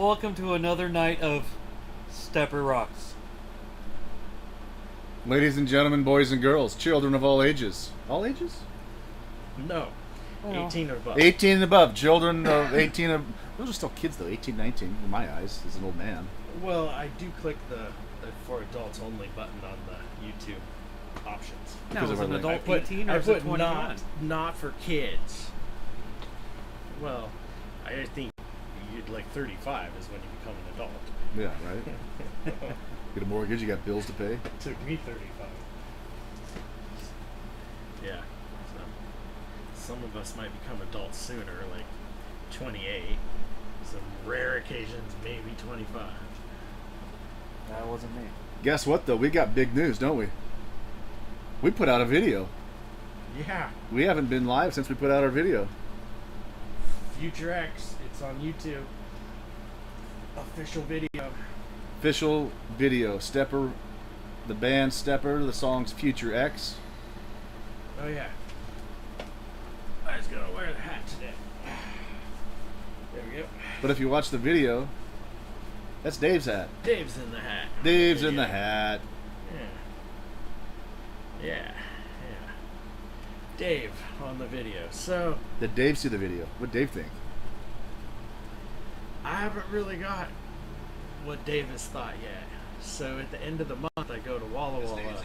welcome to another night of Stepper Rocks. Ladies and gentlemen, boys and girls, children of all ages. All ages? No. Well, 18 or above. 18 and above. Children of 18 of... Those are still kids, though. 18, 19, in my eyes, as an old man. Well, I do click the for adults only button on the YouTube options. Now, is an I adult put, 18 or I is it put 21? not for kids. Well, I think you'd like 35 is when you become an adult. Yeah, right? Get a mortgage, you got bills to pay. Took me 35. Yeah. So, some of us might become adults sooner, like 28. Some rare occasions, maybe 25. That wasn't me. Guess what, though? We got big news, don't we? We put out a video. Yeah. We haven't been live since we put out our video. Future X, it's on YouTube. Official video. Official video. Stepper, the band Stepper, the song's Future X. Oh yeah. I was gonna wear the hat today. There we go. But if you watch the video, that's Dave's hat. Dave's in the hat. Dave's in the Yeah. hat. Yeah. Dave on the video. So Did Dave see the video? What'd Dave think? I haven't really got what Dave has thought yet. So at the end of the month, I go to Walla Walla,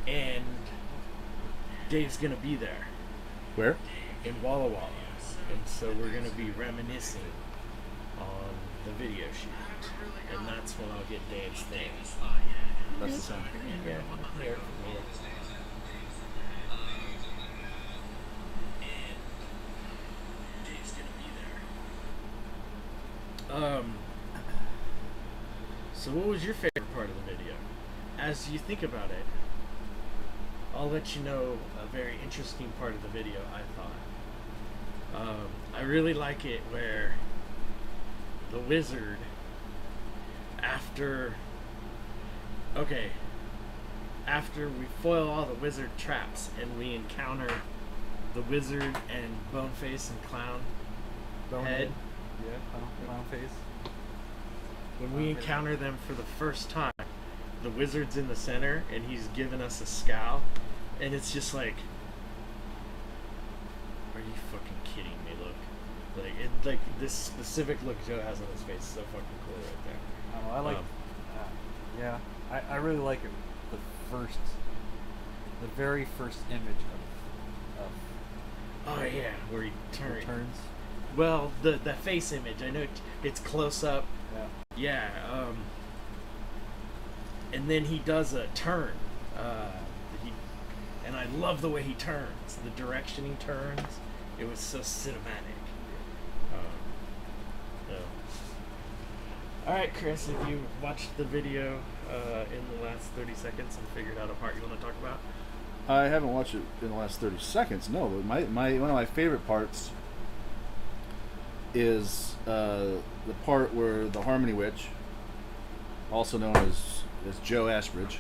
and Dave's gonna be there Where? in Walla Walla, and so we're gonna be reminiscing on the video shoot, and that's when I'll get Dave's thing. That's the song. Yeah, here. So what was your favorite part of the video? As you think about it, I'll let you know a very interesting part of the video, I thought. I really like it where the wizard, after we foil all the wizard traps and we encounter the wizard and Boneface and Clown Head, Yeah, clown face. when we encounter them for the first time, the wizard's in the center and he's giving us a scowl, and it's just like, are you fucking kidding me? Look, like this specific look Joe has on his face is so fucking cool right there. I don't know, I like. Yeah, I really like it. The very first image of Oh yeah, where he turns. Well, the face image, I know it's close up. Yeah. Yeah, and then he does a turn. And I love the way he turns, the direction he turns. It was so cinematic. So. All right, Chris, if you watched the video in the last 30 seconds and figured out a part you want to talk about. I haven't watched it in the last 30 seconds, no, but my one of my favorite parts is the part where the Harmony Witch, also known as Joe Ashbridge,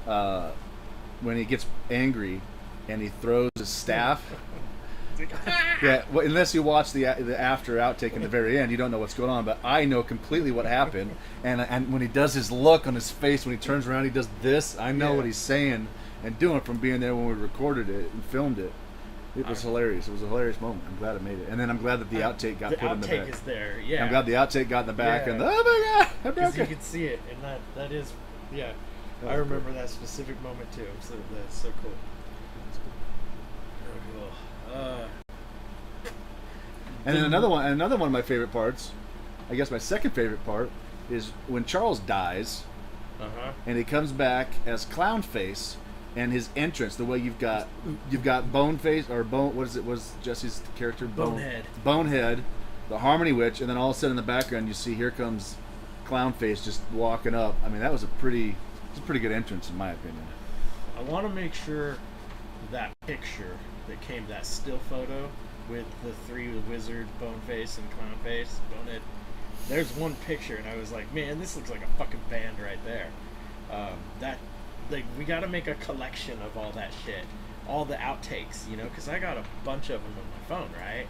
when he gets angry and he throws his staff. Yeah, well, unless you watch the after outtake in the very end, you don't know what's going on. But I know completely what happened, and when he does his look on his face when he turns around, he does this. I know what he's saying and doing from being there when we recorded it and filmed it. It was hilarious. It was a hilarious moment. I'm glad it made it, and then I'm glad that the outtake got put in the back. The outtake is there, yeah. I'm glad the outtake got in the back, Yeah. and oh my god, I'm Because you okay. can see it, and that is, yeah. That I was remember that specific moment too. So that's so cool. So cool. And then another one of my favorite parts, I guess my second favorite part, is when Charles dies and he comes back as Clownface, and his entrance, the way you've got Boneface or Bone, what is it? Was Jesse's character Bonehead, the Harmony Witch, and then all of a sudden in the background you see here comes Clownface just walking up. I mean, that was a pretty good entrance in my opinion. I want to make sure that picture that came, that still photo with the three, the wizard, Boneface, and Clownface, Bonehead. There's one picture, and I was like, man, this looks like a fucking band right there. We got to make a collection of all that shit, all the outtakes, because I got a bunch of them on my phone, right?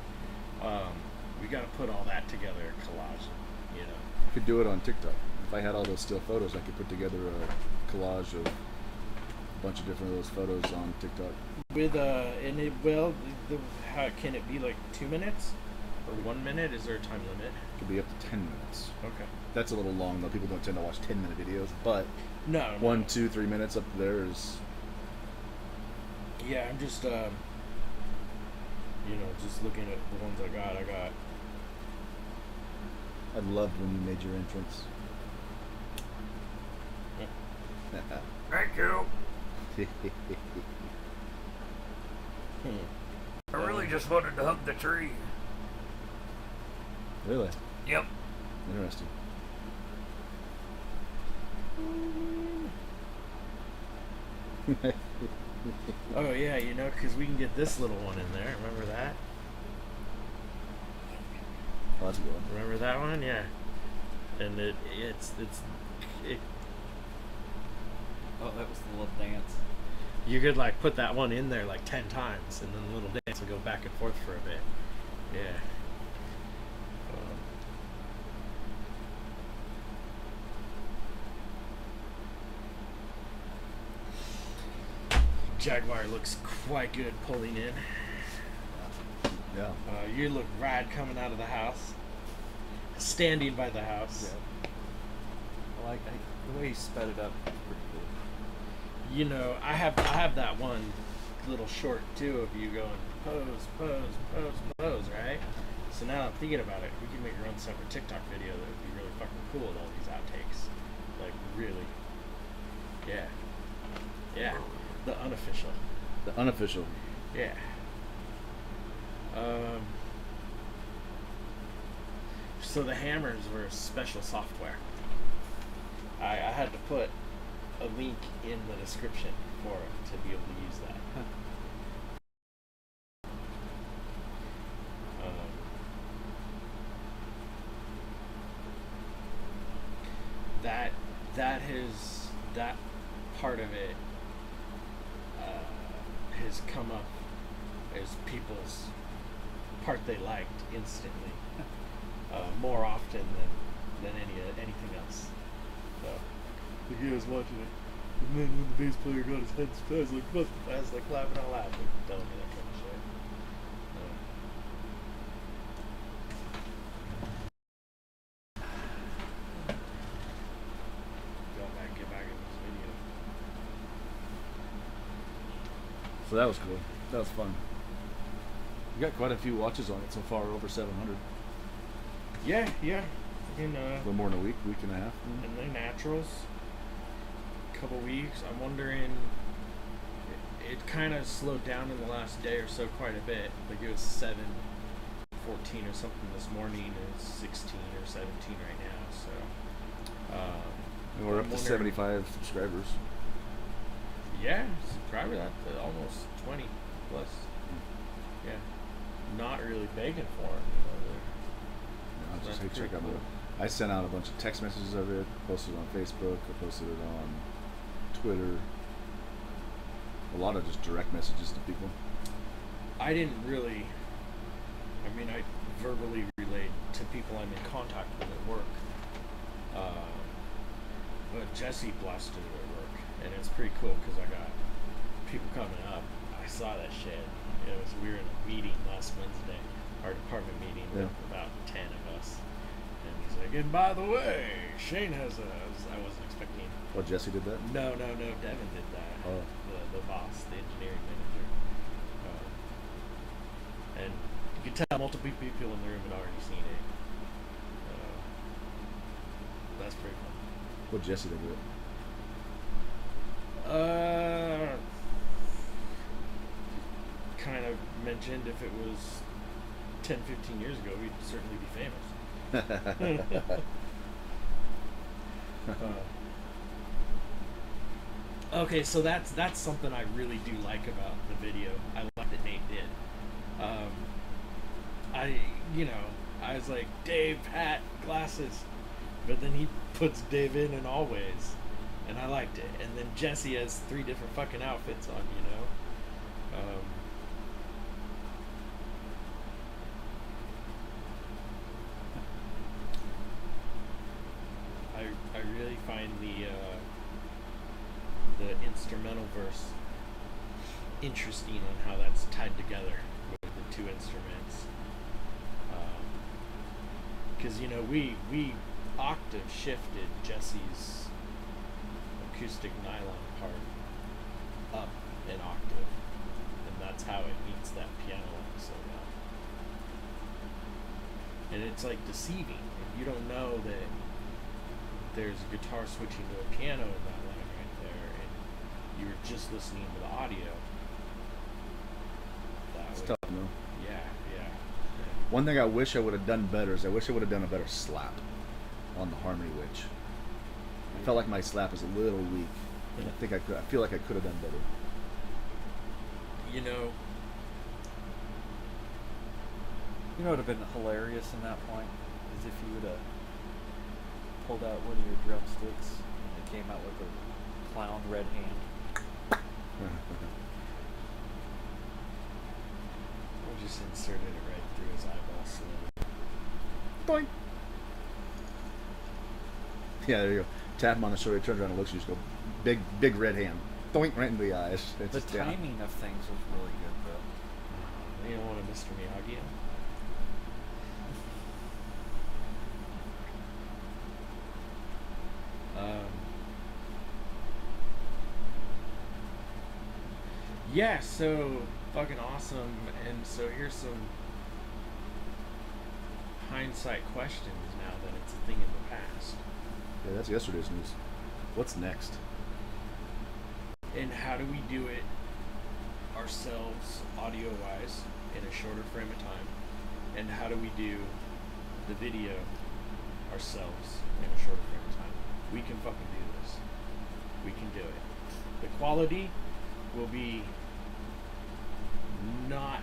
We got to put all that together, collage, you know. I could do it on TikTok. If I had all those still photos, I could put together a collage of a bunch of different of those photos on TikTok. With and it well, how can it be like 2 minutes or 1 minute? Is there a time limit? It could be up to 10 minutes. Okay. That's a little long though. People don't tend to watch 10-minute videos, but No. 1, 2, 3 minutes up there is. Yeah, I'm just just looking at the ones I got. I loved when you made your entrance. Thank you. I really just wanted to hug the tree. Really? Yep. Interesting. Oh yeah, because we can get this little one in there. Remember that? Oh, that's a good one. Remember that one? Yeah. And it's Oh, that was the little dance. you could like put that one in there like 10 times, and then the little dance will go back and forth for a bit. Yeah. Jaguar looks quite good pulling in. Yeah. You look rad coming out of the house, standing by the house. Yeah. I the way he sped it up was pretty good. I have that one little short too of you going pose, pose, pose, pose, right? So now I'm thinking about it. We can make our own separate TikTok video that would be really fucking cool with all these outtakes. Like really. Yeah. Yeah. The unofficial. The unofficial. Yeah. So the hammers were special software. I had to put a link in the description for it to be able to use that. That part of it has come up as people's part they liked instantly, more often than anything else. So the guy was watching it, and then when the bass player got his head spaz, I was like laughing out loud, like telling me that kind of shit. Get back in this video. So that was cool. That was fun. We got quite a few watches on it so far, over 700. Yeah. In A little more than a week and a half. and they're naturals. Couple weeks. I'm wondering. It kind of slowed down in the last day or so quite a bit. Like it was 7:14 or something this morning. It's 16 or 17 right now. So. And we're up I'm to wondering- 75 subscribers. Yeah, it's probably that almost 20 plus. Yeah, not really begging for it. I just That's hey, check pretty out cool. I sent out a bunch of text messages of it, posted it on Facebook, I posted it on Twitter. A lot of just direct messages to people. I didn't really. I mean, I verbally relayed to people I'm in contact with at work. But Jesse blasted it at work, and it's pretty cool because I got people coming up. I saw that shit. We were in a meeting last Wednesday, our department meeting with about 10 of us. And he's like, and by the way, Shane has I wasn't expecting. Oh, Jesse did that? No, Devin did that. Oh. The boss, the engineering manager. And you could tell multiple people in the room had already seen it. That's pretty fun. What Jesse did with it? Kind of mentioned if it was 10, 15 years ago, we'd certainly be famous. Okay, so that's something I really do like about the video. I like that Nate did. I was like, Dave, hat, glasses. But then he puts Dave in always. And I liked it. And then Jesse has 3 different fucking outfits on, the instrumental verse interesting and how that's tied together with the two instruments. Because we octave shifted Jesse's acoustic nylon part up an octave, and that's how it meets that piano line so well. And it's like deceiving if you don't know that there's a guitar switching to a piano in that line right there, and you're just listening to the audio. It's tough, no? Yeah. One thing I wish I would have done better is I wish I would have done a better slap on the harmony witch. I felt like my slap was a little weak, and I feel like I could have done better. You know what would have been hilarious in that point is if you would have pulled out one of your drumsticks and it came out with a clown red hand. Or just inserted it right through his eyeball slit. Boing. Yeah, there you go. Tap him on the shoulder, he turns around and looks at you, just go, big red hand. Doink, right in the eyes. The timing of things was really good, though. You don't want a Mr. Miyagi? Yeah, so fucking awesome. And so here's some hindsight questions now that it's a thing in the past. Yeah, that's yesterday's news. What's next? And how do we do it ourselves, audio-wise, in a shorter frame of time? And how do we do the video ourselves in a shorter frame of time? We can fucking do this. We can do it. The quality will be not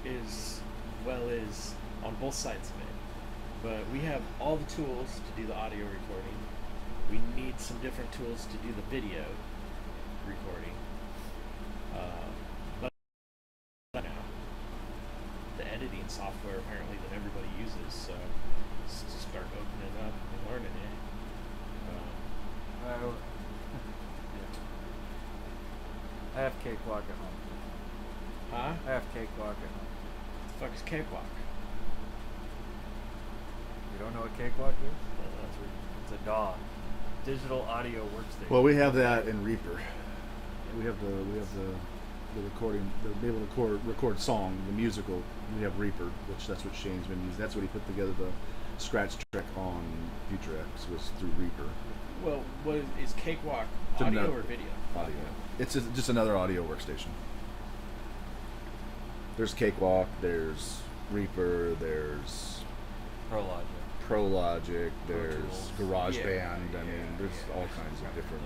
as well as on both sides of it. But we have all the tools to do the audio recording. We need some different tools to do the video recording. But now, the editing software apparently that everybody uses, so let's just start opening it up and learning it. I have cakewalk at home. Huh? I have cakewalk at home. What the fuck is Cakewalk? You don't know what cakewalk is? It's a DAW, digital audio workstation. Well, we have that in Reaper. We have the recording, be able to record song, the musical. We have Reaper, which that's what Shane's been using. That's what he put together the scratch track on Future X was through Reaper. Well, what is Cakewalk audio or video? Audio. It's just another audio workstation. There's Cakewalk, there's Reaper, there's Pro Logic, there's GarageBand. I mean, there's all kinds of different.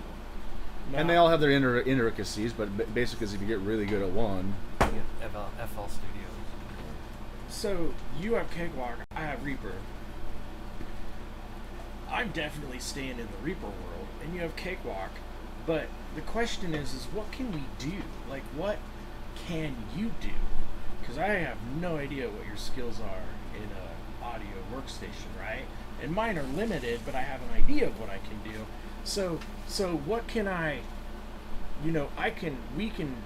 No. And they all have their intricacies, but basically, if you get really good at one, You get FL Studios. So you have Cakewalk, I have Reaper. I'm definitely staying in the Reaper world, and you have Cakewalk. But the question is what can we do? Like, what can you do? Because I have no idea what your skills are in a audio workstation, right? And mine are limited, but I have an idea of what I can do. So what can we can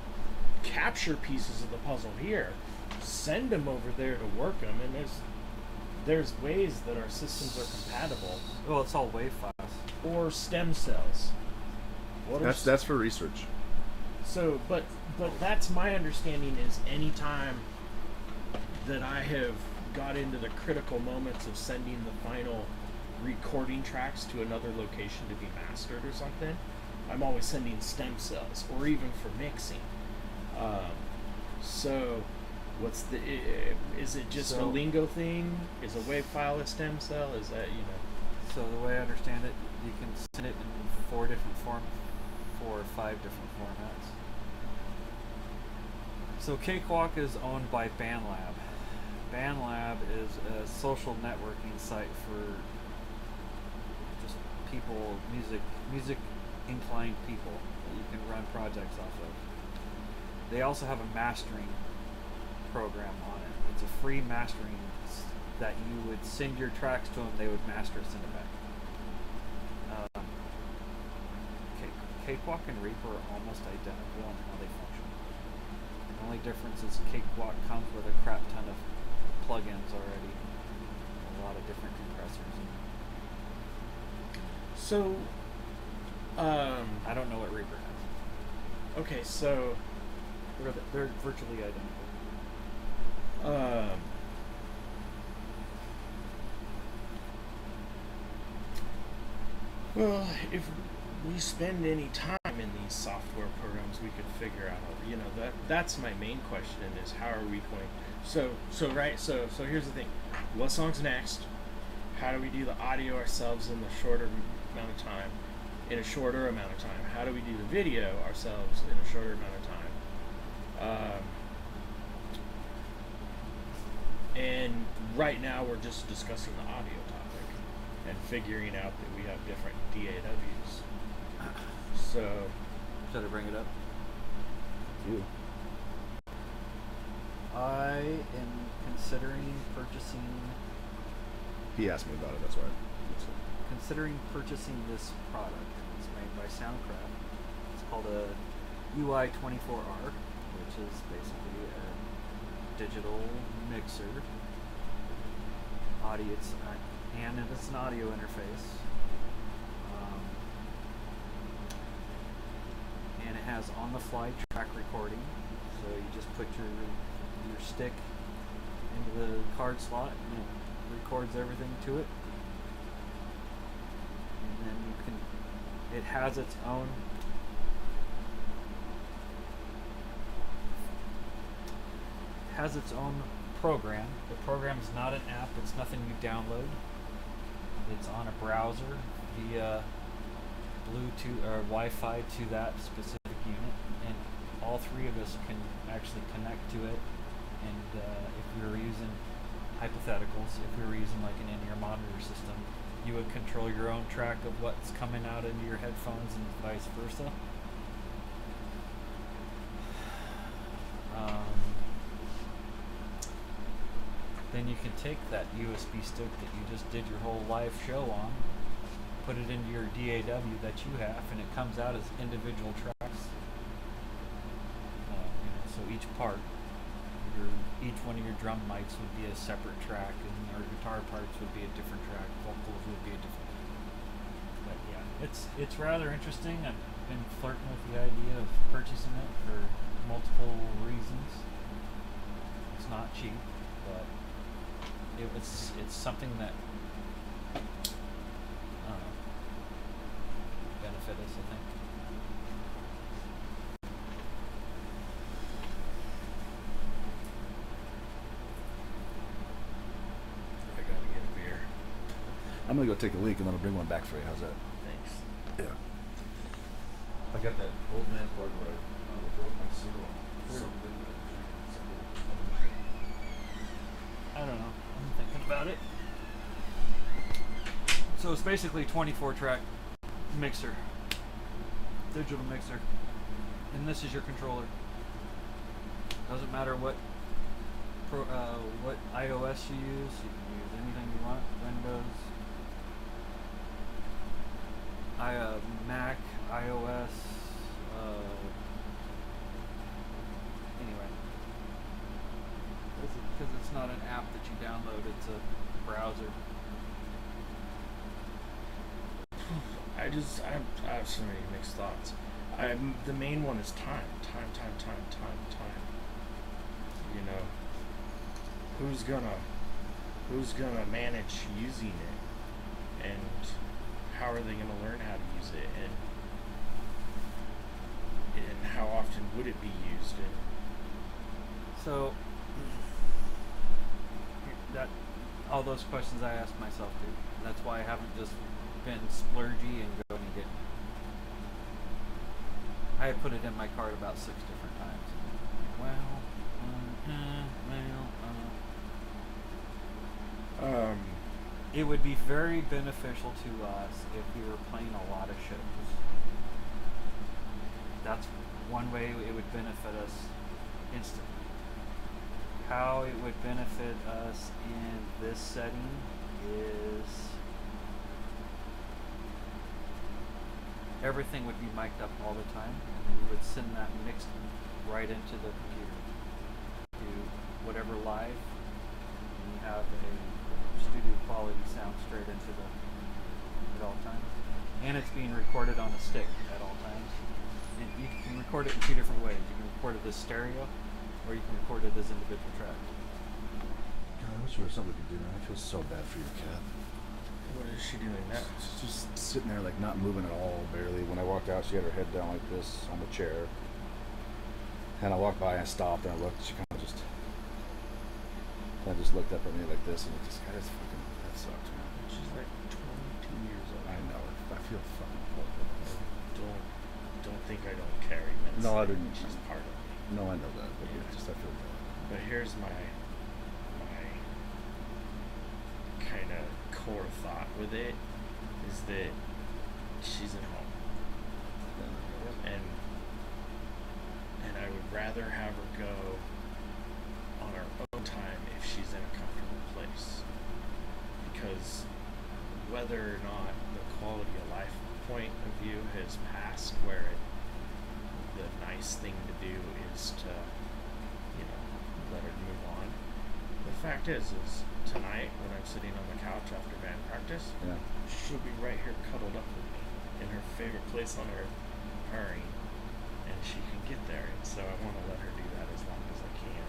capture pieces of the puzzle here, send them over there to work them, and there's ways that our systems are compatible. Well, it's all wave files. Or stem cells. that's for research. So, but that's my understanding is anytime that I have got into the critical moments of sending the final recording tracks to another location to be mastered or something, I'm always sending stem cells, or even for mixing. So, is it just a lingo thing? Is a wave file a stem cell? Is that, So the way I understand it, you can send it in 4 or 5 different formats. So Cakewalk is owned by BandLab. BandLab is a social networking site for just people, music inclined people that you can run projects off of. They also have a mastering program on it. It's a free mastering that you would send your tracks to them, they would master, send it back. Cakewalk and Reaper are almost identical in how they function. The only difference is Cakewalk comes with a crap ton of plugins already, a lot of different compressors. So, I don't know what Reaper has. okay, so They're virtually identical. Well, if we spend any time in these software programs, we could figure out. That's my main question: is how are we going? So here's the thing: what song's next? How do we do the audio ourselves in the shorter amount of time? In a shorter amount of time. How do we do the video ourselves in a shorter amount of time? And right now we're just discussing the audio topic and figuring out that we have different DAWs. So, Should I bring it up? You. I am considering purchasing He asked me about it. That's why. this product. It's made by Soundcraft. It's called a UI24R, which is basically a digital mixer. And it's an audio interface. And it has on-the-fly track recording. So you just put your stick into the card slot and it records everything to it. And then it has its own program. The program is not an app, it's nothing you download. It's on a browser via Bluetooth or Wi-Fi to that specific unit, and all three of us can actually connect to it. And if we were using hypotheticals, if we were using like an in-ear monitor system, you would control your own track of what's coming out into your headphones and vice versa. Then you can take that USB stick that you just did your whole live show on, put it into your DAW that you have, and it comes out as individual tracks. So each part, each one of your drum mics would be a separate track, and our guitar parts would be a different track, vocals would be a different. But yeah, it's rather interesting. I've been flirting with the idea of purchasing it for multiple reasons. It's not cheap, but it's something that benefit us, I think. I gotta get a beer. I'm gonna go take a leak and then I'll bring one back for you. How's that? Thanks. Yeah. I got that old man part where I broke my seal. I don't know. I'm thinking about it. So it's basically 24-track mixer, digital mixer, and this is your controller. Doesn't matter what iOS you use. You can use anything you want. Windows, Mac, iOS. Anyway. Because it's not an app that you download, it's a browser. I have so many mixed thoughts. The main one is time. You know, who's gonna manage using it, and how are they gonna learn how to use it, and how often would it be used? And So that all those questions I ask myself too. That's why I haven't just been splurgy and going and getting it. I had put it in my cart about 6 different times. It would be very beneficial to us if we were playing a lot of shows. That's one way it would benefit us instantly. How it would benefit us in this setting is everything would be mic'd up all the time, and we would send that mixed right into the computer. Do whatever live, and you have a studio quality sound straight into the at all times, and it's being recorded on a stick at all times. And you can record it in two different ways. You can record it as stereo, or you can record it as individual tracks. God, I wish there was something we could do now. I feel so bad for your cat. What is she doing now? She's just sitting there, like, not moving at all, barely. When I walked out, she had her head down like this on the chair. And I walked by and I stopped and I looked. She kind of just looked up at me like this, and it just kind of fucking, that sucks, man. She's like 22 years old. I know. I feel fucking horrible. Don't think I don't care. Immensely. No, I didn't. She's part of me. No, I know that, but Yeah. I feel bad. But here's my kind of core thought with it is that she's at home, and I would rather have her go on her own time if she's in a comfortable place, because whether or not the quality of life point of view has passed where the nice thing to do is to, let her move on. The fact is tonight when I'm sitting on the couch after band practice, Yeah. she'll be right here cuddled up with me in her favorite place on earth, purring, and she can get there. And so I want to let her do that as long as I can.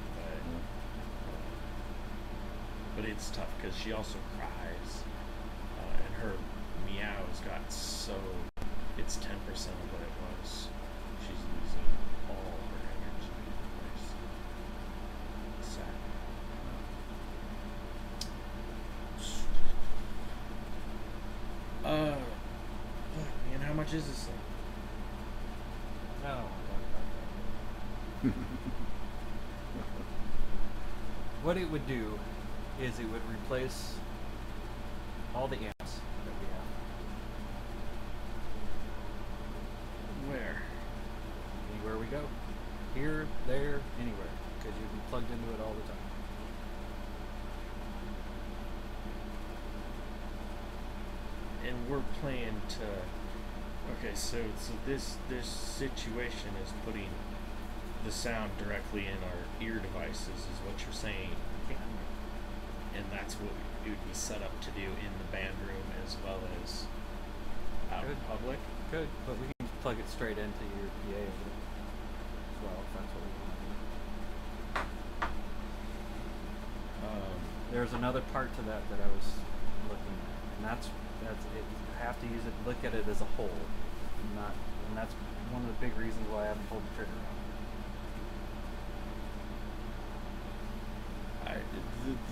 But it's tough because she also cries, and her meows got so it's 10% of what it was. She's losing all her energy. It's sad. Man, how much is this thing? No. What it would do is it would replace all the amps that we have. Where? Anywhere we go. Here, there, anywhere. Because you'd be plugged into it all the time. And we're playing to. Okay, so this situation is putting the sound directly in our ear devices, is what you're saying, and that's what it would be set up to do in the band room as well as out in public. Good, but we can plug it straight into your PA over there as well, if that's what we want to do. There's another part to that I was looking at, and that's it. You have to use it, look at it as a whole, and that's one of the big reasons why I haven't pulled the trigger on it.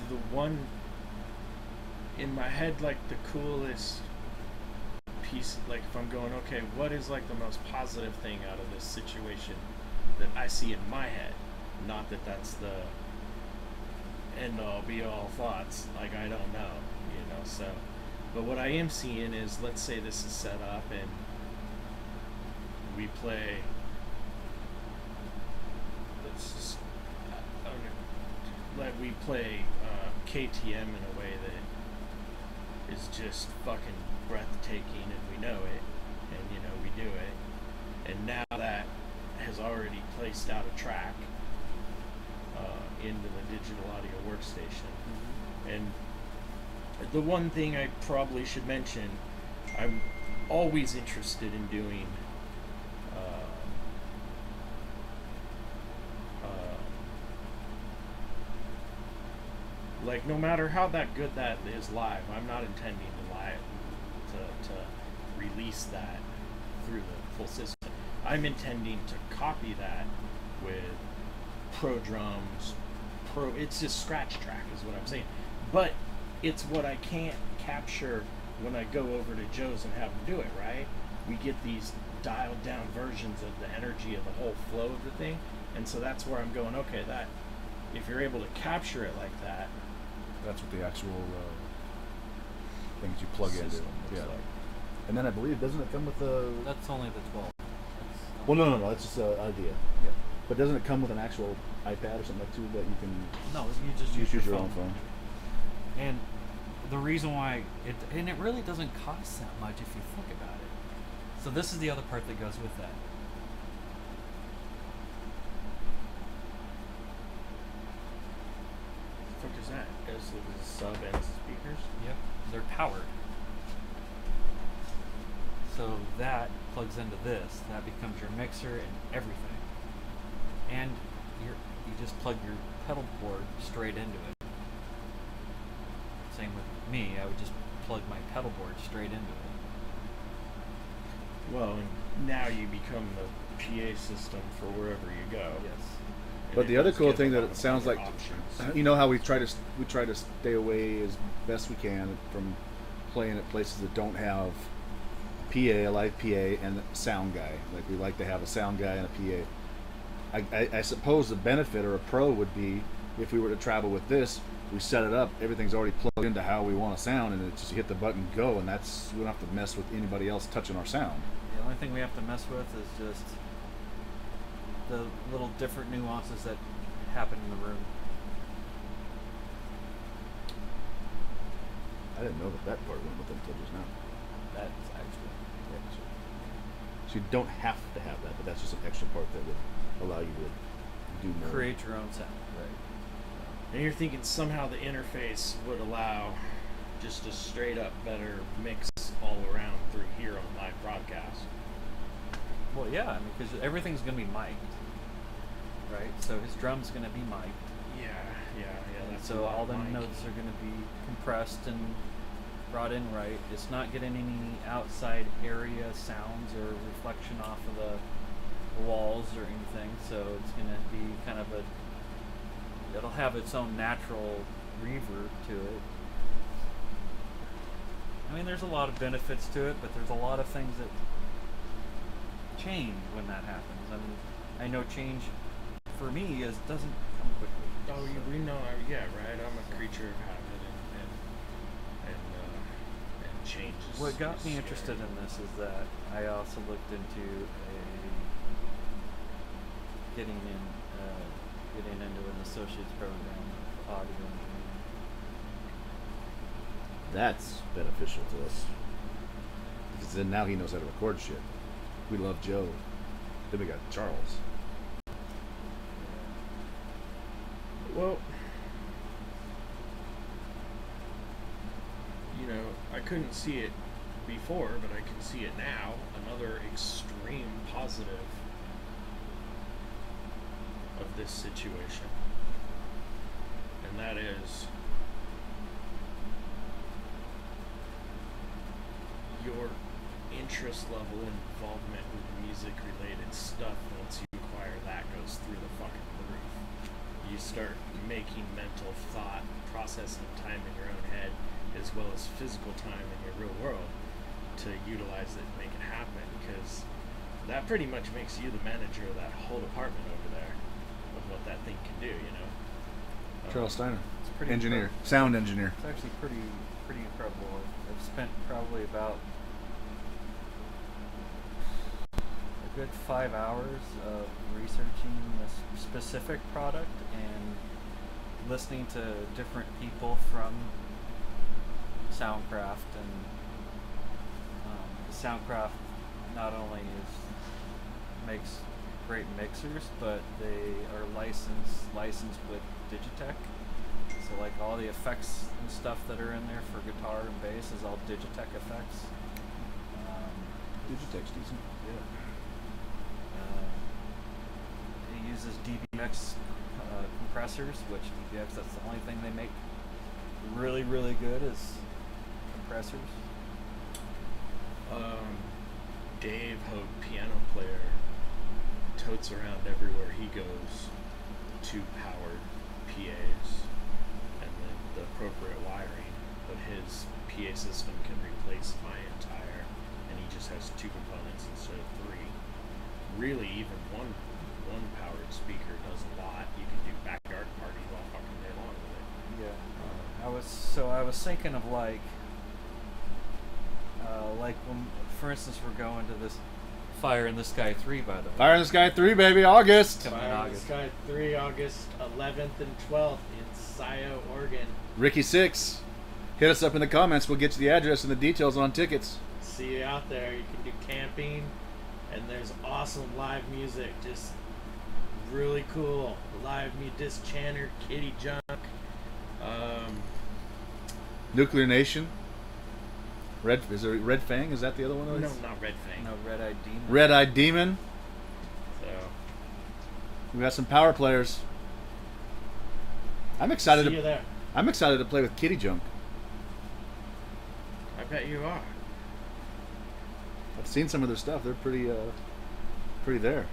The one in my head, like the coolest piece, like if I'm going, okay, what is like the most positive thing out of this situation that I see in my head? Not that that's the end all be all thoughts, like I don't know, so. But what I am seeing is, let's say this is set up and we play, we play KTM in a way that is just fucking breathtaking, and we know it, and we do it, and now that has already placed out a track into the digital audio workstation. And the one thing I probably should mention, I'm always interested in doing like no matter how that good that is live, I'm not intending to release that through the full system. I'm intending to copy that with pro drums, it's just scratch track is what I'm saying. But it's what I can't capture when I go over to Joe's and have him do it, right? We get these dialed down versions of the energy of the whole flow of the thing, and so that's where I'm going, okay, that if you're able to capture it like that, That's what the actual things you plug into. Yeah. like. And then I believe, doesn't it come with a... That's only the 12. Well, no, that's just an idea. Yeah. But doesn't it come with an actual iPad or something like too that you can... No, you just use use your own phone. And the reason why it really doesn't cost that much if you think about it. So this is the other part that goes with that. What is that? Is it sub and speakers? Yep, they're powered. So that plugs into this. That becomes your mixer and everything. And you just plug your pedal board straight into it. Same with me. I would just plug my pedal board straight into it. Well, and now you become the PA system for wherever you go. Yes. But the other does cool give thing a that lot it of sounds other like, options. you know how we try to stay away as best we can from playing at places that don't have a live PA, and a sound guy. Like we like to have a sound guy and a PA. I suppose the benefit or a pro would be if we were to travel with this, we set it up, everything's already plugged into how we want to sound, and it's just hit the button, go, and we don't have to mess with anybody else touching our sound. The only thing we have to mess with is just the little different nuances that happen in the room. I didn't know that part went with them until just now. That's actually. Yeah, so you don't have to have that, but that's just an extra part that would allow you to do more. Create your own sound. Right. And you're thinking somehow the interface would allow just a straight up better mix all around through here on live broadcast. Well, yeah, I mean, because everything's going to be mic'd, right? So his drum's going to be mic'd. Yeah. And That's so a lot all of the mic. notes are going to be compressed and brought in right. It's not getting any outside area sounds or reflection off of the walls or anything. So it's going to be kind of it'll have its own natural reverb to it. I mean, there's a lot of benefits to it, but there's a lot of things that change when that happens. I mean, I know change for me doesn't come quickly. Oh, we know, yeah, right. I'm a creature of habit, and changes. What got is me scary. interested in this is that I also looked into getting into an associate's program of audio engineering. That's beneficial to us. Because then now he knows how to record shit. We love Joe. Then we got Charles. Well, you know, I couldn't see it before, but I can see it now. Another extreme positive of this situation. And that is your interest level involvement with music related stuff. Once you acquire that, goes through the fucking roof. You start making mental thought, processing time in your own head, as well as physical time in your real world to utilize it and make it happen, because that pretty much makes you the manager of that whole department over there, of what that thing can do, you know? Charles Steiner. It's pretty Engineer. incredible. Sound engineer. It's actually pretty incredible. I've spent probably about a good 5 hours of researching this specific product and listening to different people from Soundcraft, and Soundcraft not only makes great mixers, but they are licensed with Digitech. So like all the effects and stuff that are in there for guitar and bass is all Digitech effects. Digitech's decent. It uses DBX compressors, which DBX, that's the only thing they make really, really good is compressors. Dave Hogue, piano player, totes around everywhere he goes two powered PAs and then the appropriate wiring, but his PA system can replace my entire, and he just has two components instead of three. Really, even one powered speaker does a lot. You can do backyard parties all fucking day long with it. Yeah. I was thinking of like when, for instance, we're going to this Fire in the Sky 3, by the way. Fire in the Sky 3, baby, August. Coming in Fire in the August. Sky 3, August 11th and 12th in Scioto, Oregon. Ricky 6. Hit us up in the comments. We'll get you the address and the details on tickets. see you out there. You can do camping, and there's awesome live music. Just really cool live disc chanter, Kitty Junk. Nuclear Nation. Is there Red Fang? Is that the other one? No, not Red Fang. No, Red Eyed Demon. Red Eyed Demon. So We got some power players. I'm excited. see you there. I'm excited to play with Kitty Junk. I bet you are. I've seen some of their stuff. They're pretty there.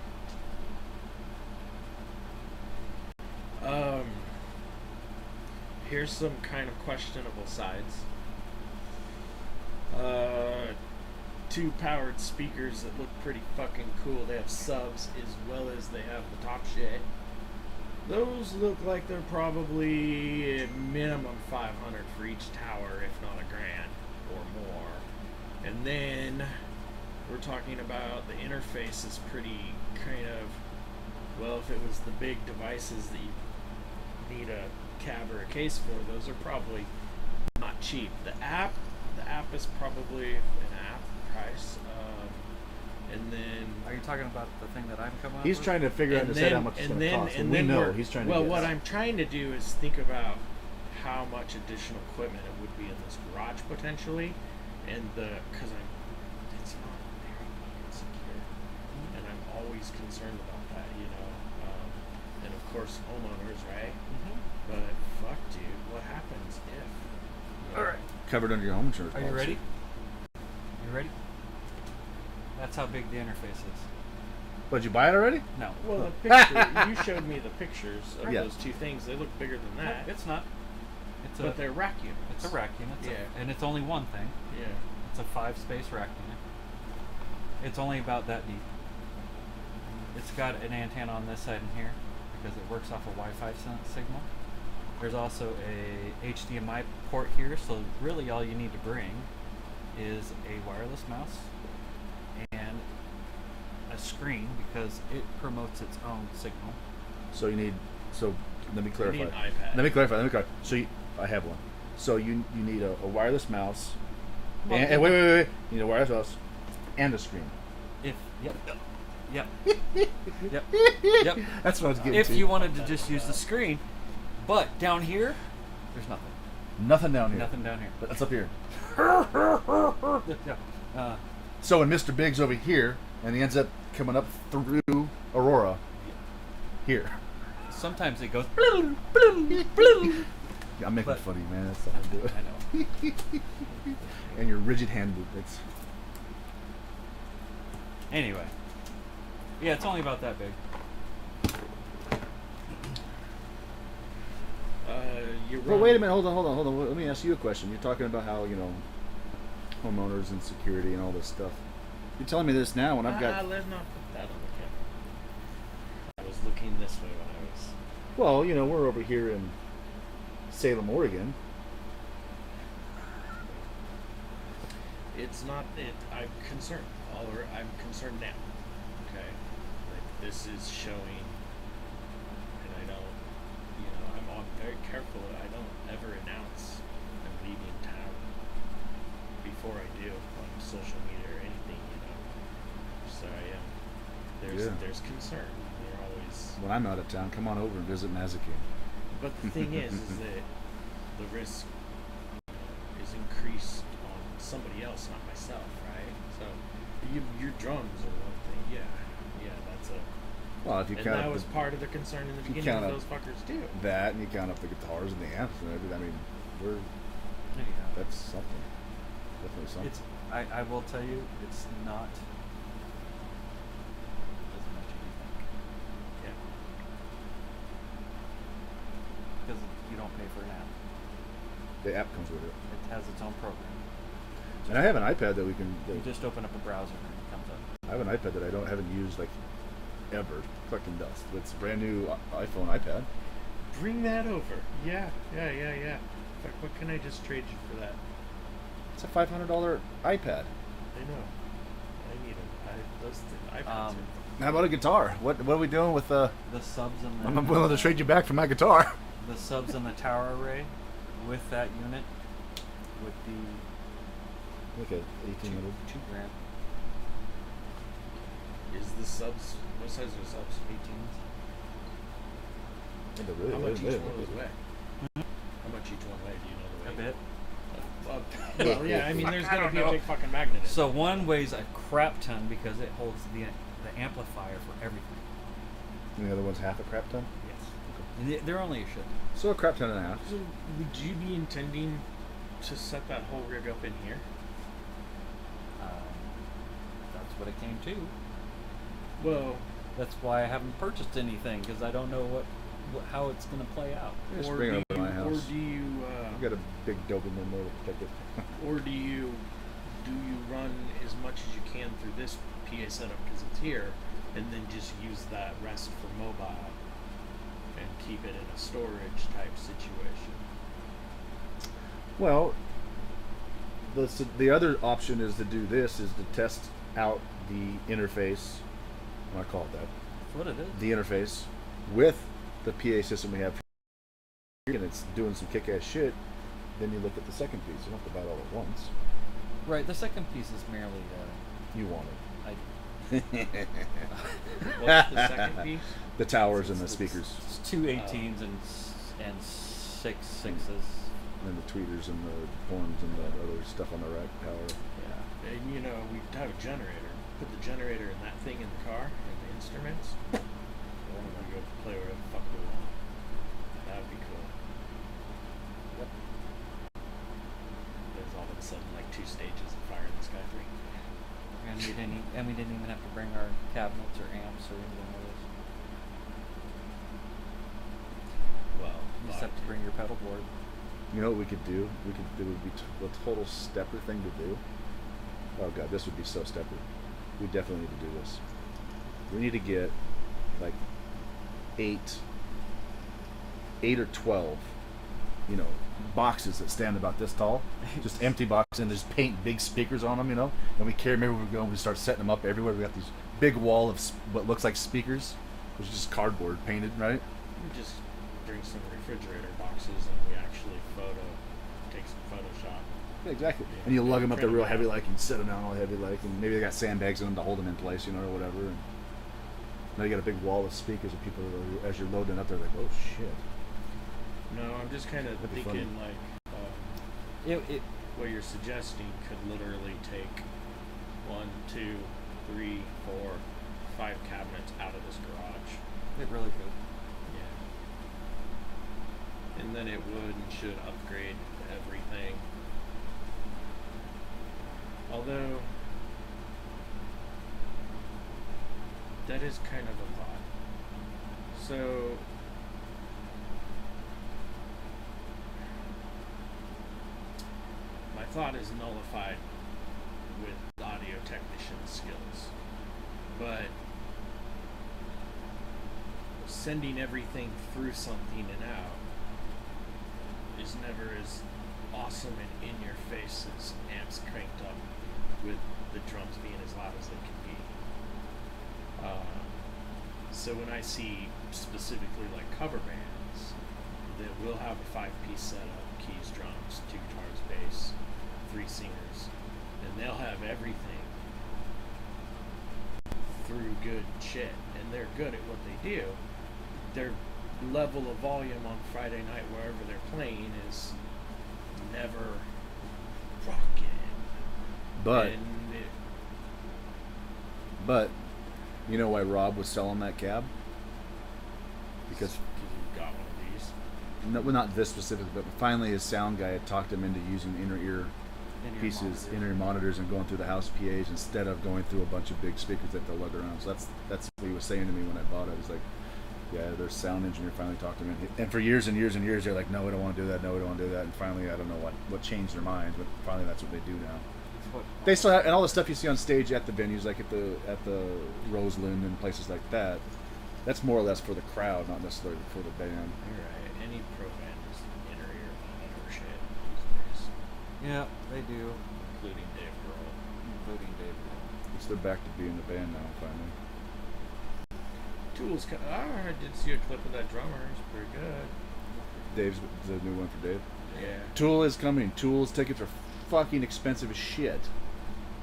Here's some kind of questionable sides. 2 powered speakers that look pretty fucking cool. They have subs as well as they have the top shit. Those look like they're probably a minimum 500 for each tower, if not $1,000 or more. And then we're talking about the interface is pretty kind of, well, if it was the big devices that you need a cab or a case for, those are probably not cheap. The app is probably an app price, and then Are you talking about the thing that I'm coming up He's with? trying to figure out in his head how much it's going to cost. And we know he's trying to well, guess. what I'm trying to do is think about how much additional equipment it would be in this garage potentially, and because it's not very insecure, and I'm always concerned about that, and of course homeowners, right? But fuck, dude, what happens if? All right. Covered under your home insurance Are you policy. ready? You ready? That's how big the interface is. But did you buy it already? No. Well, the picture you showed me the pictures of Yeah. those 2 things. They look bigger than that. It's not. It's But they're rack units. It's a rack unit. Yeah. And it's only one thing. Yeah. It's a 5-space rack unit. It's only about that deep. It's got an antenna on this side and here because it works off a Wi-Fi signal. There's also a HDMI port here, so really all you need to bring is a wireless mouse and a screen because it promotes its own signal. So you need. So let me clarify. You need an iPad. Let me clarify. So I have one. So you need a wireless mouse. Well, and wait. You need a wireless mouse and a screen. Yep. That's what I was getting If to. you wanted to just use the screen, but down here, there's nothing. Nothing down here. Nothing down here. But that's up here. Yeah. So when Mr. Big's over here, and he ends up coming up through Aurora, here. Sometimes it goes. Yeah, I'm making But- fun of you, man. That's how I do it. I know. And your rigid hand movements. Anyway. Yeah, it's only about that big. You're Well, wait a minute. Hold on. Let me ask you a question. You're talking about how, homeowners and security and all this stuff. You're telling me this now when I've got... Let's not put that on the camera. I was looking this way when I was. Well, we're over here in Salem, Oregon. It's not it. I'm concerned. I'm concerned now. Okay, like this is showing, and I don't. I'm very careful that I don't ever announce I'm leaving town before I do on social media or anything. So I am. There's concern. They're always. When I'm out of town, come on over and visit Mazikeen. But the thing is that the risk is increased on somebody else, not myself, right? So your drums are one thing, yeah, that's a. Well, if you And count that up was part of the concern in the you beginning count of up those fuckers too. that, and you count up the guitars and the amps and everything, I mean, that's something. Definitely something. It's. I will tell you, it's not as much as you think. Yeah. Because you don't pay for an app. The app comes with it. It has its own program. And I have an iPad that we can... You just open up a browser and it comes up. I have an iPad that I haven't used, ever, collecting dust. It's a brand new iPhone iPad. Bring that over. Yeah. Fuck, what can I just trade you for that? It's a $500 iPad. I know. I need those iPads. Are How about a guitar? What are we doing with The subs and the I'm willing to trade you back for my guitar. the subs and the tower array with that unit, with Like a 1800. $2,000. Is the subs? What size are the subs? 18s. Yeah, they're really, How much really each one big. would weigh? How much each one weigh? Do you know the A weight? bit. Well, yeah. I mean, there's I gonna don't be a know. big fucking magnet in it. So one weighs a crap ton because it holds the amplifier for everything. And the other one's half a crap ton? Yes. And they're only a shit. So a crap ton and a half. So would you be intending to set that whole rig up in here? That's what it came to. Well, That's why I haven't purchased anything because I don't know how it's going to play out. Just or bring do it over to my you, house. or do you, I've got a big Doberman there to protect it. or do you run as much as you can through this PA setup because it's here, and then just use that rest for mobile and keep it in a storage type situation? Well, the other option is to do this, is to test out the interface. I call it that. That's what it is. The interface with the PA system we have here, and it's doing some kick-ass shit. Then you look at the second piece. You don't have to buy it all at once. Right. The second piece is merely. You want it. What's the second piece? The towers and the speakers, It's two 18s and 6 6s. and the tweeters and the horns and the other stuff on the rack power. Yeah. And you know, we have a generator. Put the generator and that thing in the car and the instruments. We're gonna go play wherever the fuck we want. That would be cool. Yep. There's all of a sudden like 2 stages of Fire in the Sky 3. And we didn't even have to bring our cabinets or amps or anything with us. Well, You just have to bring your pedal board. You know what we could do? It would be a total stepper thing to do. Oh god, this would be so stepper. We definitely need to do this. We need to get like 8 or 12, boxes that stand about this tall, just empty boxes, and just paint big speakers on them, and we carry them everywhere we go, and we start setting them up everywhere. We got these big wall of what looks like speakers, which is just cardboard painted, right? We just bring some refrigerator boxes and we actually take some Photoshop. Yeah, exactly. Yeah. And you lug them up there Print real 'em heavy, out. like, and set them down all heavy, like, and maybe they got sandbags in them to hold them in place, or whatever. And now you got a big wall of speakers, and people, as you're loading up, they're like, "Oh shit!" No, I'm just kind of That'd be thinking funny. like what you're suggesting could literally take 1, 2, 3, 4, 5 cabinets out of this garage. It really could. Yeah. And then it would and should upgrade everything. Although, that is kind of a thought. So, my thought is nullified with audio technician skills. But sending everything through something and out is never as awesome and in your face as amps cranked up with the drums being as loud as they can be. So when I see specifically like cover bands that will have a 5-piece setup, keys, drums, 2 guitars, bass, 3 singers, and they'll have everything through good shit, and they're good at what they do. Their level of volume on Friday night wherever they're playing is never rocking. But And But you know why Rob was selling that cab? Because you got one of these. no, well, not this specific, but finally his sound guy had talked him into using inner ear In-ear pieces, monitors. inner ear monitors, and going through the house PAs instead of going through a bunch of big speakers that they'll lug around. So that's what he was saying to me when I bought it. He was like, yeah, their sound engineer finally talked to me, and for years and years and years they're like, no, we don't want to do that, no, we don't want to do that, and finally I don't know what changed their minds, but finally that's what they do now. It's what- They still have, and all the stuff you see on stage at the venues, like at the Roseland and places like that. That's more or less for the crowd, not necessarily for the band. You're right. Any pro band is inner ear monitor shit these days, Yeah, they do. including Dave Grohl. Including Dave. It's they're back to being the band now, finally. Tools. I did see a clip of that drummer. It's pretty good. Dave's the new one for Dave. Yeah. Tool is coming. Tool's tickets are fucking expensive as shit.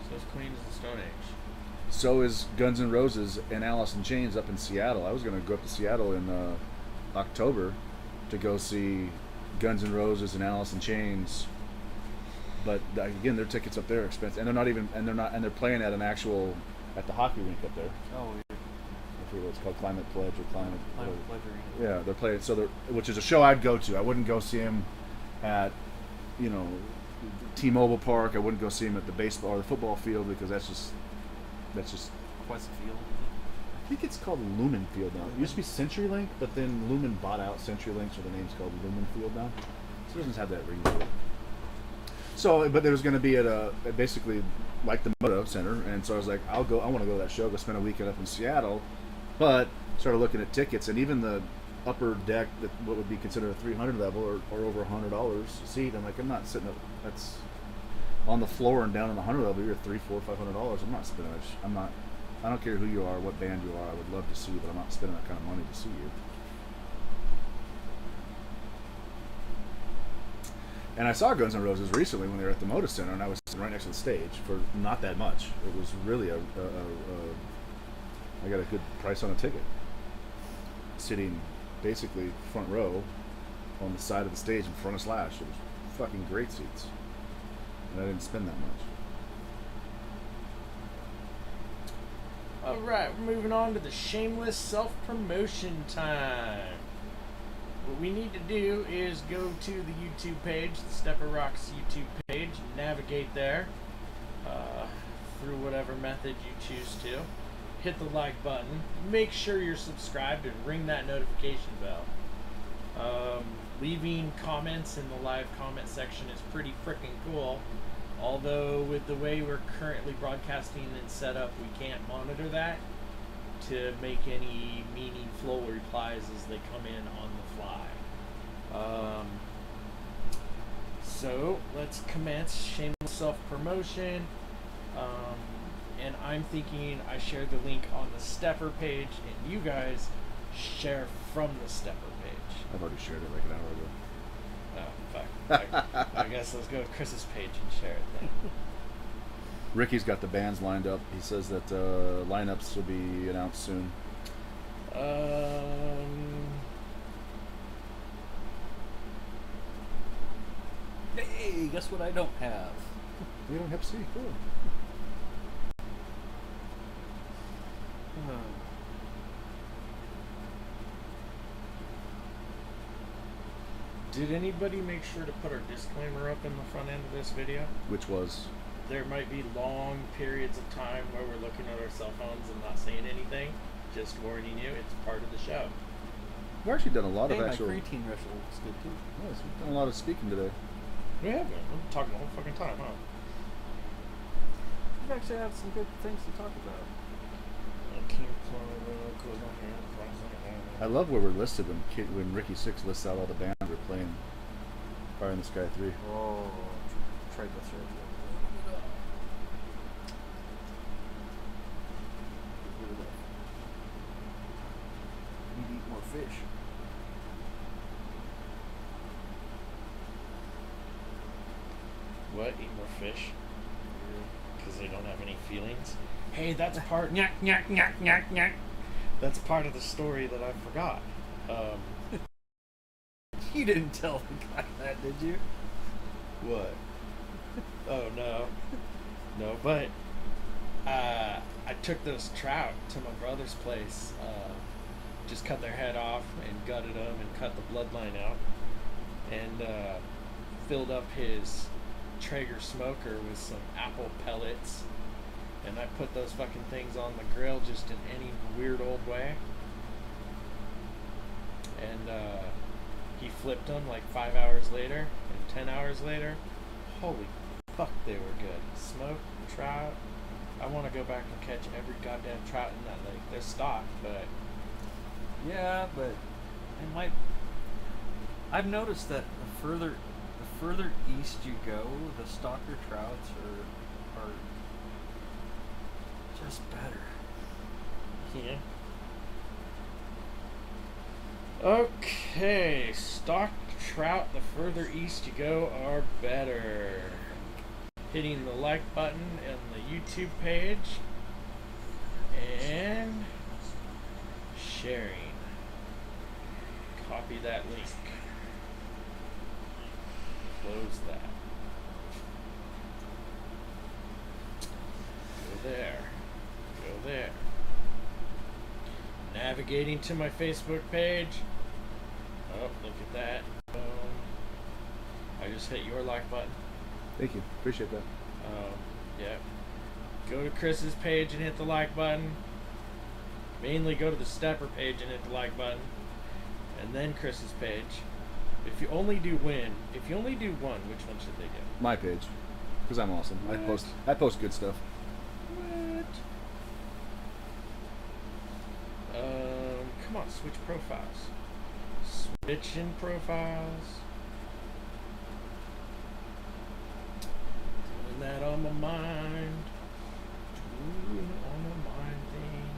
So it's Queen as the Stone Age. So is Guns N' Roses and Alice in Chains up in Seattle. I was going to go up to Seattle in October to go see Guns N' Roses and Alice in Chains. But again, their tickets up there are expensive, and they're playing at the hockey rink up there. Oh, yeah. I forget what it's called, Climate Pledge or Climate Pledge. Yeah, they're playing. Which is a show I'd go to. I wouldn't go see him at, T-Mobile Park. I wouldn't go see him at the baseball or the football field because that's just. Quest Field. I think it's called Lumen Field now. It used to be CenturyLink, but then Lumen bought out CenturyLink, so the name's called Lumen Field now. So it doesn't have that ring to it. So, but there was going to be at basically like the Moto Center, and so I was like, I want to go to that show, go spend a weekend up in Seattle, but started looking at tickets, and even the upper deck, what would be considered a 300 level, or over $100 a seat. I'm like, I'm not sitting up. That's on the floor and down on the 100 level. You're $300, $400, $500. I'm not spending. I don't care who you are, what band you are. I would love to see you, but I'm not spending that kind of money to see you. And I saw Guns N' Roses recently when they were at the Moda Center, and I was sitting right next to the stage for not that much. It was really I got a good price on a ticket. Sitting basically front row on the side of the stage in front of Slash. It was fucking great seats. And I didn't spend that much. Alright, we're moving on to the shameless self-promotion time. What we need to do is go to the YouTube page, the Stepper Rocks YouTube page, navigate there through whatever method you choose to. Hit the like button. Make sure you're subscribed and ring that notification bell. Leaving comments in the live comment section is pretty freaking cool. Although with the way we're currently broadcasting and set up, we can't monitor that to make any meaningful replies as they come in on the fly. So let's commence shameless self-promotion. And I'm thinking I share the link on the Stepper page, and you guys share from the Stepper page. I've already shared it like an hour ago. Oh, fuck. I guess let's go to Chris's page and share it then. Ricky's got the bands lined up. He says that lineups will be announced soon. Hey, guess what I don't have? You don't have C. Cool. Did anybody make sure to put our disclaimer up in the front end of this video? Which was? There might be long periods of time where we're looking at our cell phones and not saying anything. Just warning you, it's part of the show. We've actually done a lot of my actual. creatine rush looks good too. Yes, we've done a lot of speaking today. We have been. We're talking the whole fucking time, huh? We've actually had some good things to talk about. I I love where we're listed when Ricky Six lists out all the bands we're playing. Fire in the Sky 3. Oh, tried to throw it. Need to eat more fish. What? Eat more fish? Because they don't have any feelings? Hey, that's part... That's part of the story that I forgot. You didn't tell the guy that, did you? What? Oh, no. No, but I took those trout to my brother's place. Just cut their head off and gutted them and cut the bloodline out. And filled up his Traeger smoker with some apple pellets. And I put those fucking things on the grill just in any weird old way. And he flipped them like 5 hours later and 10 hours later. Holy fuck, they were good. Smoked trout. I want to go back and catch every goddamn trout in that lake. They're stocked, but... Yeah, but it might... I've noticed that the further east you go, the stocker trouts are just better. Yeah. Okay, stocked trout, the further east you go, are better. hitting the like button on the YouTube page, and sharing. Copy that link. Close that. Go there. Go there. Navigating to my Facebook page. Oh, look at that. Boom. I just hit your like button. Thank you. Appreciate that. Yeah. Go to Chris's page and hit the like button. Mainly go to the Stepper page and hit the like button. And then Chris's page. If you only do one, which one should they get? My page, because I'm awesome. What? I post good stuff. What? Come on, switch profiles. Switching profiles. Doing that on my mind. Doing it on my mind thing.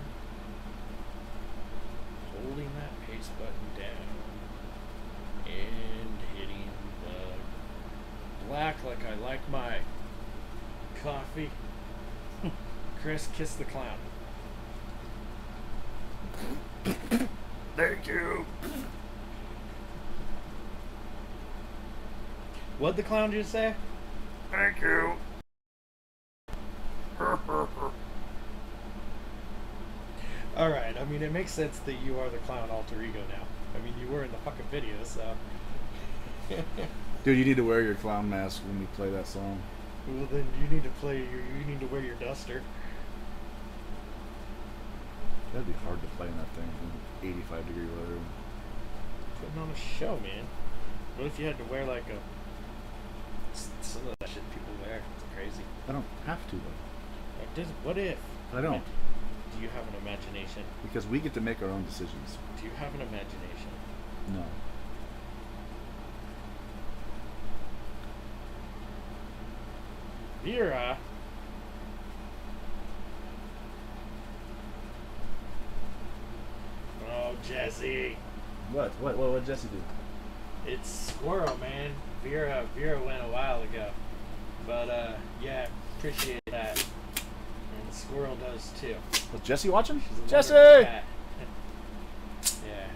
Holding that paste button down. And hitting the black like I like my coffee. Chris, kiss the clown. Thank you. What'd the clown just say? Thank you. Alright, I mean, it makes sense that you are the clown alter ego now. I mean, you were in the fucking video, so. Dude, you need to wear your clown mask when we play that song. Well, then you need to wear your duster. That'd be hard to play in that thing in 85-degree weather. Putting on a show, man. What if you had to wear like some of that shit people wear? It's crazy. I don't have to, though. What if? I don't. Do you have an imagination? Because we get to make our own decisions. Do you have an imagination? No. Vera. Oh, Jesse. What did Jesse do? It's Squirrel, man. Vera went a while ago. But, yeah, appreciate that. And Squirrel does, too. Was Jesse watching? She's a Jesse! wonderful cat. Yeah.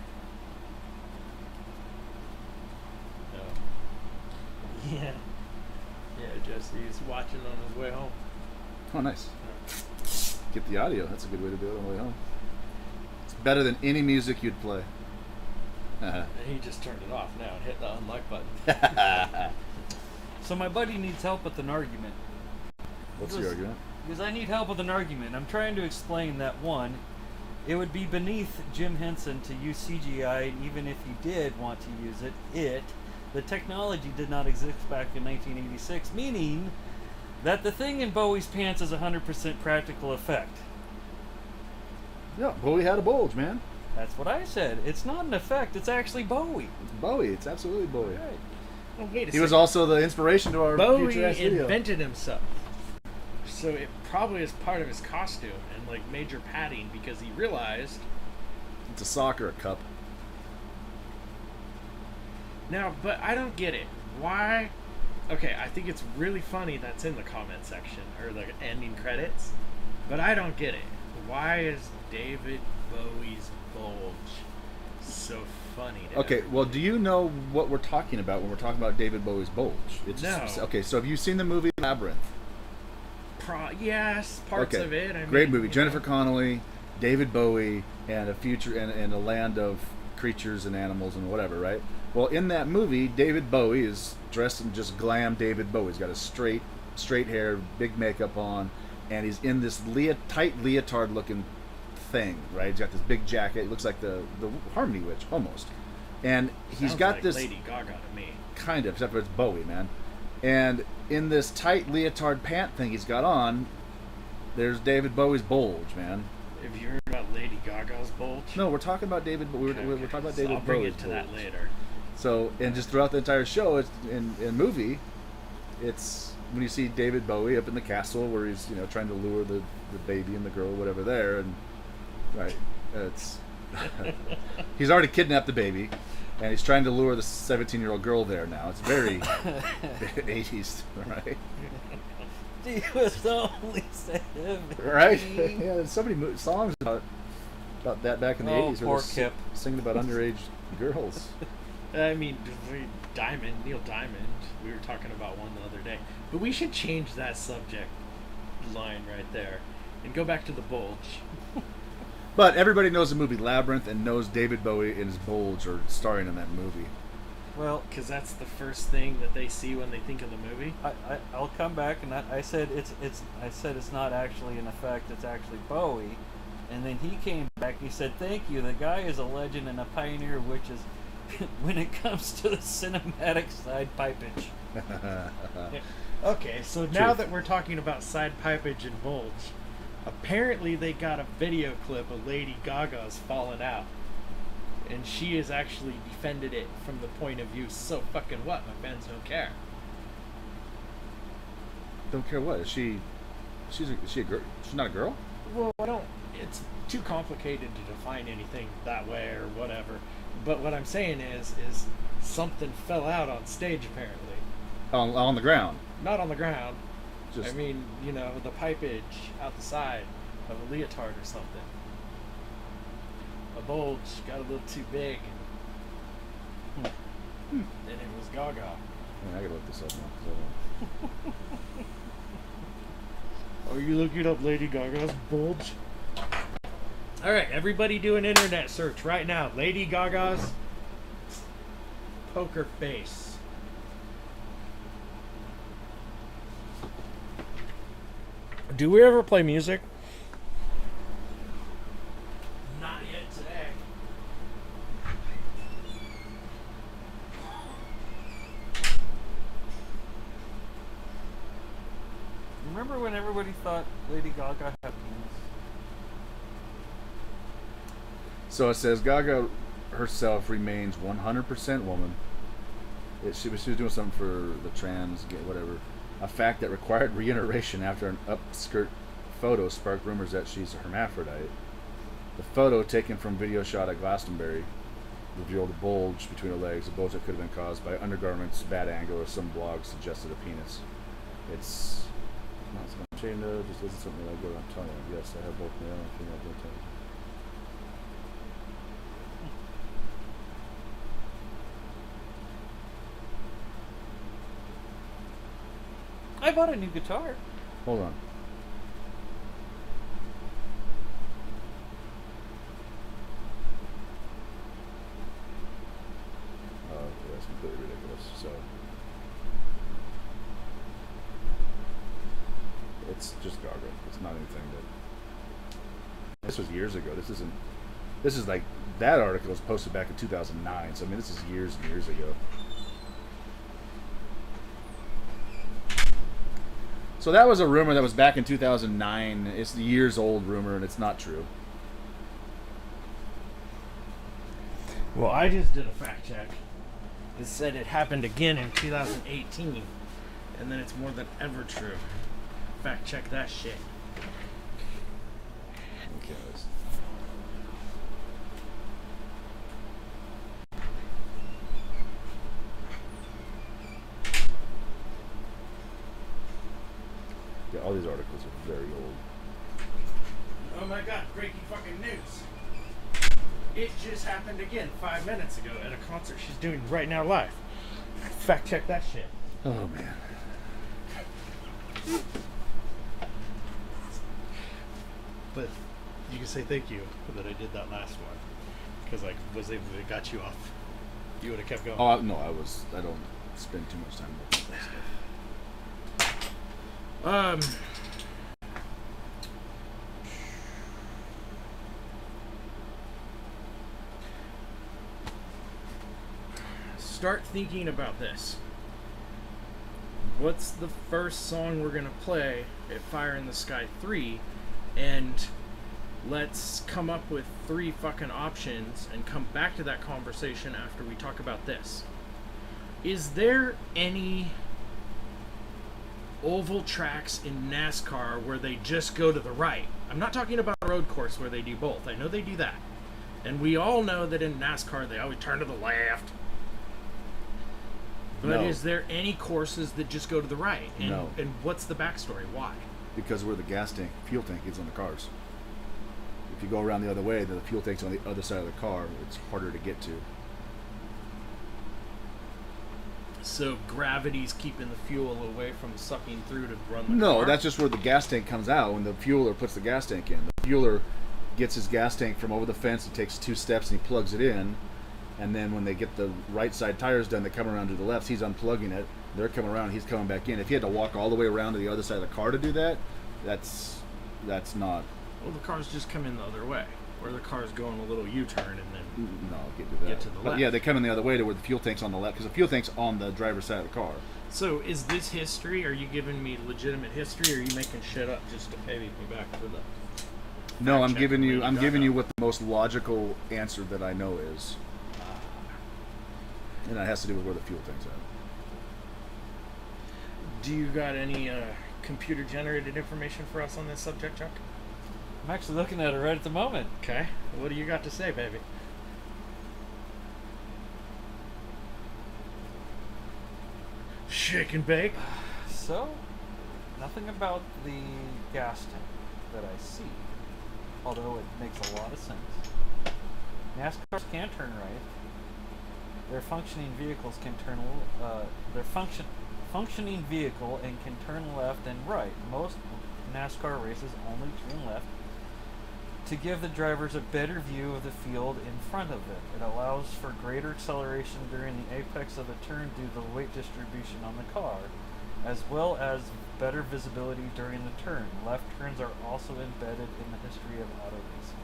Oh. Yeah. Yeah, Jesse's watching on his way home. Oh, nice. Get the audio. That's a good way to do it on the way home. It's better than any music you'd play. And he just turned it off now and hit the unlike button. So my buddy needs help with an argument. What's the argument? Because I need help with an argument. I'm trying to explain that, one, it would be beneath Jim Henson to use CGI, and even if he did want to use it, the technology did not exist back in 1986, meaning that the thing in Bowie's pants is 100% practical effect. Yeah, Bowie had a bulge, man. That's what I said. It's not an effect, it's actually Bowie. It's Bowie. It's absolutely Bowie. Right. Oh, wait a second. He was also the inspiration to our Bowie future-ass video. invented himself. So it probably is part of his costume and like major padding because he realized. It's a sock or a cup. Now, but I don't get it. Why? Okay, I think it's really funny that's in the comment section or the ending credits, but I don't get it. Why is David Bowie's bulge so funny to Okay, everybody? well, do you know what we're talking about when we're talking about David Bowie's bulge? No. Okay, so have you seen the movie Labyrinth? Yes, parts of it. I Great mean, movie. you Jennifer know. Connelly, David Bowie, and a future and a land of creatures and animals and whatever, right? Well, in that movie, David Bowie is dressed in just glam David Bowie. He's got a straight hair, big makeup on, and he's in this tight leotard-looking thing, right? He's got this big jacket. It looks like the Harmony Witch, almost. And he's Sounds got like this... Lady Gaga to me. Kind of, except for it's Bowie, man. And in this tight leotard pant thing he's got on, there's David Bowie's bulge, man. Have you heard about Lady Gaga's bulge? No, we're talking about David. We're talking about David I'll bring Bowie's it to bulge. that later. So, and just throughout the entire show, it's in movie, it's when you see David Bowie up in the castle where he's trying to lure the baby and the girl, whatever, there, and right, it's he's already kidnapped the baby, and he's trying to lure the 17-year-old girl there now. It's very 80s, right? He was only 17. Right? Yeah, there's so many songs about that back in the 80s. Poor where Kip. Singing about underage girls. I mean, Neil Diamond. We were talking about one the other day, but we should change that subject line right there and go back to the Bulge. But everybody knows the movie Labyrinth and knows David Bowie and his Bulge are starring in that movie. Well, Because that's the first thing that they see when they think of the movie. I'll come back and I said it's not actually an effect. It's actually Bowie, and then he came back. He said, "Thank you. The guy is a legend and a pioneer, which is when it comes to the cinematic side pipage." Okay, so now that we're talking about side pipage and Bulge, apparently they got a video clip of Lady Gaga's falling out. And she has actually defended it from the point of view, so fucking what? My fans don't care. Don't care what? Is she a girl? She's not a girl? Well, I don't. It's too complicated to define anything that way or whatever. But what I'm saying is something fell out on stage apparently. On the ground. Not on the ground. Just I mean, the pipage out the side of a leotard or something. A bulge got a little too big, and it was Gaga. I gotta look this up now. Are you looking up Lady Gaga's bulge? All right, everybody do an internet search right now. Lady Gaga's poker face. Do we ever play music? Not yet today. Remember when everybody thought Lady Gaga had penis? So it says Gaga herself remains 100% woman. She was doing something for the trans, whatever. A fact that required reiteration after an upskirt photo sparked rumors that she's a hermaphrodite. The photo, taken from video shot at Glastonbury, revealed a bulge between her legs, a bulge that could have been caused by undergarments, bad angle, or some blog suggested a penis. It's not something chain though, just isn't something like that. I'm telling you, yes, I have both male and female genitals. I bought a new guitar. Hold on. Oh, that's completely ridiculous. So it's just Gaga. It's not anything that. This was years ago. This isn't. This is like that article was posted back in 2009. So I mean, this is years and years ago. So that was a rumor that was back in 2009. It's the years old rumor, and it's not true. Well, I just did a fact check. It said it happened again in 2018, and then it's more than ever true. Fact check that shit. Okay. Yeah, all these articles are very old. Oh my god, breaking fucking news. It just happened again 5 minutes ago at a concert she's doing right now live. Fact check that shit. Oh man. But you can say thank you that I did that last one. Because I was able to got you off. You would have kept going. Oh no, I don't spend too much time looking at that stuff. Start thinking about this. What's the first song we're gonna play at Fire in the Sky 3? And let's come up with 3 fucking options and come back to that conversation after we talk about this. Is there any oval tracks in NASCAR where they just go to the right? I'm not talking about a road course where they do both. I know they do that. And we all know that in NASCAR they always turn to the left. But No. is there any courses that just go to the right? And, No. And what's the backstory? Why? Because where the fuel tank is on the cars. If you go around the other way, then the fuel tank's on the other side of the car. It's harder to get to. So gravity's keeping the fuel away from sucking through to run the No, car? that's just where the gas tank comes out when the fueler puts the gas tank in. The fueler gets his gas tank from over the fence. He takes 2 steps and he plugs it in. And then when they get the right side tires done, they come around to the left. He's unplugging it. They're coming around. He's coming back in. If he had to walk all the way around to the other side of the car to do that, that's not. Well, the cars just come in the other way, where the car's going a little U-turn and then... No, get to that. Get to the But left. yeah, they come in the other way to where the fuel tank's on the left because the fuel tank's on the driver's side of the car. So is this history? Are you giving me legitimate history, or are you making shit up just to pay me back for the... No, I'm check giving you. Lady I'm giving Gaga. you what the most logical answer that I know is, and that has to do with where the fuel tank's at. Do you got any computer-generated information for us on this subject, Chuck? I'm actually looking at it right at the moment. Okay. What do you got to say, baby? Shake and bake. So, nothing about the gas tank that I see, although it makes a lot of sense. NASCARs can turn right. Their functioning vehicles can turn. Functioning vehicle and can turn left and right. Most NASCAR races only turn left to give the drivers a better view of the field in front of it. It allows for greater acceleration during the apex of the turn due to the weight distribution on the car, as well as better visibility during the turn. Left turns are also embedded in the history of auto racing.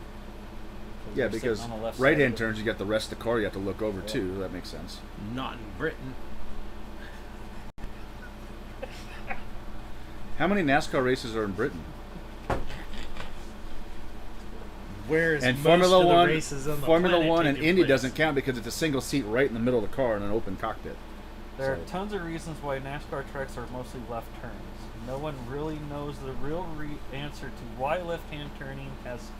Yeah, you're because sitting on the left side right-hand of the- turns, you got the rest of the car you have to look over Yeah. too. That makes sense. Not in Britain. How many NASCAR races are in Britain? Whereas And most Formula of the One, races on the Formula planet One, and taking Indy place. doesn't count because it's a single seat right in the middle of the car in an open cockpit. There are So- tons of reasons why NASCAR tracks are mostly left turns. No one really knows the real answer to why left-hand turning has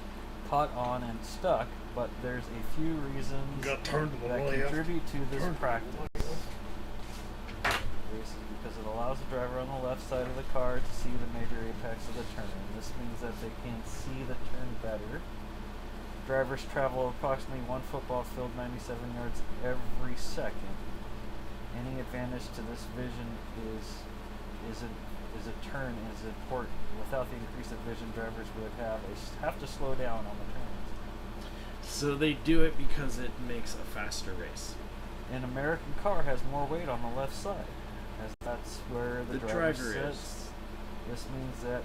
caught on and stuck, but there's a few reasons Got turned to the that left. contribute to this Turned to the practice. Because it allows the driver on the left side of the car to see the major apex of the turn. This means that they can see the turn better. Drivers travel approximately one football field 97 yards every second. Any advantage to this vision is a turn is important. Without the increase of vision, drivers would have to slow down on the turns. So they do it because it makes a faster race. An American car has more weight on the left side, as that's where the driver driver is. sits. This means that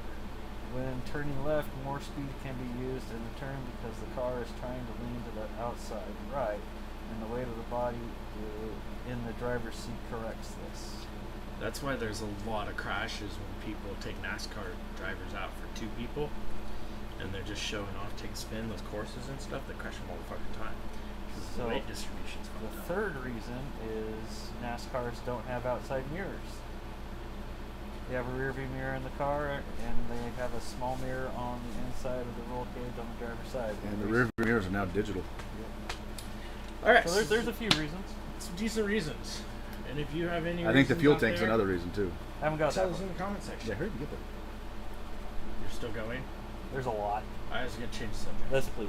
when turning left, more speed can be used in the turn because the car is trying to lean to the outside right, and the weight of the body in the driver's seat corrects this. That's why there's a lot of crashes when people take NASCAR drivers out for 2 people and they're just showing off, taking spin, those courses and stuff, they crash them all the fucking time. 'Cause the So, weight distribution's The fucked up. third reason is NASCARs don't have outside mirrors. They have a rear view mirror in the car, and they have a small mirror on the inside of the roll cage on the driver's side. And the rear view mirrors are now digital. Alright, So there's a few reasons. some decent reasons. And if you have any I think the reasons fuel out tank's there, another reason too. I haven't got tell that us in one. the comment section. Yeah, I heard you get that. You're still going? There's a lot. I was going to change the subject. Let's please.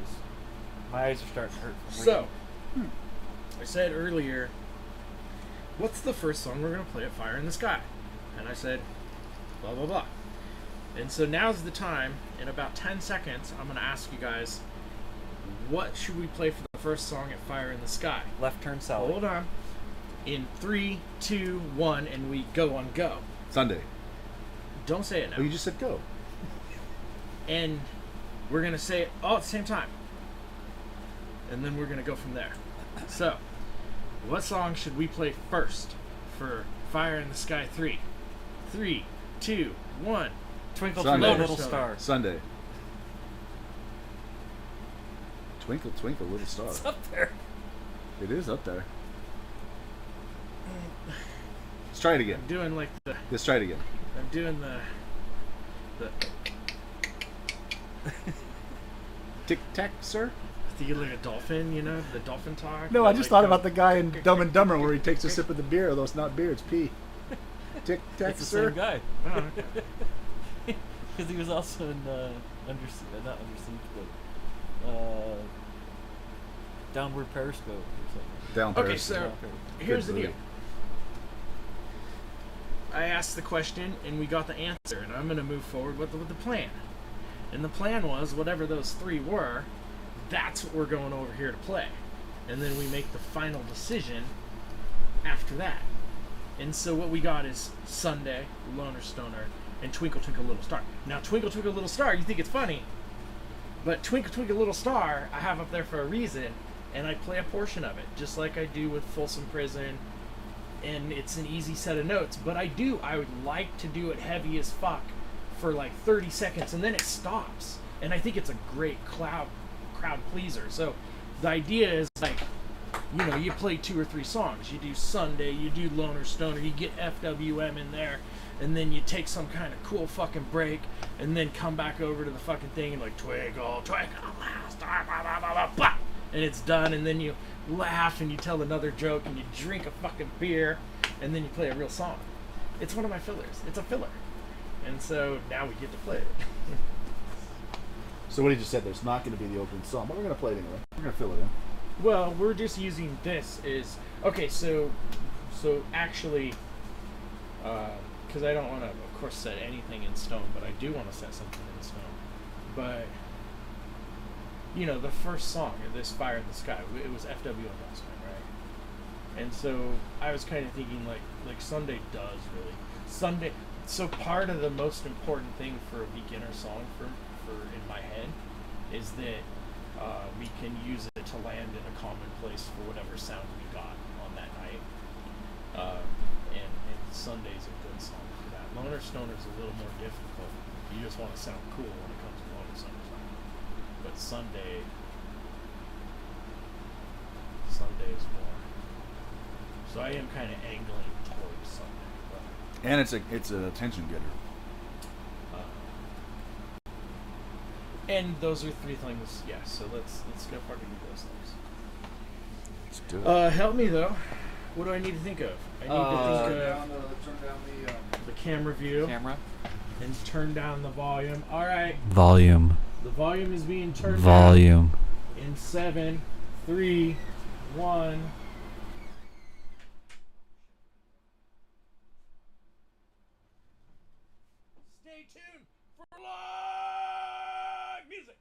My eyes are starting to hurt from So, reading. I said earlier, what's the first song we're going to play at Fire in the Sky? And I said, blah, blah, blah. And so now's the time, in about 10 seconds, I'm going to ask you guys, what should we play for the first song at Fire in the Sky? Left turn Sally. Hold on. In 3, 2, 1, and we go on go. Sunday. Don't say it now. Oh, you just said go. And we're going to say it all at the same time. And then we're going to go from there. So, what song should we play first for Fire in the Sky 3? 3, 2, 1. Twinkle Sunday. Twinkle Little Star. Star. Sunday. Twinkle, twinkle, little star. It's up there. It is up there. Let's try it again. I'm doing like the... Let's try it again. I'm doing the... Tic tac, sir. Do you like a dolphin? You know, the dolphin talk. No, I just thought about the guy in Dumb and Dumber where he takes a sip of the beer, although it's not beer, it's pee. Tic Tac, It's the sir. same guy. Oh, okay. Because he was also in not Under Siege, but Downward Periscope or something. Down Okay, Paris. so here's the movie. deal. I asked the question and we got the answer, and I'm going to move forward with the plan. And the plan was, whatever those three were, that's what we're going over here to play. And then we make the final decision after that. And so what we got is Sunday, Loner Stoner, and Twinkle Twinkle Little Star. Now, Twinkle Twinkle Little Star, you think it's funny, but Twinkle Twinkle Little Star, I have up there for a reason, and I play a portion of it, just like I do with Folsom Prison, and it's an easy set of notes, but I would like to do it heavy as fuck for like 30 seconds, and then it stops, and I think it's a great crowd pleaser. So the idea is like, you know, you play 2 or 3 songs, you do Sunday, you do Loner Stoner, you get FWM in there, and then you take some kind of cool fucking break, and then come back over to the fucking thing and like, twinkle, twinkle, little star, blah, blah, blah, blah, blah, and it's done, and then you laugh and you tell another joke and you drink a fucking beer, and then you play a real song. It's one of my fillers. It's a filler. And so now we get to play it. So what he just said, there's not going to be the opening song, but we're going to play it anyway. We're going to fill it in. Well, we're just using this is okay. So actually, because I don't want to, of course, set anything in stone, but I do want to set something in stone. But you know, the first song, this Fire in the Sky, it was FWM last time, right? And so I was kind of thinking like Sunday does really Sunday. So part of the most important thing for a beginner song for in my head is that we can use it to land in a common place for whatever sound we got on that night. And Sunday's a good song for that. Loner Stoner's a little more difficult. You just want to sound cool when it comes to Loner Stoner. But Sunday is more. So I am kind of angling towards Sunday. But, And it's an attention getter. and those are 3 things. Yeah. So let's go fucking do those things. Let's do it. Help me though. What do I need to think of? I need to think of Turn down the camera view Camera. and turn down the volume. All right. Volume. The volume is being turned Volume. down in 7, 3, 1. Stay tuned for live music.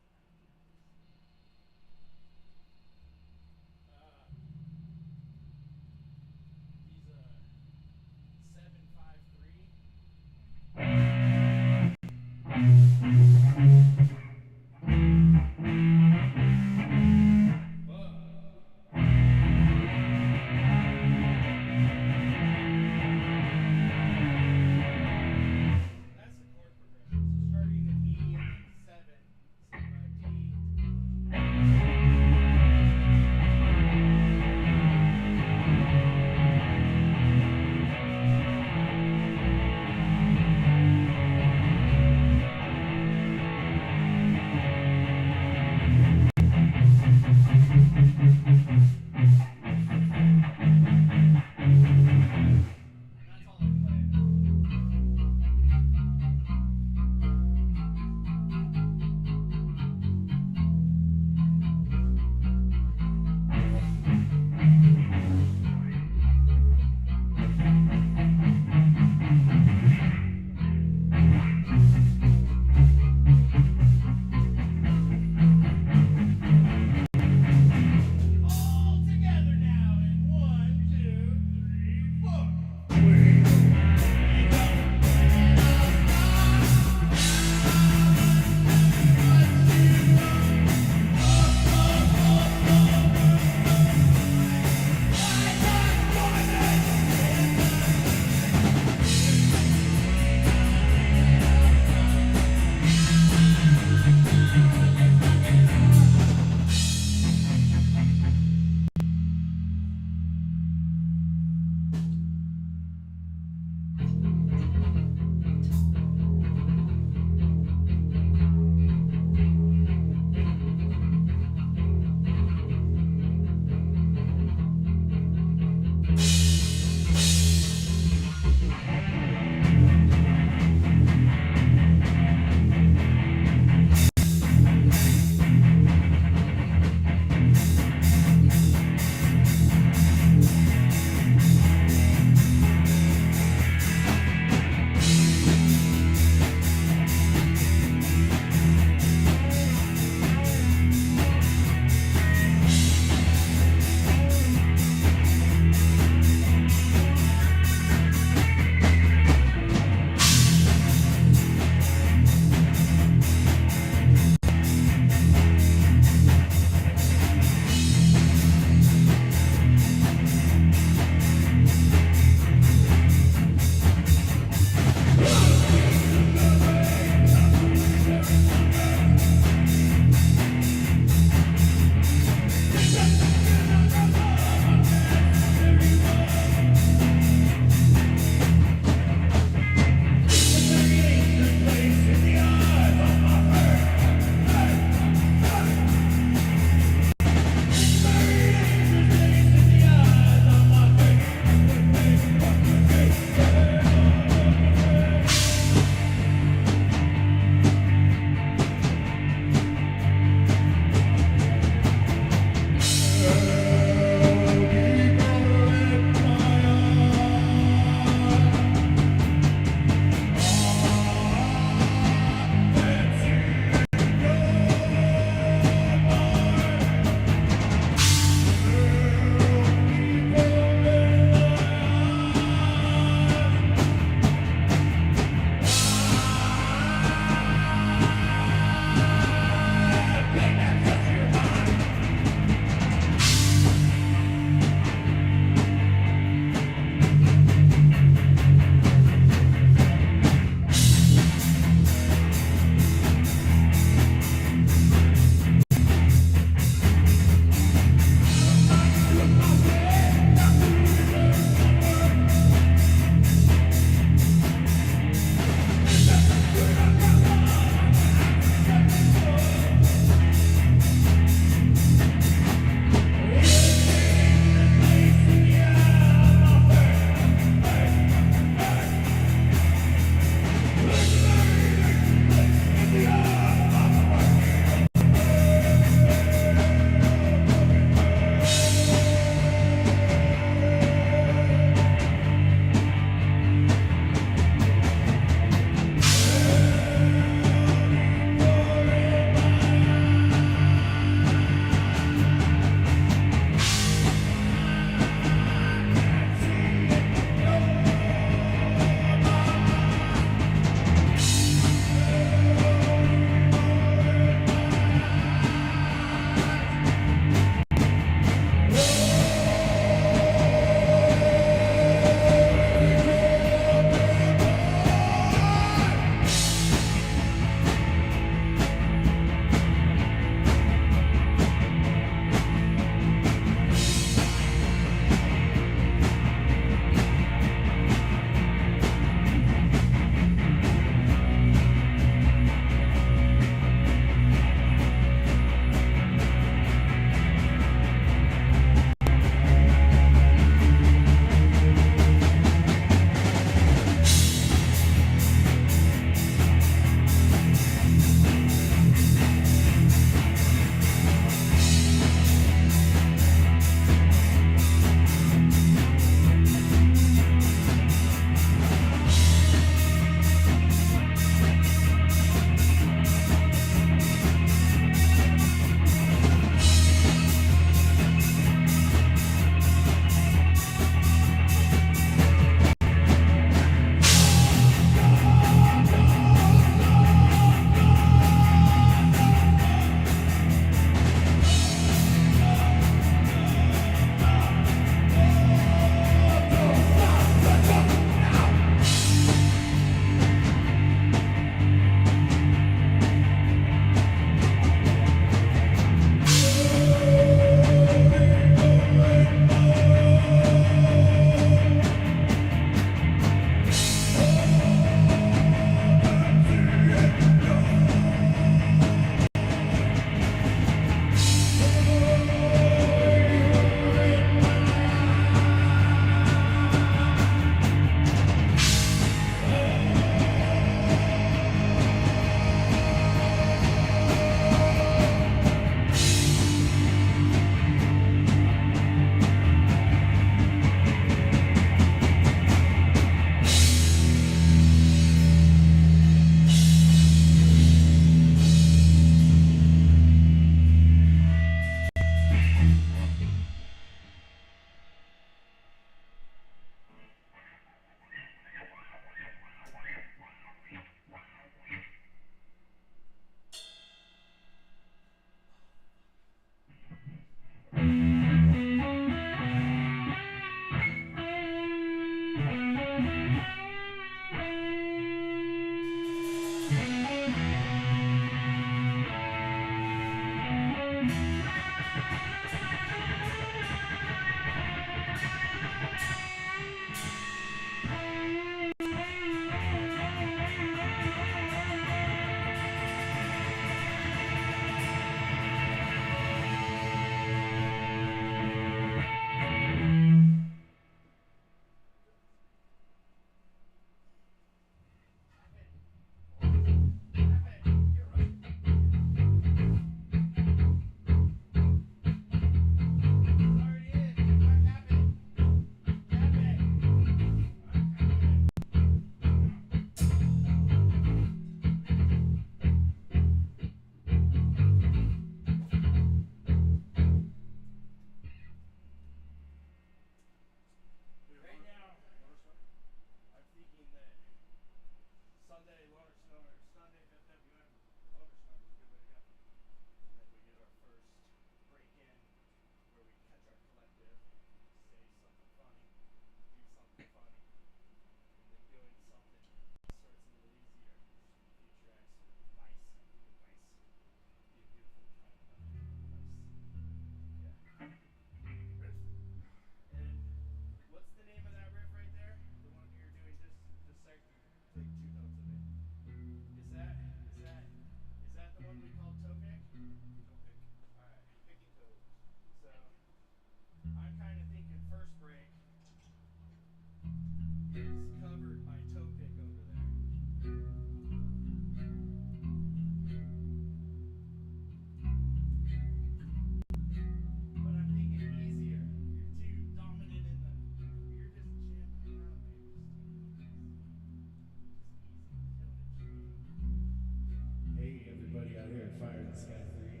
Sky 3.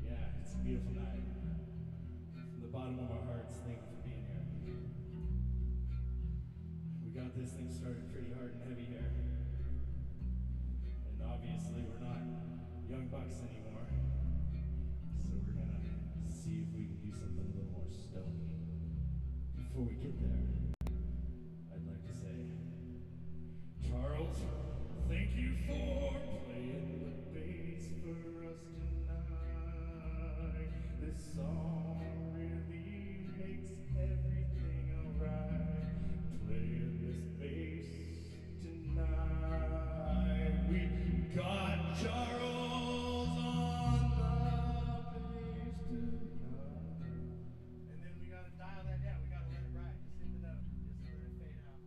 Yeah, it's a beautiful night. From the bottom of our hearts, thank you for being here. We got this thing started pretty hard and heavy here. And obviously we're not young bucks anymore. So we're gonna see if we can do something a little more stony. Before we get there, I'd like to say, Charles, thank you for playing the bass for us tonight. This song really makes everything alright. Playing this bass tonight. We got Charles on the bass tonight. And then we gotta dial that down. We gotta let it ride. Just hit the note. Just let it fade out.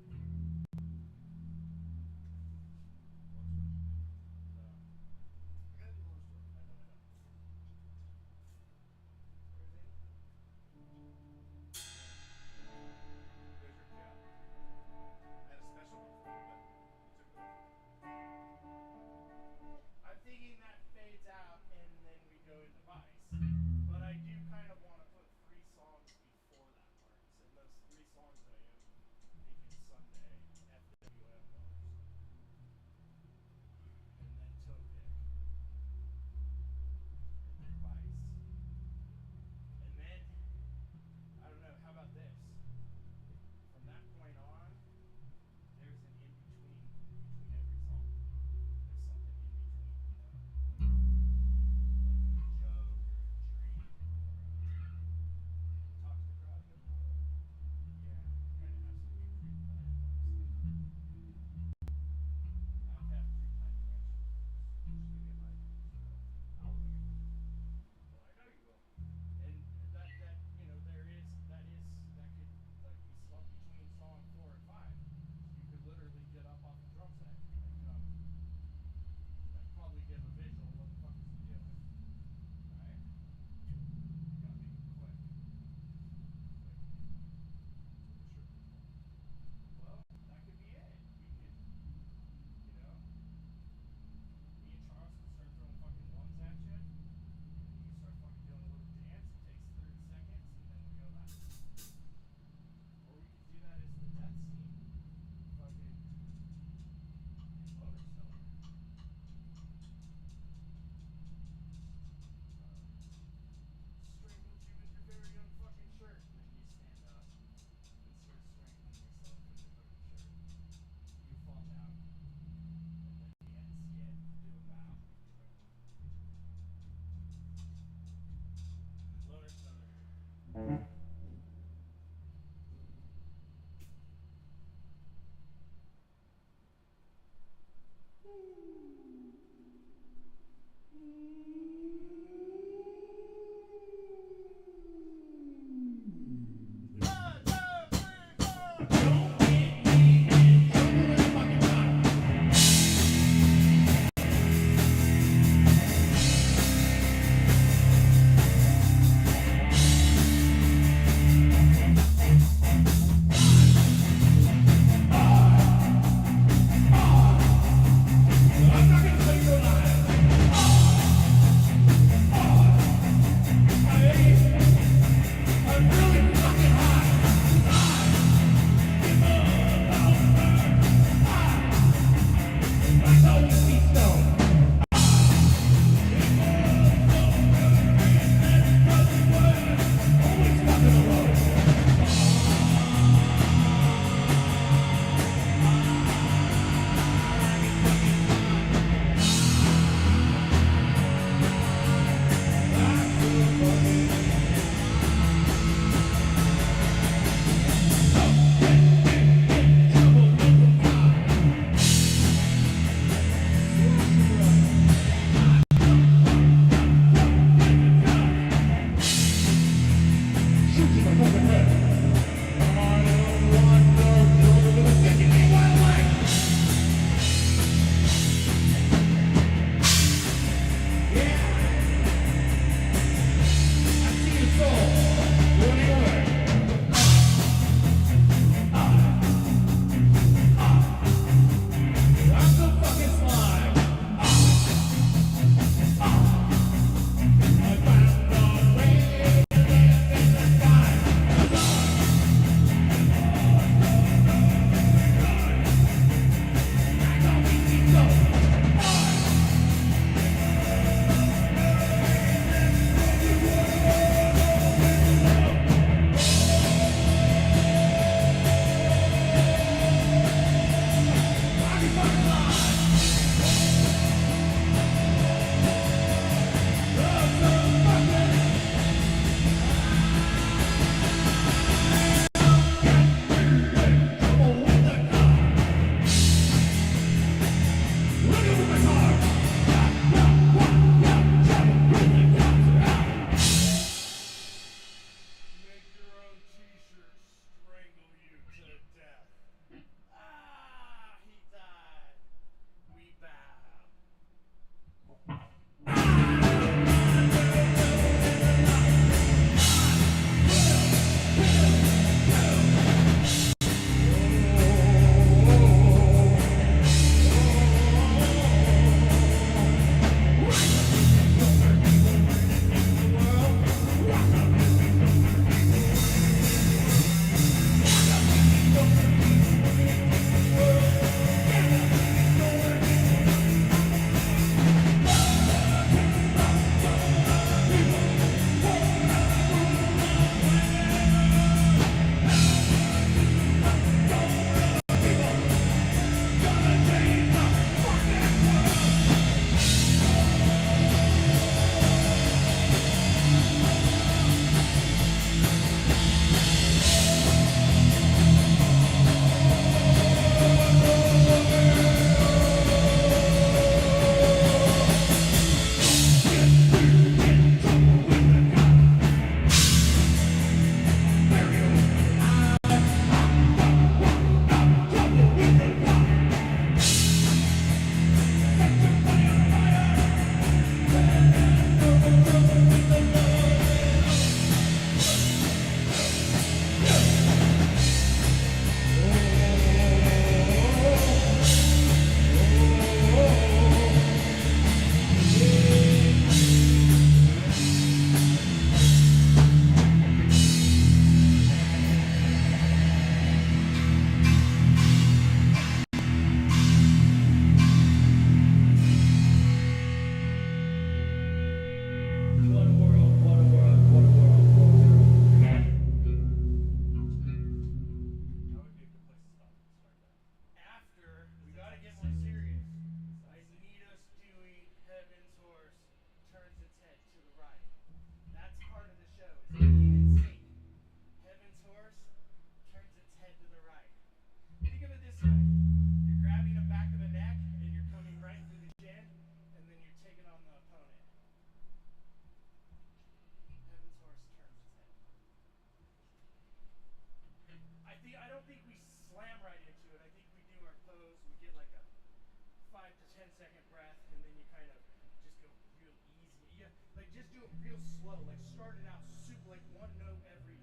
do it real slow, like starting out super, like one note every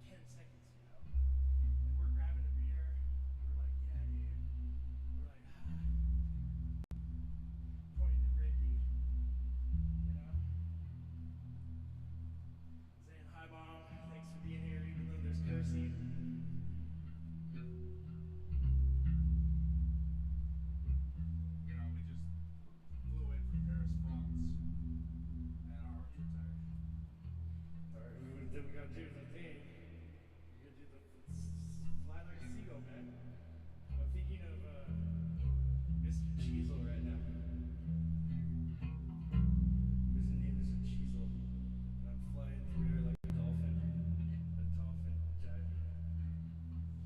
10 seconds, you know? And we're grabbing a beer, we're like, yeah, dude. We're like, pointing at Ricky, you know? Saying, hi, Mom, thanks for being here, even though there's cursing. You know, we just flew in from Paris, France, and our hearts were tired. Alright, then we gotta do the thing. We gotta do the fly like a seagull, man. I'm thinking of Mr. Cheezel right now. His name is Cheezel. And I'm flying through air like a dolphin. A dolphin diving.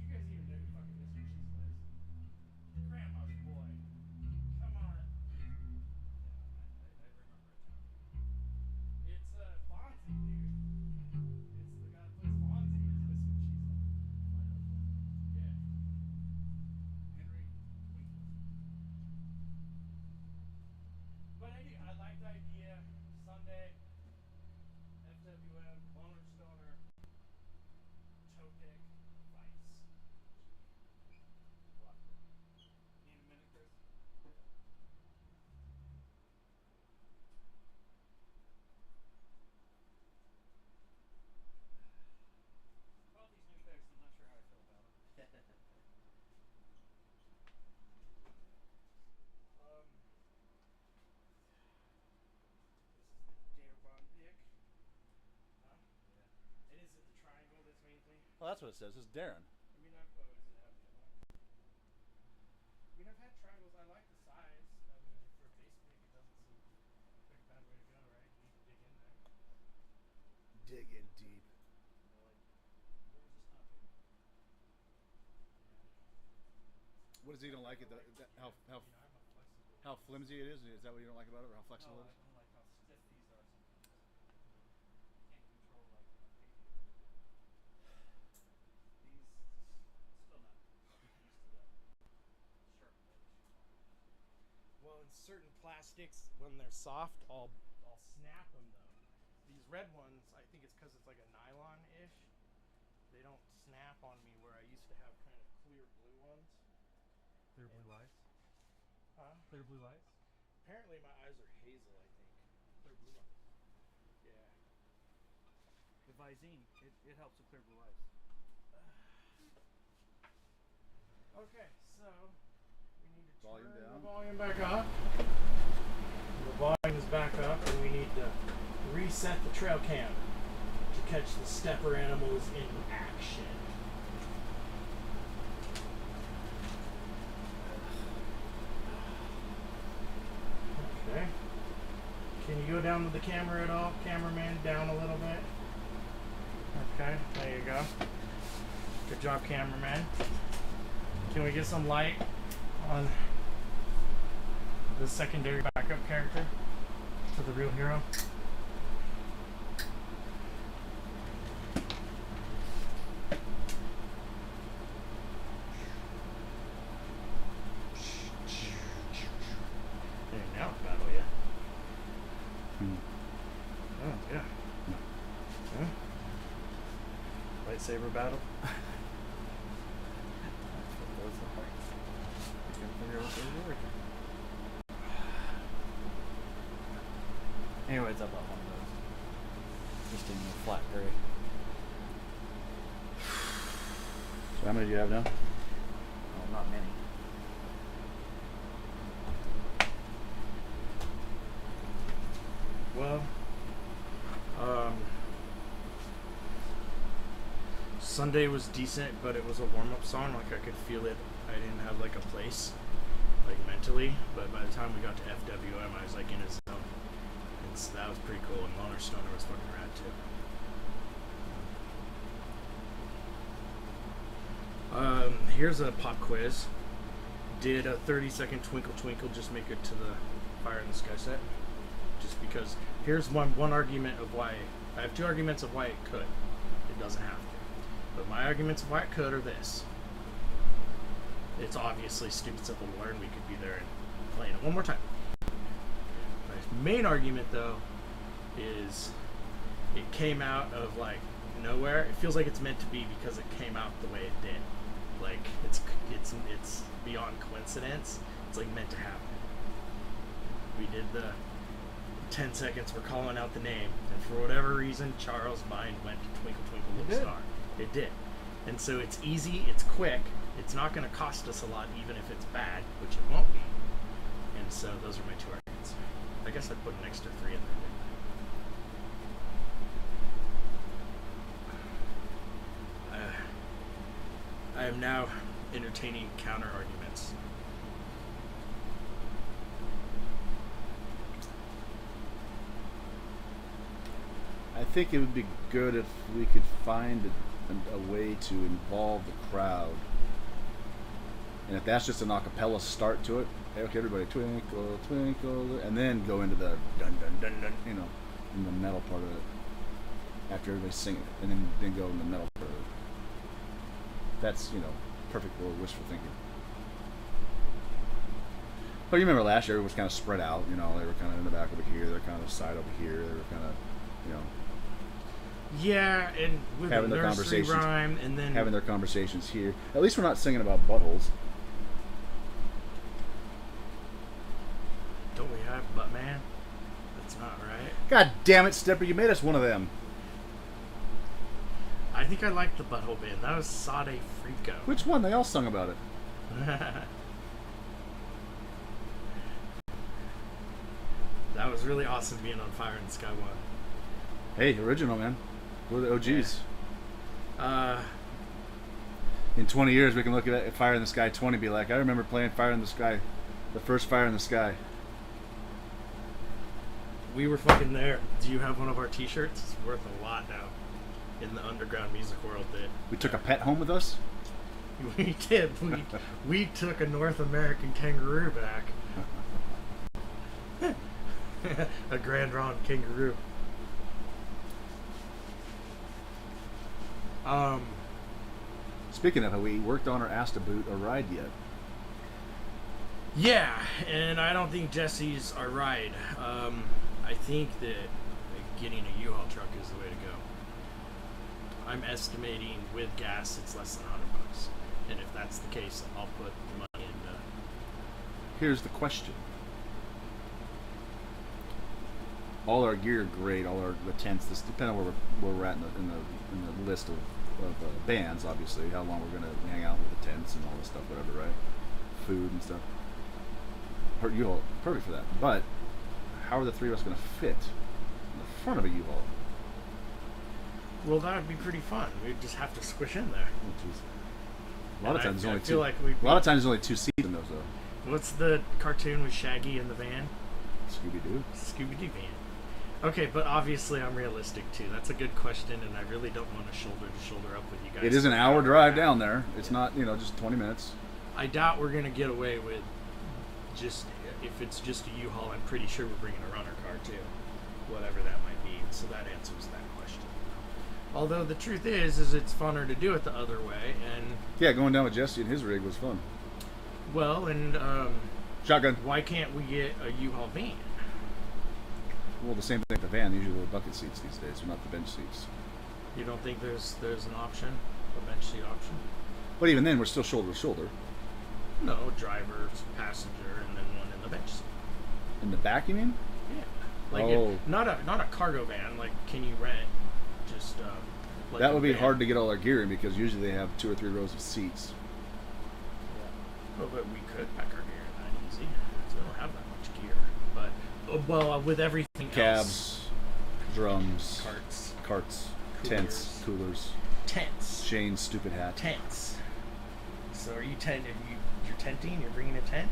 You guys even know who fucking Mr. Cheezel is? Grandma's boy. Come on. I remember it now. It's Fonzie, dude. It's the guy that plays Fonzie is Mr. Cheezel. Yeah. Henry Winkler. But anyway, I like the idea. Sunday, FWM, Loner Stoner, toe pick, fights. Need a minute, Chris? Well, these new picks, I'm not sure how I feel about them. This is the Darabon pick. Huh? Yeah. And is it the triangle that's mainly? Well, that's what it says. It's Darren. I mean, I've, does it have the other one? I mean, I've had triangles. I like the size. I mean, for a base pick, it doesn't seem like a bad way to go, right? You need to dig in there. Dig in deep. Like, where is this not big? What does he don't like it? How You know, I'm a flexible. how flimsy it is? Is that what you don't like about it, or how flexible No, it I is? don't like how stiff these are sometimes. Can't control like a pig. These still not used to that sharp edge. Well, in certain plastics, when they're soft, I'll snap them though. These red ones, I think it's because it's like a nylon-ish. They don't snap on me where I used to have kind of clear blue ones. Clear blue eyes? Huh? Clear blue eyes? Apparently my eyes are hazel, I think. Clear blue ones. Yeah. The Visine, it helps with clear blue eyes. Okay, so we need to Volume turn down. the volume back up. The volume is back up, and we need to reset the trail cam to catch the stepper animals in action. Okay. Can you go down with the camera at all? Cameraman, down a little bit. Okay, there you go. Good job, cameraman. Can we get some light on the secondary backup character to the real hero? Hey, now it's battle, yeah. Oh, yeah. Huh? Lightsaber battle? Anyway, it's about one of those. Just in the flat gray. So how many do you have now? Well, not many. Well, Sunday was decent, but it was a warm-up song. Like, I could feel it. I didn't have, like, a place, like, mentally. But by the time we got to FWM, I was, like, in a zone. And so that was pretty cool. And Loner Stoner was fucking rad, too. Here's a pop quiz. Did a 30-second Twinkle Twinkle just make it to the Fire in the Sky set? Just because, here's one argument of why. I have two arguments of why it could. It doesn't have to. But my arguments of why it could are this. It's obviously stupid simple to learn. We could be there and playing it one more time. My main argument, though, is it came out of like nowhere. It feels like it's meant to be because it came out the way it did. Like it's beyond coincidence. It's like meant to happen. We did the 10 seconds. We're calling out the name, and for whatever reason, Charles' mind went to Twinkle Twinkle Little Star. It did, and so it's easy. It's quick. It's not going to cost us a lot, even if it's bad, which it won't be. And so those are my two arguments. I guess I'd put an extra 3 in there. I am now entertaining counter arguments. I think it would be good if we could find a way to involve the crowd. And if that's just an acapella start to it, hey, okay, everybody, twinkle, twinkle, and then go into the dun dun dun dun, you know, in the metal part of it. After everybody's singing it, and then go in the metal part of it. That's, you know, perfect little wishful thinking. But you remember last year it was kind of spread out, you know, they were kind of in the back over here, they're kind of side over here, they were kind of, you know. Yeah, and with having a their nursery conversations, rhyme, and then having their conversations here. At least we're not singing about buttholes. Don't we have Butt Man? That's not right. God damn it, Stepper, you made us one of them. I think I liked the Butthole Band. That was Sade Frico. Which one? They all sung about it. That was really awesome being on Fire in the Sky 1. Hey, original, man. We're the OGs. Yeah. In 20 years, we can look at Fire in the Sky 20 and be like, I remember playing Fire in the Sky, the first Fire in the Sky. We were fucking there. Do you have one of our t-shirts? It's worth a lot now in the underground music world. That We took a pet home with us? we did. We took a North American kangaroo back. A Grand Ronde kangaroo. Speaking of, have we worked on or asked to boot a ride yet? Yeah, and I don't think Jesse's our ride. I think that getting a U-Haul truck is the way to go. I'm estimating with gas it's less than $100, and if that's the case, I'll put the money into. Here's the question. All our gear, great. All the tents. This depending on where we're at in the list of bands. Obviously, how long we're gonna hang out with the tents and all this stuff, whatever, right? Food and stuff. U-Haul, perfect for that. But how are the three of us gonna fit in the front of a U-Haul? Well, that would be pretty fun. We'd just have to squish in there. A lot of times there's only two. Like a lot of times there's only 2 seats in those, though. What's the cartoon with Shaggy in the van? Scooby-Doo. Scooby-Doo van. Okay, but obviously I'm realistic too. That's a good question, and I really don't want to shoulder up with you guys. It is an hour drive down there. It's not, just 20 minutes. I doubt we're gonna get away with just if it's just a U-Haul. I'm pretty sure we're bringing a runner car too, whatever that might be. So that answers that question. Although the truth is it's funner to do it the other way, and yeah, going down with Jesse and his rig was fun. Well, and shotgun. Why can't we get a U-Haul van? Well, the same thing with the van. Usually the bucket seats these days, not the bench seats. You don't think there's an option, a bench seat option? But even then, we're still shoulder to shoulder. No, driver, passenger, and then one in the bench seat. In the back, you mean? Yeah. Like not a cargo van. Like, can you rent just? Like that would be van? hard to get all our gear in because usually they have 2 or 3 rows of seats. Yeah. Well, but we could pack our gear in that easy. So we don't have that much gear. But with everything cabs, else, drums, carts, tents, coolers, Shane's stupid hat. Tents. So are you you're tenting? You're bringing a tent?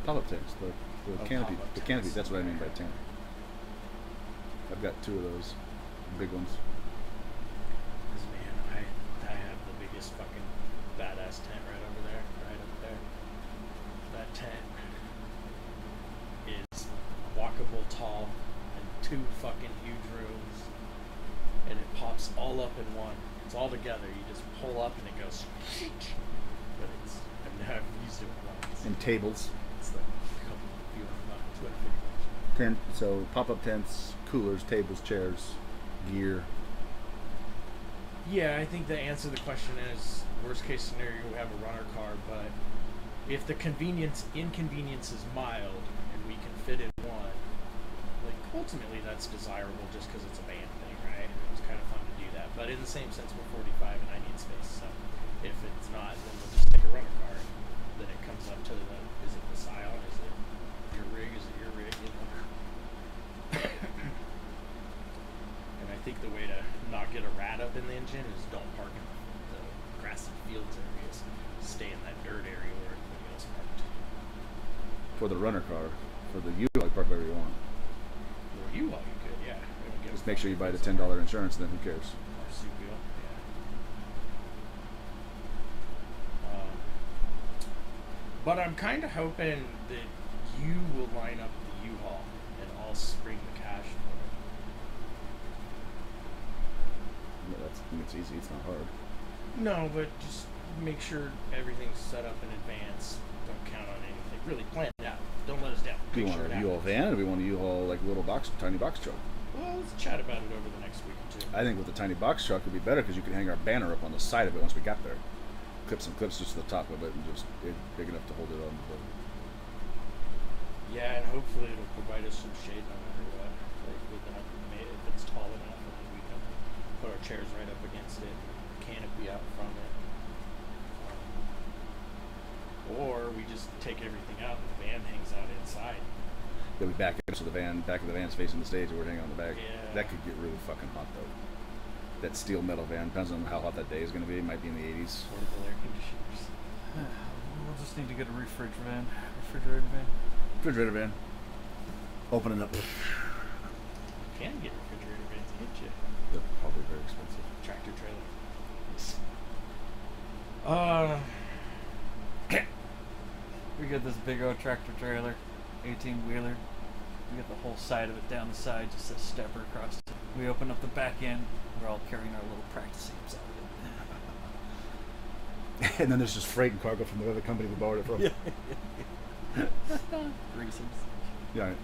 Pop-up tents, the canopy. Pop-up The tents. canopy. That's what I mean by tent. I've got 2 of those, big ones. Because man, I have the biggest fucking badass tent right over there, right up there. That tent is walkable tall and 2 fucking huge rooms, and it pops all up in one. It's all together. You just pull up and it goes. But I've used it once. And tables. It's like a couple few $250. Tent. So pop-up tents, coolers, tables, chairs, gear. Yeah, I think the answer to the question is worst case scenario we have a runner car, but if the inconvenience is mild and we can fit in one, like ultimately that's desirable just because it's a band thing, right? It's kind of fun to do that. But in the same sense, we're 45 and I need space, so if it's not, then we'll just take a runner car. Then it comes up to is it the Scion? Is it your rig? Is it your rig? You know? And I think the way to not get a rat up in the engine is don't park in the grassy fields areas. Stay in that dirt area where everybody else parked. For the runner car, for the U-Haul, park wherever you want. Or U-Haul, you could, yeah. Just make sure you buy the $10 insurance, and then who cares? Marsupial, yeah. But I'm kind of hoping that you will line up the U-Haul and I'll spring the cash for it. No, it's easy. It's not hard. No, but just make sure everything's set up in advance. Don't count on anything. Really plan it out. Don't let us down. Do you Make want sure a it U-Haul happens. van, or do we want a U-Haul like little tiny box truck? Well, let's chat about it over the next week or two. I think with the tiny box truck would be better because you could hang our banner up on the side of it once we got there. Clip some clips just to the top of it and just big enough to hold it on. Yeah, and hopefully it'll provide us some shade no matter what. Like with enough, if it's tall enough, and then we can put our chairs right up against it, canopy out from it. Or we just take everything out and the van hangs out inside. Then we back it so the back of the van's facing the stage and we're hanging on the back. Yeah. That could get really fucking hot though. That steel metal van, depends on how hot that day is going to be. It might be in the 80s. Portable air conditioners. We'll just need to get a refrigerator van. Refrigerator van. Open it up. Can get refrigerator vans, can't you? They're probably very expensive. Tractor trailer. We got this big old tractor trailer, 18-wheeler. We got the whole side of it down the side, just a stepper across it. We open up the back end. We're all carrying our little practice amps out of it. And then there's just freight and cargo from the other company we borrowed it from. Greasers. Yeah.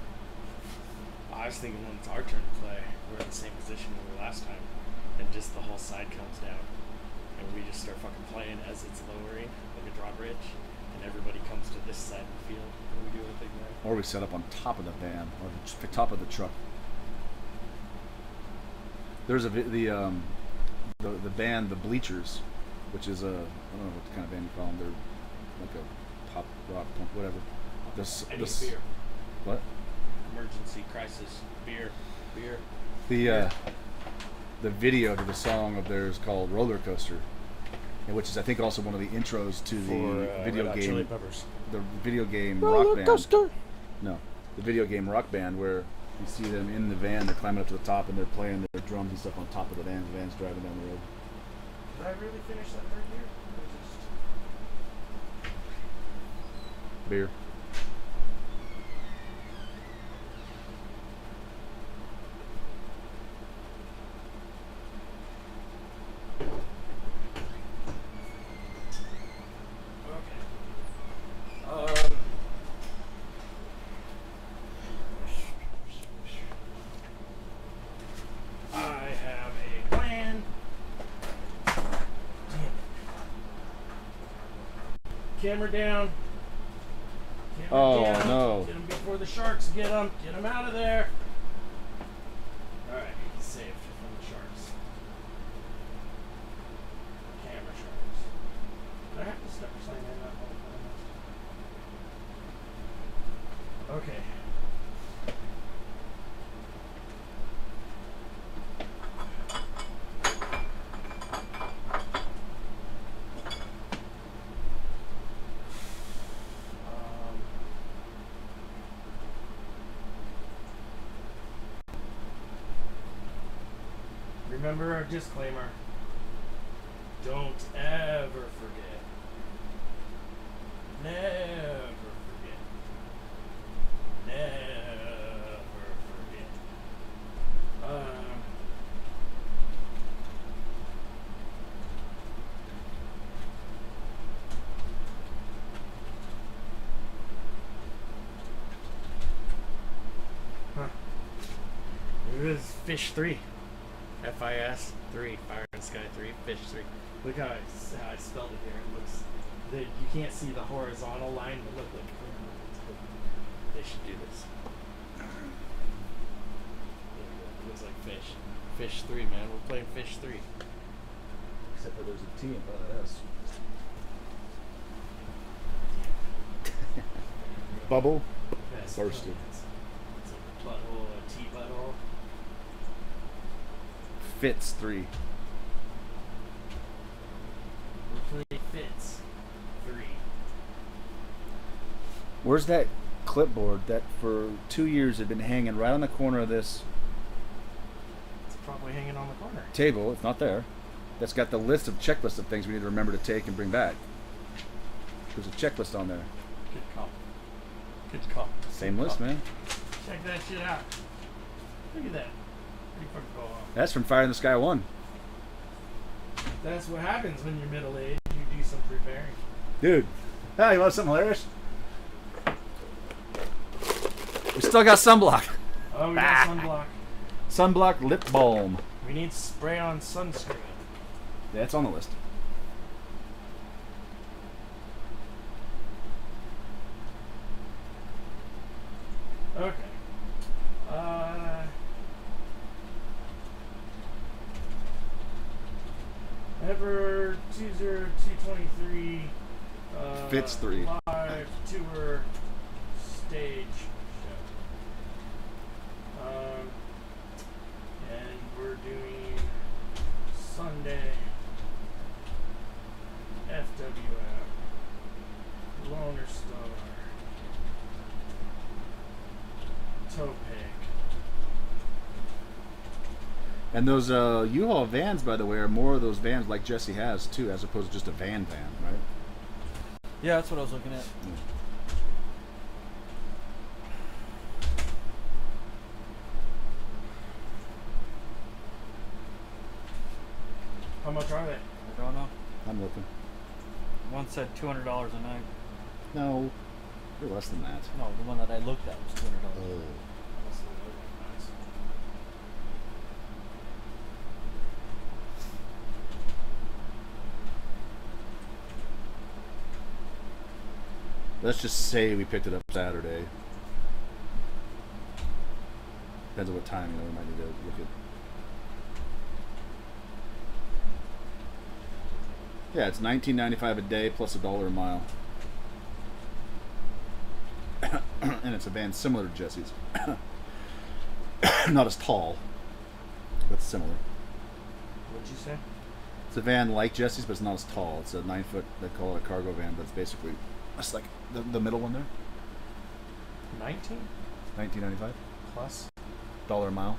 I was thinking when it's our turn to play, we're in the same position we were last time, and just the whole side comes down, and we just start fucking playing as it's lowering, like a drawbridge, and everybody comes to this side of the field, and we do a thing there. Or we set up on top of the van, or the top of the truck. There's the band, the Bleachers, which is I don't know what kind of band you call them. They're like a pop rock punk, whatever. I need beer. What? Emergency crisis. Beer. The video to the song of theirs called Roller Coaster, and which is I think also one of the intros to the video Red Hot game. Chili Peppers. The video game Roller rock band. coaster. No, the video game rock band where you see them in the van, they're climbing up to the top and they're playing their drums and stuff on top of the van. The van's driving down the road. Did I really finish that third year? Or just... Beer. I have a plan. Camera down. Oh, down. no. Get him before the sharks get him. Get him out of there. Alright, he's saved from the sharks. Camera sharks. Did I have to step sign in that whole time? Okay. Remember our disclaimer. Don't ever forget. Never forget. Never forget. Fish 3. FIS 3. Fire in the Sky 3. Fish 3. Look how I spelled it here. It looks. You can't see the horizontal line, but look. They should do this. It looks like fish. Fish 3, man. We're playing Fish 3. Except for there's a T in front of S. Bubble. Bursted. It's a butthole, a T butthole. Fits 3. We're playing Fits 3. Where's that clipboard that for 2 years had been hanging right on the corner of this It's probably hanging on the corner. table? It's not there. That's got the checklist of things we need to remember to take and bring back. There's a checklist on there. Good call. Good call. Same Good list, call. man. Check that shit out. Look at that. Pretty fucking cool. That's from Fire in the Sky 1. That's what happens when you're middle aged. You do some preparing. Dude. Ah, you want something hilarious? We still got sunblock. Oh, we got sunblock. Sunblock lip balm. We need spray on sunscreen. Yeah, it's on the list. Okay. Ever 20223 Fits 3. live tour stage show. And we're doing Sunday FWF Loner Star Topeg. And those U-Haul vans, by the way, are more of those vans like Jesse has, too, as opposed to just a van, right? Yeah, that's what I was looking at. How much are they? I don't know. I'm looking. One said $200 a night. No, they're less than that. No, the one that I looked at was $200. Oh. Let's just say we picked it up Saturday. Depends on what time, we might need to look at. Yeah, it's $19.95 a day plus $1 a mile. And it's a van similar to Jesse's. Not as tall, but similar. What'd you say? It's a van like Jesse's, but it's not as tall. It's a 9-foot, they call it a cargo van, but it's basically, it's like the middle one there. 19 $19.95, plus. $1 a mile.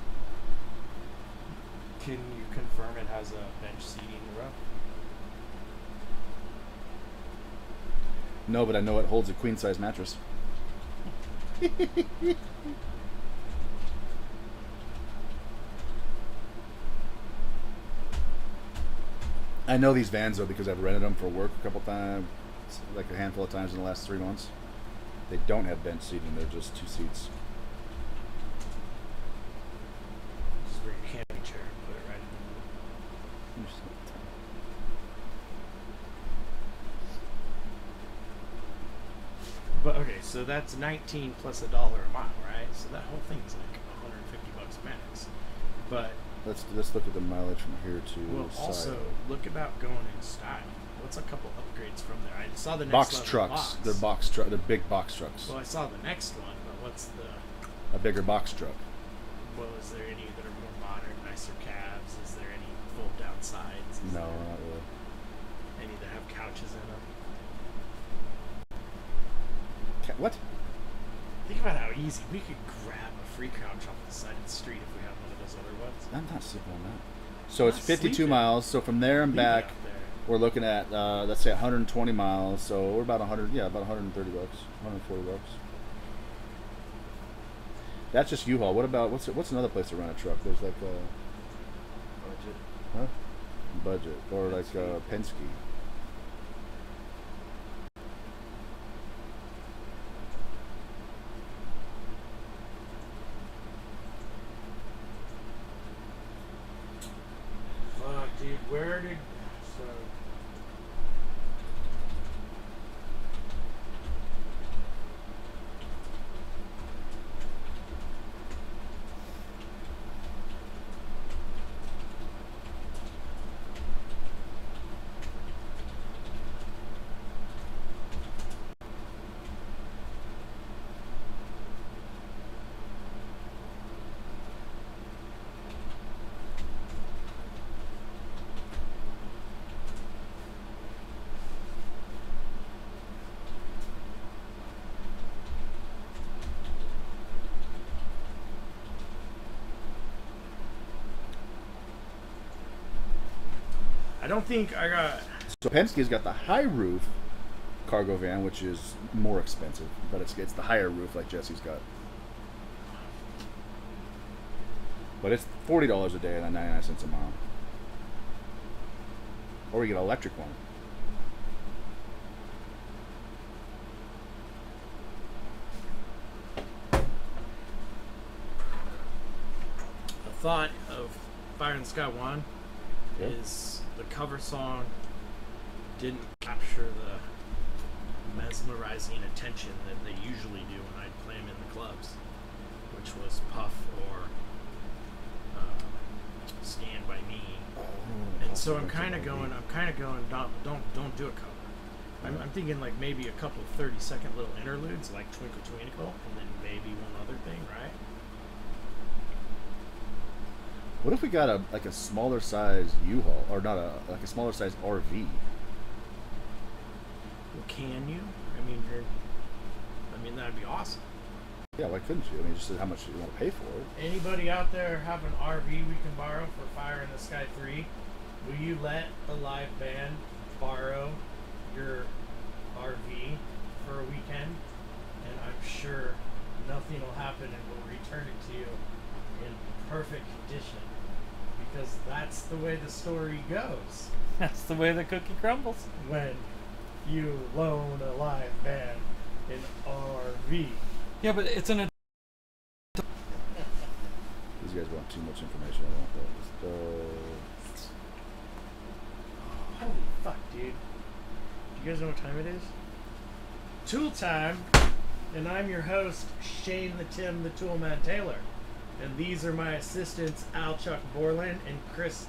Can you confirm it has a bench seating row? No, but I know it holds a queen size mattress. I know these vans though because I've rented them for work a couple times, like a handful of times in the last 3 months. They don't have bench seating; they're just 2 seats. Just bring your camping chair and put it right in. But okay, so that's 19 plus $1 a mile, right? So that whole thing's like $150 max. But Let's look at the mileage from here to. well, also Scioto. look about going in style. What's a couple upgrades from there? I saw the next Box level trucks. box. They're box truck. They're big box trucks. Well, I saw the next one, but what's the? A bigger box truck. Well, is there any that are more modern, nicer cabs? Is there any fold down sides? Is No, there not really. any that have couches in them? What? Think about how easy we could grab a free couch off the side of the street if we had one of those other ones. I'm not sleeping on that. So it's Not 52 sleeping. miles. So from there and Leave it back, out there. we're looking at let's say 120 miles. So we're about 100. Yeah, about 130 bucks, 140 bucks. That's just U-Haul. What about what's another place to rent a truck? There's like Budget. huh? Budget or like Penske. Where did so? I don't think I got. So Penske's got the high roof cargo van, which is more expensive, but it's the higher roof like Jesse's got. But it's $40 a day and 99 cents a mile. Or you get an electric one. The thought of Fire in the Sky 1 Yeah. is the cover song didn't capture the mesmerizing attention that they usually do when I'd play them in the clubs, which was Puff or Stand By Me. And so I'm kind of going, don't do a cover. I'm thinking like maybe a couple of 30-second little interludes, like Twinkle Twinkle, and then maybe one other thing, right? What if we got a smaller size U-Haul, or not a smaller size RV? Well, can you? I mean, that'd be awesome. Yeah, why couldn't you? I mean, just how much you want to pay for it. Anybody out there have an RV we can borrow for Fire in the Sky 3? Will you let the live band borrow your RV for a weekend? And I'm sure nothing will happen and we'll return it to you in perfect condition. Because that's the way the story goes. That's the way the cookie crumbles. When you loan a live band an RV. Yeah, but it's an. These guys want too much information. I want that. Holy fuck, dude. Do you guys know what time it is? Tool time, and I'm your host, Shane the Tim the Toolman Taylor. And these are my assistants, Al Chuck Borland and Chris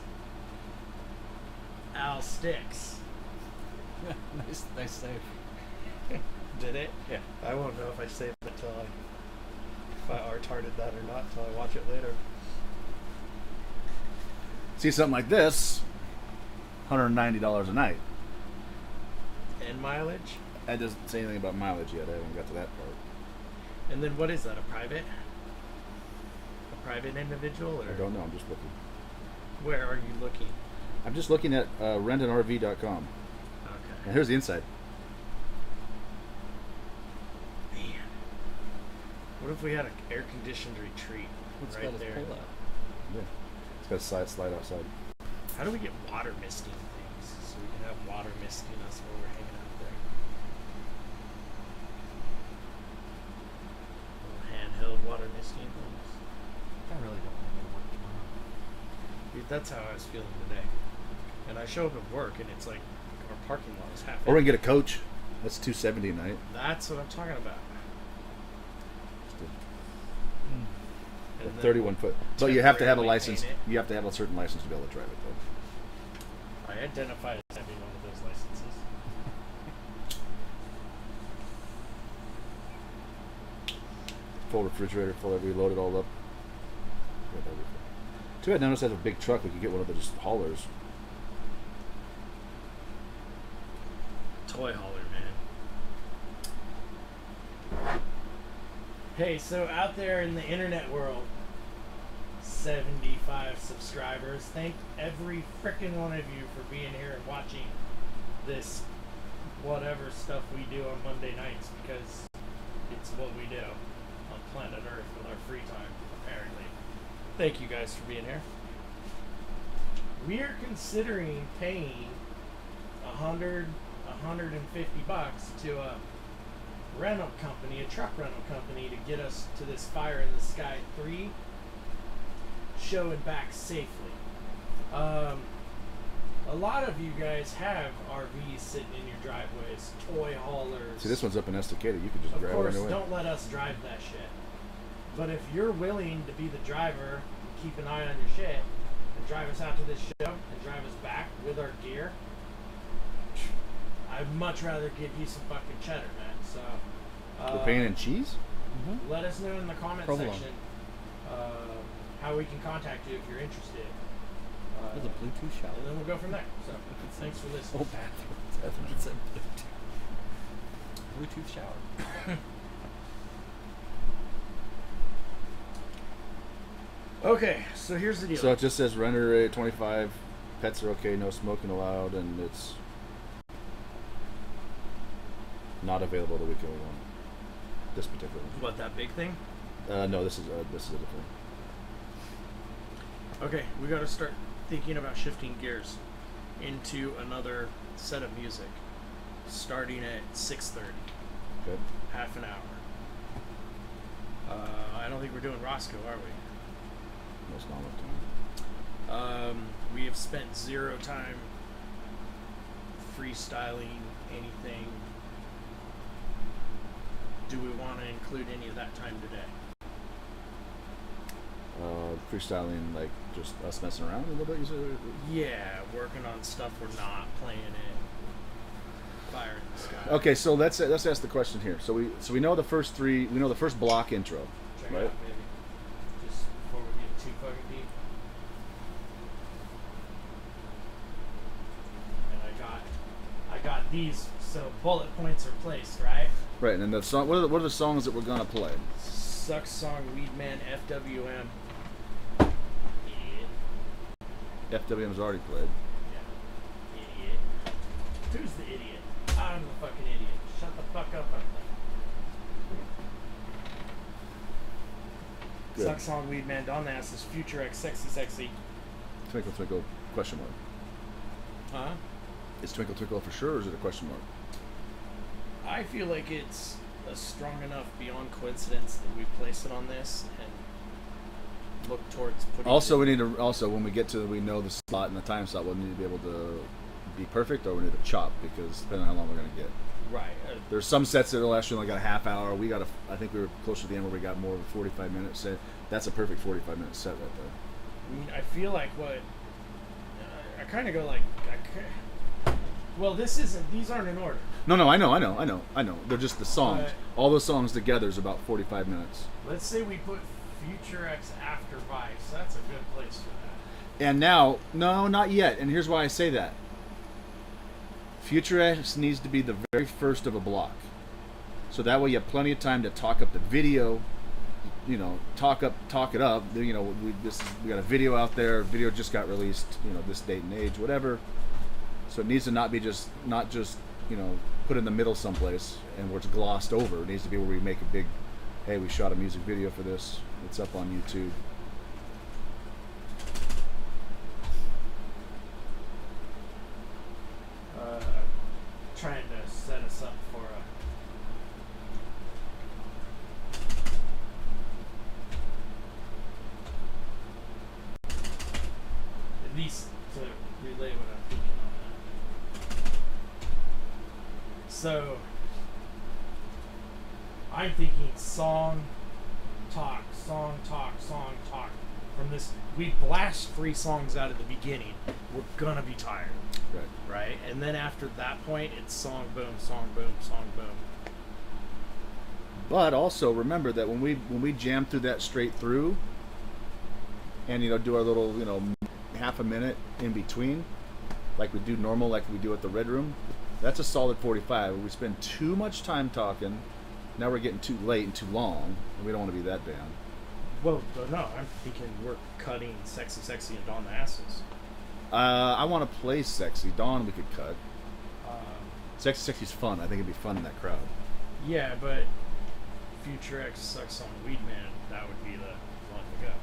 Al Sticks. Nice save. Did it? Yeah. I won't know if I saved it till if I retarded that or not till I watch it later. See something like this, $190 a night. And mileage? That doesn't say anything about mileage yet. I haven't got to that part. And then what is that? A private? A private individual? Or I don't know. I'm just looking. where are you looking? I'm just looking at rentanrv.com. Okay. And here's the inside. Man. What if we had an air-conditioned retreat It's right got his there? pull out. Yeah. It's got a slide outside. How do we get water misting things so we can have water misting us while we're hanging out there? Little handheld water misting things. I really don't want to go to work tomorrow. Dude, that's how I was feeling today. And I show up at work and it's like our parking lot is half Or we empty. can get a coach. That's $270 a night. That's what I'm talking about. And then 31 foot. But you have to have a temporarily license. paint it. You have to have a certain license to be able to drive it, though. I identify as having one of those licenses. Full refrigerator, full everything, load it all up. Got everything. Too bad none of us have a big truck. We could get one of the just haulers. Toy hauler, man. Hey, so out there in the internet world, 75 subscribers. Thank every frickin' one of you for being here and watching this whatever stuff we do on Monday nights, because it's what we do on planet Earth with our free time, apparently. Thank you guys for being here. We are considering paying $150 to a rental company, a truck rental company, to get us to this Fire in the Sky 3 show and back safely. A lot of you guys have RVs sitting in your driveways, toy haulers. See, this one's up in Estacada. You can just grab it Of course, anyway. don't let us drive that shit. But if you're willing to be the driver, keep an eye on your shit, and drive us out to this show, and drive us back with our gear, I'd much rather give you some fucking cheddar, man. So, We're paying in cheese? let us know in the comment Provolone. section how we can contact you if you're interested. There's a Bluetooth shower. And then we'll go from there. So, thanks for listening. Oh, bathroom. It said Bluetooth. Bluetooth shower. Okay, so here's the deal. So it just says render rate 25, pets are okay, no smoking allowed, and it's not available the weekend one. This particular one. What, that big thing? No, this is a different. Okay, we got to start thinking about shifting gears into another set of music, starting at 6:30, Okay. half an hour. I don't think we're doing Roscoe, are we? That's not enough time. We have spent zero time freestyling anything. Do we want to include any of that time today? Freestyling, like just us messing around a little bit. You said. Yeah, working on stuff we're not playing it. Fire in the sky. Okay, so let's ask the question here. So we know the first three. We know the first block intro, Check right? it out, baby. Just before we get too fucking deep. And I got these, so bullet points are placed, right? Right, and then the song. What are the songs that we're gonna play? Sucks Song, Weedman, FWM. Idiot. FWM's already played. Yeah. Idiot. Who's the idiot? I'm the fucking idiot. Shut the fuck up. Good. Sucks Song, Weedman, Don Nass's, Future X, Sexy Sexy. Twinkle Twinkle question mark. Huh? Is Twinkle Twinkle for sure, or is it a question mark? I feel like it's a strong enough beyond coincidence that we place it on this and look towards putting Also, it we need to when we get to we know the slot and the time slot, we'll need to be able to be perfect, or we need to chop because depending on how long we're gonna get. right. There's some sets that will actually only got a half hour. I think we were closer to the end where we got more of a 45 minute set. That's a perfect 45 minute set right there. I mean, I feel like what I kind of go like. Well, these aren't in order. No, I know. They're just the songs. But- All those songs together is about 45 minutes. Let's say we put Future X after Vice. That's a good place for that. And now, no, not yet. And here's why I say that. Future X needs to be the very first of a block. So that way you have plenty of time to talk up the video, talk it up. We got a video out there. Video just got released, this date and age, whatever. So it needs to not just put in the middle someplace and where it's glossed over. It needs to be where we make a big, hey, we shot a music video for this. It's up on YouTube. Trying to set us up for at least to relay what I'm thinking on that. So I'm thinking song, talk. From this, we blast 3 songs out at the beginning. We're gonna be tired. Right? And then after that point, it's song boom, song boom, song boom. But also remember that when we jam through that straight through, and do our little half a minute in between, like we do normal, like we do at the Red Room, that's a solid 45. We spend too much time talking. Now we're getting too late and too long, and we don't want to be that band. Well, no, I'm thinking we're cutting Sexy Sexy and Don the Asses. I want to play Sexy. Dawn we could cut. Sexy Sexy's fun. I think it'd be fun in that crowd. Yeah, but Future X Sucks on Weedman, that would be the one to go.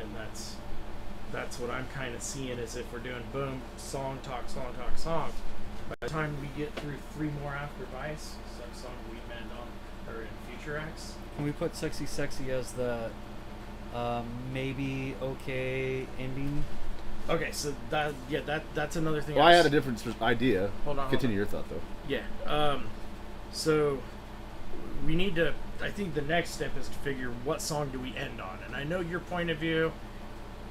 And that's what I'm kind of seeing is if we're doing boom, song, talk. By the time we get through 3 more after Vice, Sucks on Weedman, or in Future X. Can we put Sexy Sexy as the maybe okay ending? Okay, so that's another thing. Well, I had a different idea. Hold on. Continue your thought, though. Yeah. So we need to. I think the next step is to figure what song do we end on. And I know your point of view.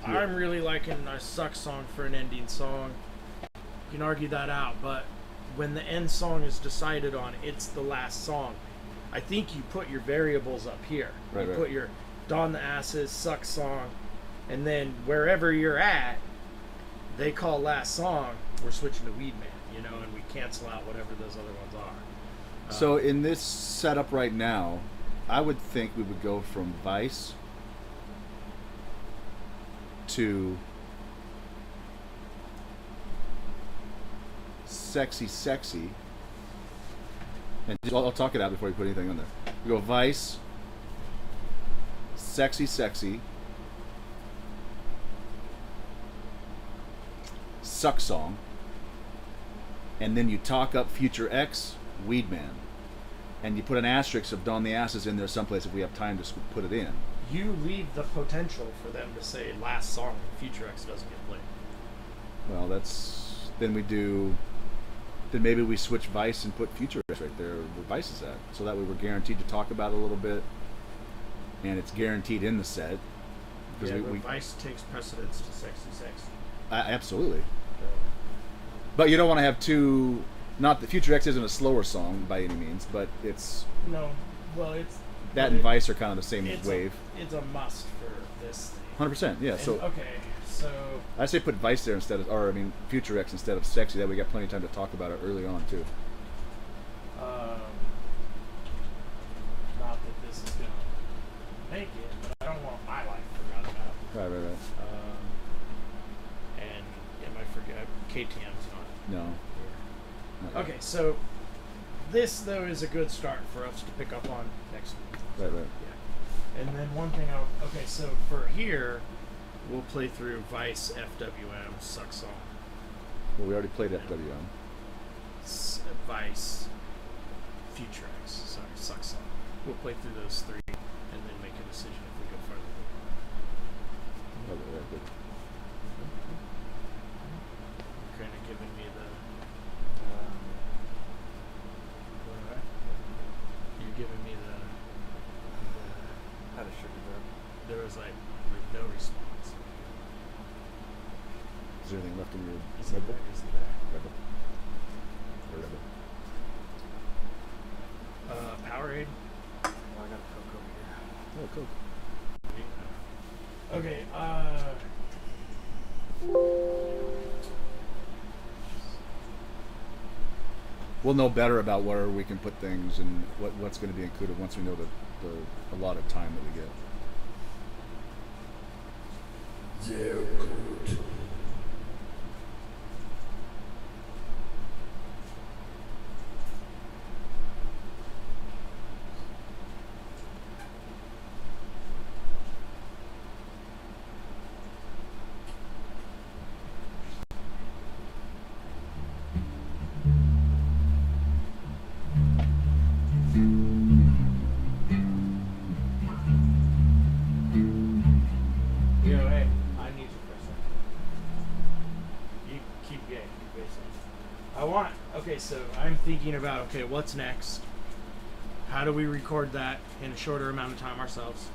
Yeah. I'm really liking a suck song for an ending song. You can argue that out, but when the end song is decided on, it's the last song. I think you put your variables up here. Right. Put your Don the Asses, suck song, and then wherever you're at, they call last song, we're switching to Weed Man, and we cancel out whatever those other ones are. So in this setup right now, I would think we would go from Vice to Sexy, and I'll talk it out before you put anything on there. We go Vice, Sexy, Suck Song, and then you talk up Future X, Weed Man, and you put an asterisk of Don the Asses in there someplace if we have time to put it in. You leave the potential for them to say last song if Future X doesn't get played. Well, then maybe we switch Vice and put Future X right there where Vice is at. So that way we're guaranteed to talk about it a little bit, and it's guaranteed in the set. Yeah, but Vice takes precedence to Sexy. Absolutely. But you don't want to have two. Not that Future X isn't a slower song by any means, but it's no. Well, it's that and Vice are kind of the same wave. It's a must for this thing. 100%. Yeah. And, so okay, so I say put Vice there instead of, Future X instead of Sexy. That way we got plenty of time to talk about it early on too. Not that this is gonna make it, but I don't want my life forgotten about. Right. And if I forget, KTM's not. No. Not Okay, so this though is a good start for us to pick up on next week. Right. Yeah. And then one thing so for here, we'll play through Vice, FWM, Suck Song. Well, we already played FWM. Vice, Future X, Suck Song. We'll play through those three and then make a decision if we go further. Okay, good. Kind of giving me the. You're giving me the. Had a sugar drug. There was no response. Is there anything left in your Is Red it Bull? there? Is it there? Red Bull. Or Red Bull. Powerade. Oh, I got a Coke over here. Oh, Coke. Okay, We'll know better about where we can put things and what's going to be included once we know the allotted time that we get. hey, I need you for a second. You keep gay, okay, so I'm thinking about, what's next? How do we record that in a shorter amount of time ourselves?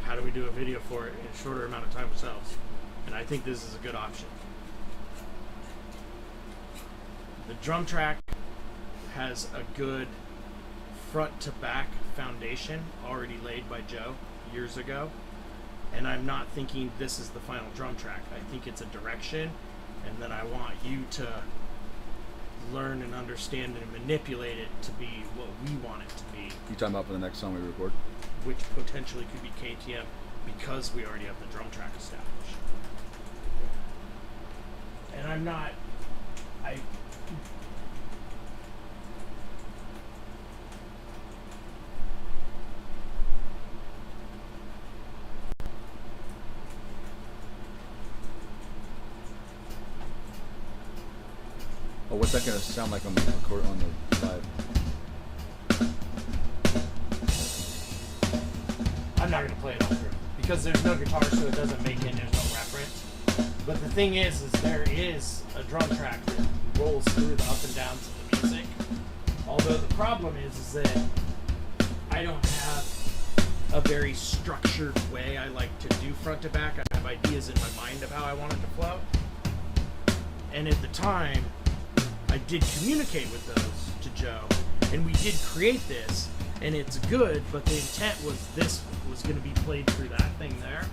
How do we do a video for it in a shorter amount of time ourselves? And I think this is a good option. The drum track has a good front to back foundation already laid by Joe years ago. And I'm not thinking this is the final drum track. I think it's a direction, and then I want you to learn and understand and manipulate it to be what we want it to be, You talking about for the next song we record? which potentially could be KTM because we already have the drum track established. And Oh, what's that going to sound like on the live? I'm not going to play it all through because there's no guitar, so it doesn't make it. There's no reference. But the thing is there is a drum track that rolls through the up and downs of the music. Although the problem is that I don't have a very structured way I like to do front to back. I have ideas in my mind of how I want it to flow. And at the time, I did communicate with those to Joe, and we did create this, and it's good, but the intent was this was going to be played through that thing there.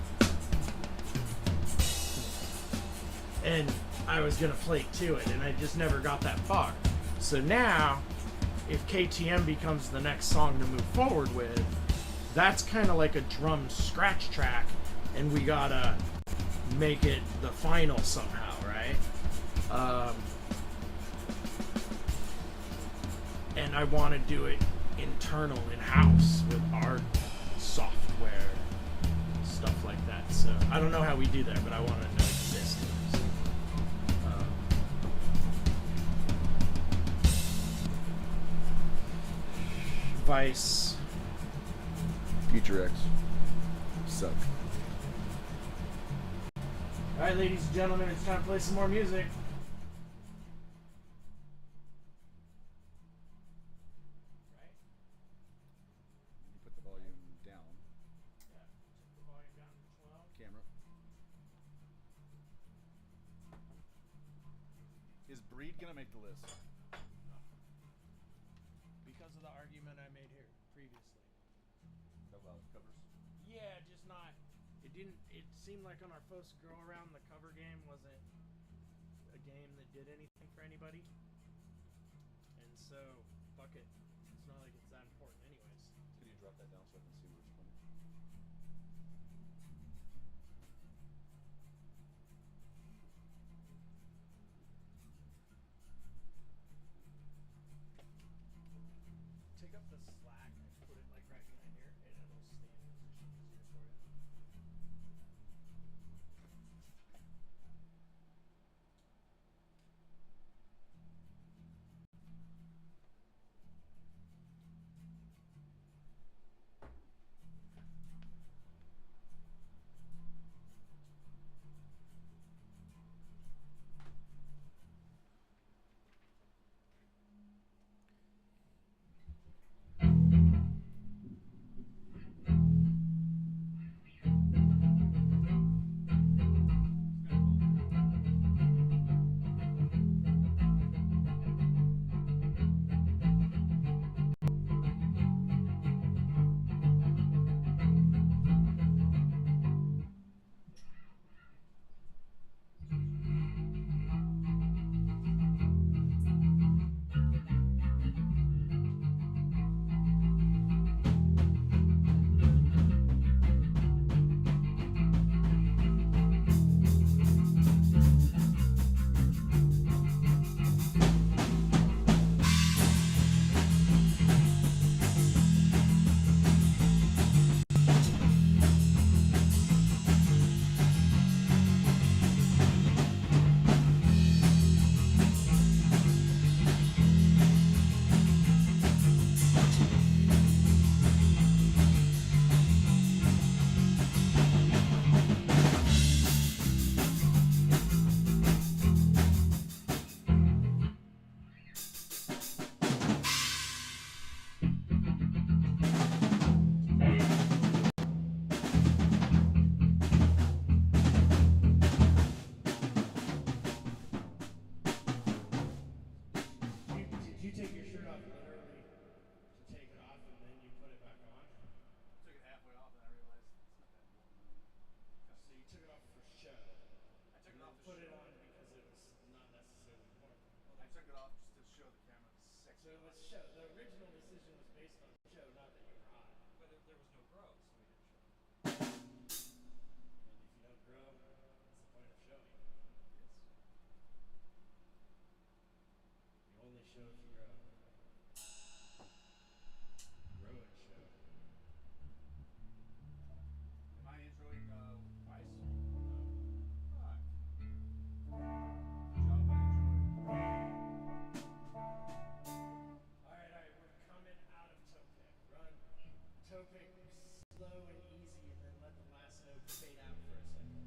And I was going to play to it, and I just never got that far. So now, if KTM becomes the next song to move forward with, that's kind of like a drum scratch track, and we gotta make it the final somehow, right? And I want to do it internal, in-house, with our software, stuff like that. So I don't know how we do that, but I want to know exists. Vice. Future X. Suck. Alright, ladies and gentlemen, it's time to play some more music. Right? You put the volume down. Yeah, took the volume down to 12. Camera. Is Breed gonna make the list? Because of the argument I made here previously. About covers. Yeah, just not. It didn't. It seemed like on our first go around, the cover game wasn't a game that did anything for anybody. And so, fuck it. It's not like it's that important, anyways. Could you drop that down so I can see where it's coming? Take up the slack and put it like right behind here, and it'll stay in position easier for you. Show if you grow. Grow and show. Am I introing Vice? No. Fuck. Good job, I enjoyed. Alright, we're coming out of Topic. Run Topic slow and easy, and then let the last note fade out for a second.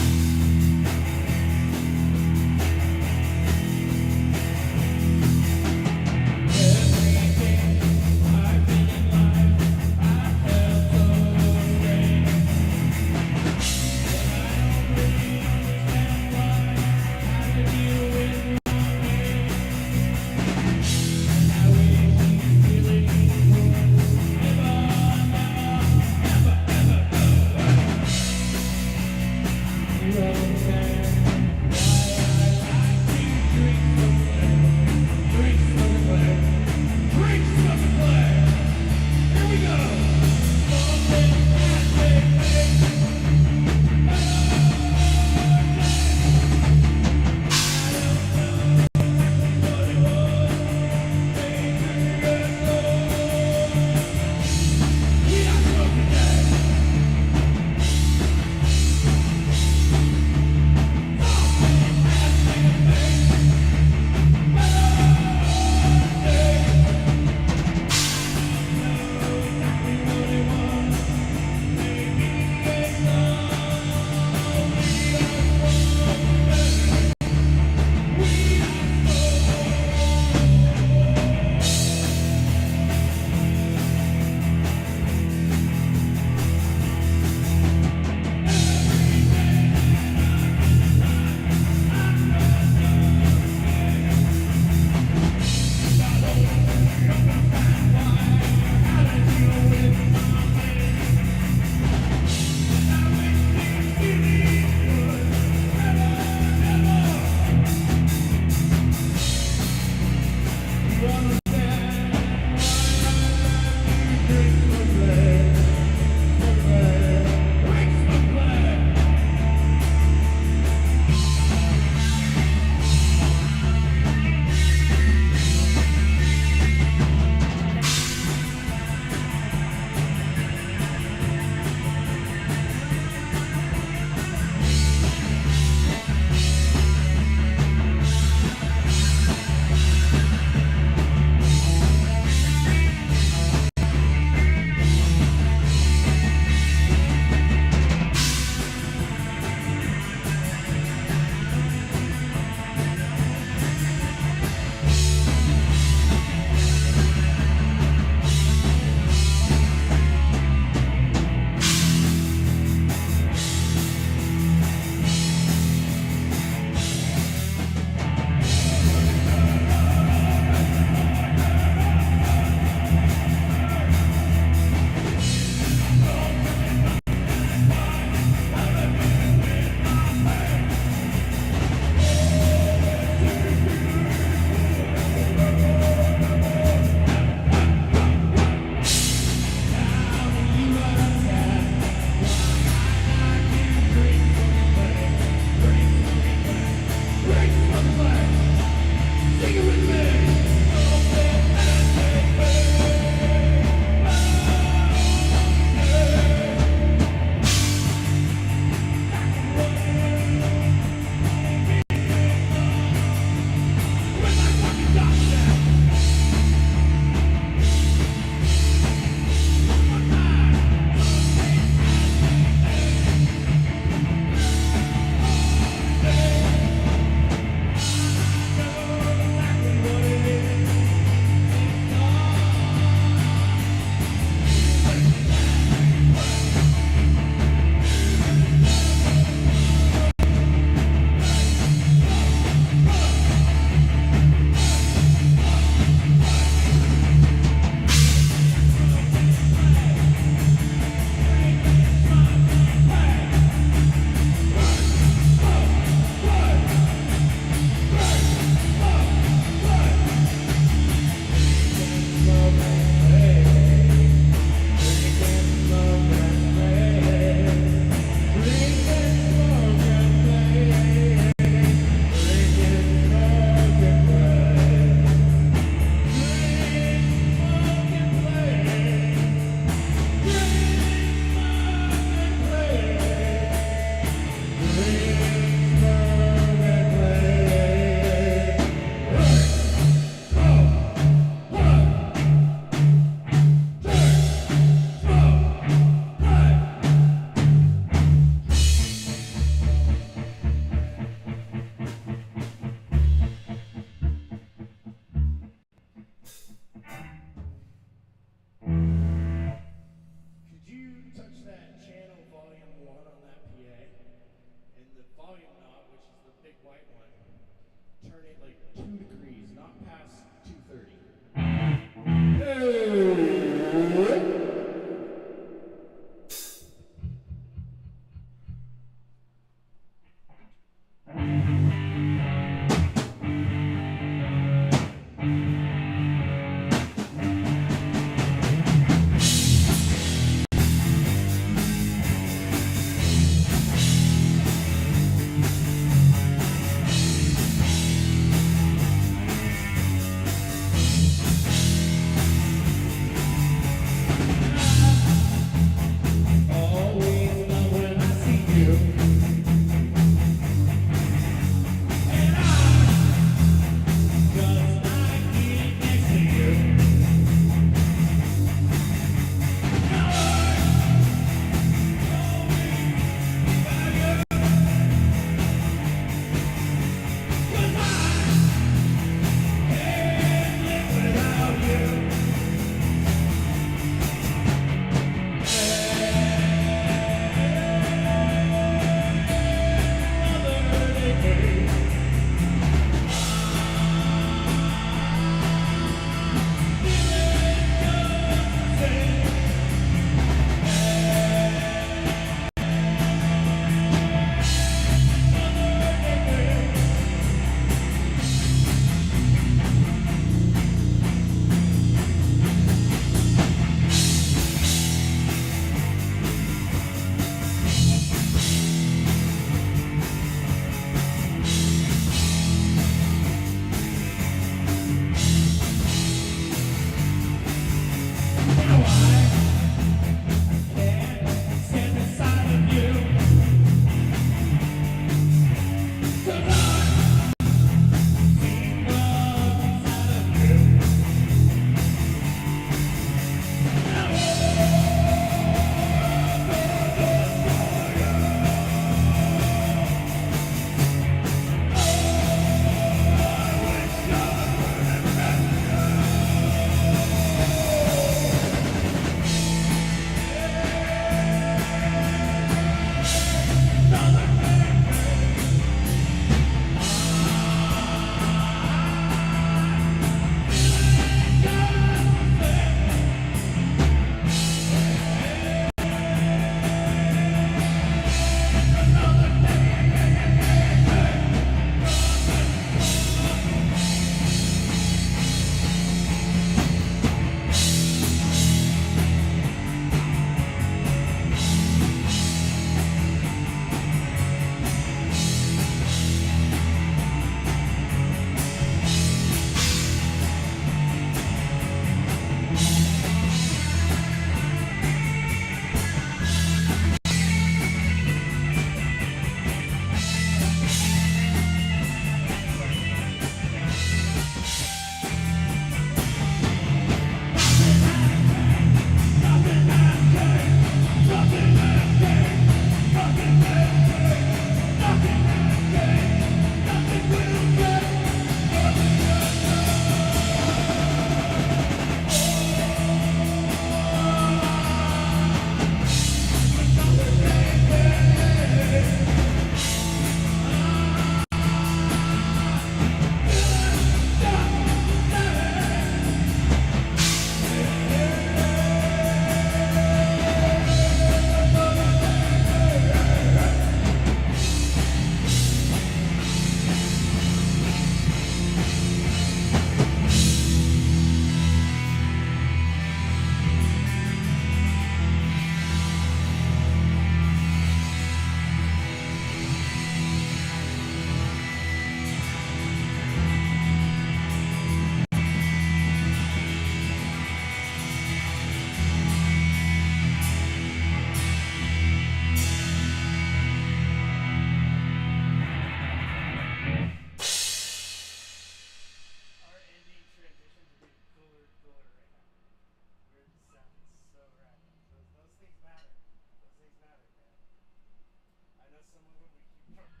that's some of them we keep talking.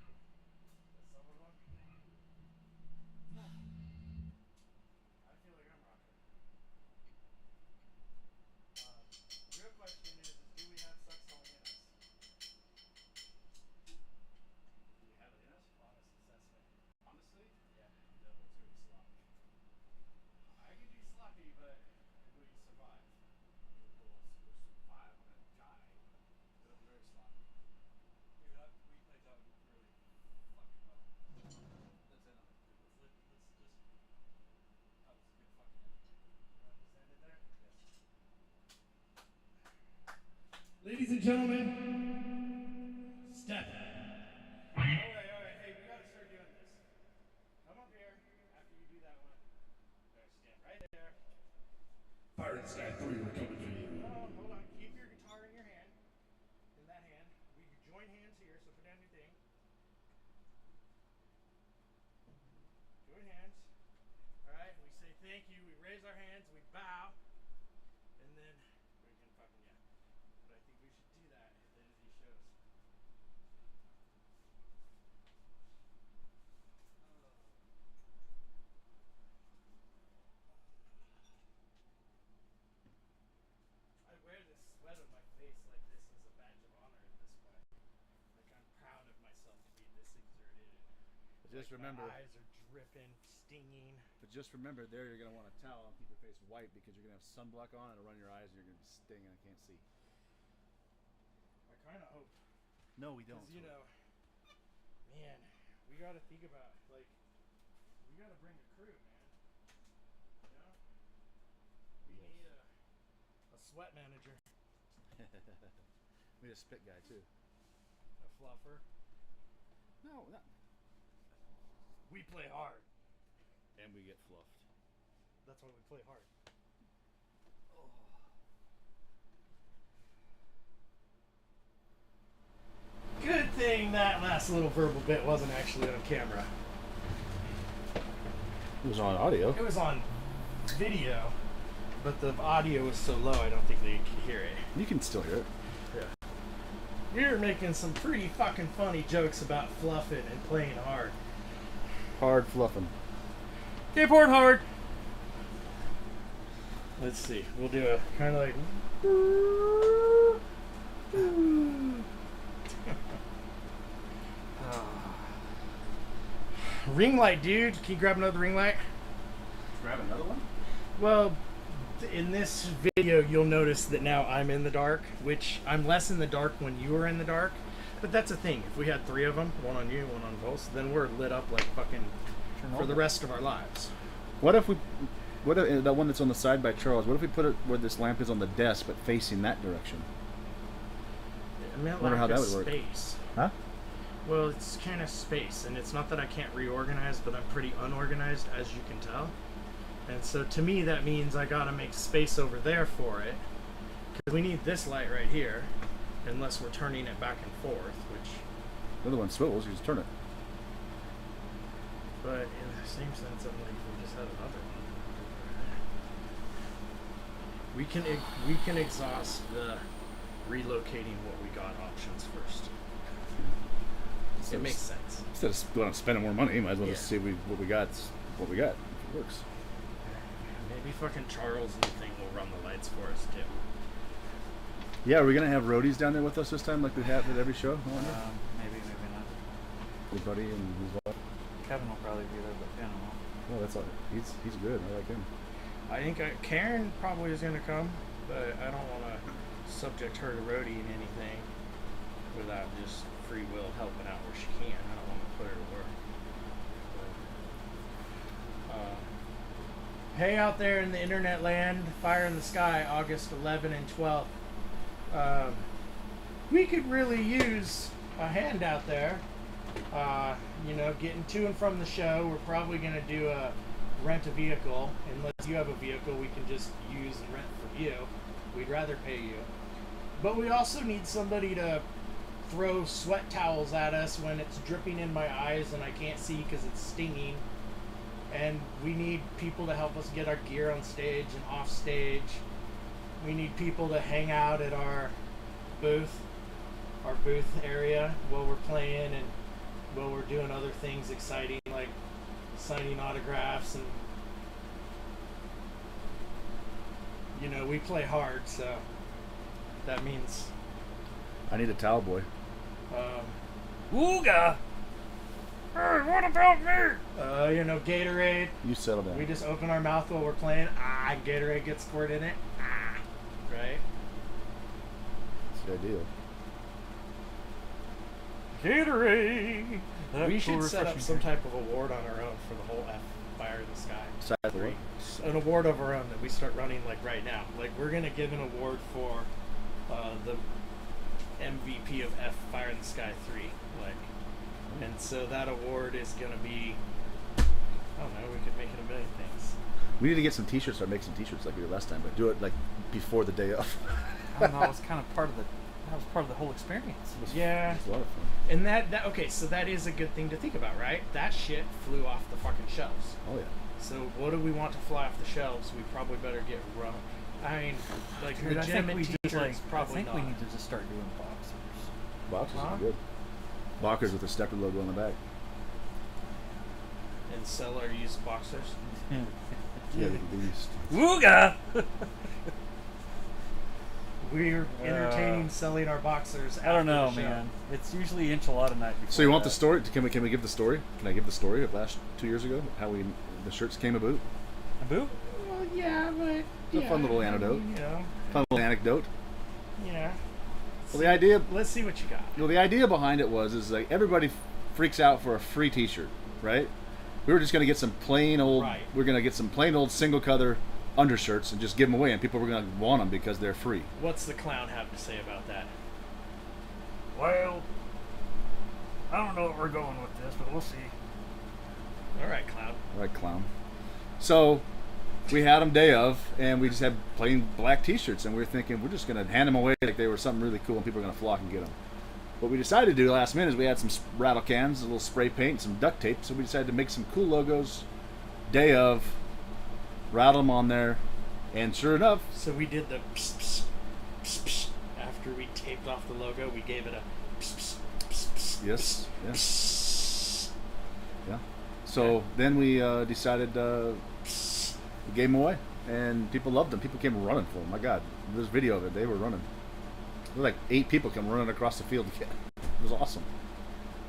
That's some of them. I feel like I'm rocking. The real question is do we have sex all in us? Do we have it in us? Honest assessment. Honestly? Yeah, no, it's gonna be sloppy. I can be sloppy, but will you survive? We'll survive. I'm gonna die. It'll be very sloppy. Dude, we played that one really fucking well. Let's end on it. Let's just. That was a good fucking end. Just end it there? Yes. Ladies and gentlemen, step. All right. Hey, we gotta start doing this. Come up here after you do that one. Better stand right there. Fire in the Sky 3, we're coming for you. Hold on. Keep your guitar in your hand. In that hand. We can join hands here, so put down your thing. Join hands. Alright, we say thank you, we raise our hands, we bow, and then we can fucking, yeah. But I think we should do that at the end of these shows. I wear this sweat on my face like this as a badge of honor at this point. Like I'm proud of myself to be this exerted. But just remember, my eyes are dripping, stinging. but just remember, there you're gonna want a towel and keep your face white because you're gonna have sunblock on and it'll run your eyes and you're gonna be stinging. I can't see. I kind of hope. No, we don't. Because, you know, man, we got to think about, like, we got to bring a crew, man. You know? We need a sweat manager. We need a spit guy too. A fluffer. No, not. We play hard. And we get fluffed. That's why we play hard. Good thing that last little verbal bit wasn't actually on camera. It was on audio. It was on video, but the audio was so low I don't think they could hear it. You can still hear it. Yeah. We were making some pretty fucking funny jokes about fluffing and playing hard. Hard fluffing. Skateboard hard! Let's see. We'll do a kind of like... Ring light, dude. Can you grab another ring light? Grab another one? Well, in this video, you'll notice that now I'm in the dark, which I'm less in the dark when you were in the dark. But that's a thing. If we had 3 of them, one on you, one on both, then we're lit up like fucking for the rest of our lives. What if that one that's on the side by Charles, what if we put it where this lamp is on the desk but facing that direction? I meant wonder like how that a would work. space. Huh? Well, it's kind of space, and it's not that I can't reorganize, but I'm pretty unorganized, as you can tell. And so to me, that means I gotta make space over there for it, because we need this light right here, unless we're turning it back and forth, which... The other one swivels, you just turn it. But in the same sense, I'm like, if we just had another one. We can exhaust the relocating what we got options first. It makes sense. Instead of going out spending more money, might as well just see what we got. What we got. If it works. Maybe fucking Charles and the thing will run the lights for us too. Yeah, are we gonna have roadies down there with us this time, like we have at every show? Maybe not. Your buddy and his wife. Kevin will probably be there, but I don't know. Well, that's all. He's good. I like him. I think Karen probably is gonna come, but I don't want to subject her to roadieing anything without just free will helping out where she can. I don't want to put her to work. But, hey, out there in the internet land, Fire in the Sky, August 11 and 12th. We could really use a hand out there. You know, getting to and from the show. We're probably going to do a rent a vehicle. Unless you have a vehicle we can just use and rent from you. We'd rather pay you. But we also need somebody to throw sweat towels at us when it's dripping in my eyes and I can't see because it's stinging. And we need people to help us get our gear on stage and off stage. We need people to hang out at our booth. our booth area while we're playing and while we're doing other things exciting like signing autographs and we play hard, so that means I need a towel, boy. Ooga! Hey, what about me? Gatorade. You settle down. We just open our mouth while we're playing. Gatorade gets squirted in it. Right? That's the ideal. Gatorade! We should set up some type of award on our own for the whole F Fire in the Sky. Side 3. An award of our own that we start running like right now. Like we're gonna give an award for the MVP of F Fire in the Sky 3. And so that award is gonna be, I don't know, we could make it a million things. We need to get some T-shirts or make some T-shirts like we did last time, but do it like before the day of. I don't know. It was kind of part of the whole experience. Yeah. It was a lot of fun. And that okay, so that is a good thing to think about, right? That shit flew off the fucking shelves. Oh yeah. So what do we want to fly off the shelves? We probably better get rum. I mean, like Dude, legitimate I think T-shirts, probably I think not. we need to just start doing boxers. Boxers Huh? are good. Boxers with the stepper logo on the back. And sell our used boxers. Yeah, they used. Wooga! We're entertaining selling our boxers. I don't know, after the show. man. It's usually enchilada night before. So you want the that. story? Can we give the story? Can I give the story of last 2 years ago? How the shirts came about? A boo? Well, yeah, but It's a fun little anecdote. Yeah. Fun little anecdote. Yeah. Well, the idea. Let's see what you got. Well, the idea behind it is like everybody freaks out for a free T-shirt, right? We were just gonna get some plain old. Right. We're gonna get some plain old single color undershirts and just give them away, and people were gonna want them because they're free. What's the clown have to say about that? Well, I don't know what we're going with this, but we'll see. All right, clown. All right, clown. So we had them day of, and we just had plain black T-shirts, and we were thinking we're just gonna hand them away like they were something really cool, and people are gonna flock and get them. What we decided to do last minute is we had some rattle cans, a little spray paint, and some duct tape, so we decided to make some cool logos day of, rattle them on there, and sure enough, So we did the pss, pss, pss, pss. After we taped off the logo, we gave it a pss, pss, pss, pss, yes, yeah, pss, yeah. So then we decided pss. we gave them away, and people loved them. People came running for them. My God, there's video of it. They were running. There were like 8 people come running across the field to get. It was awesome.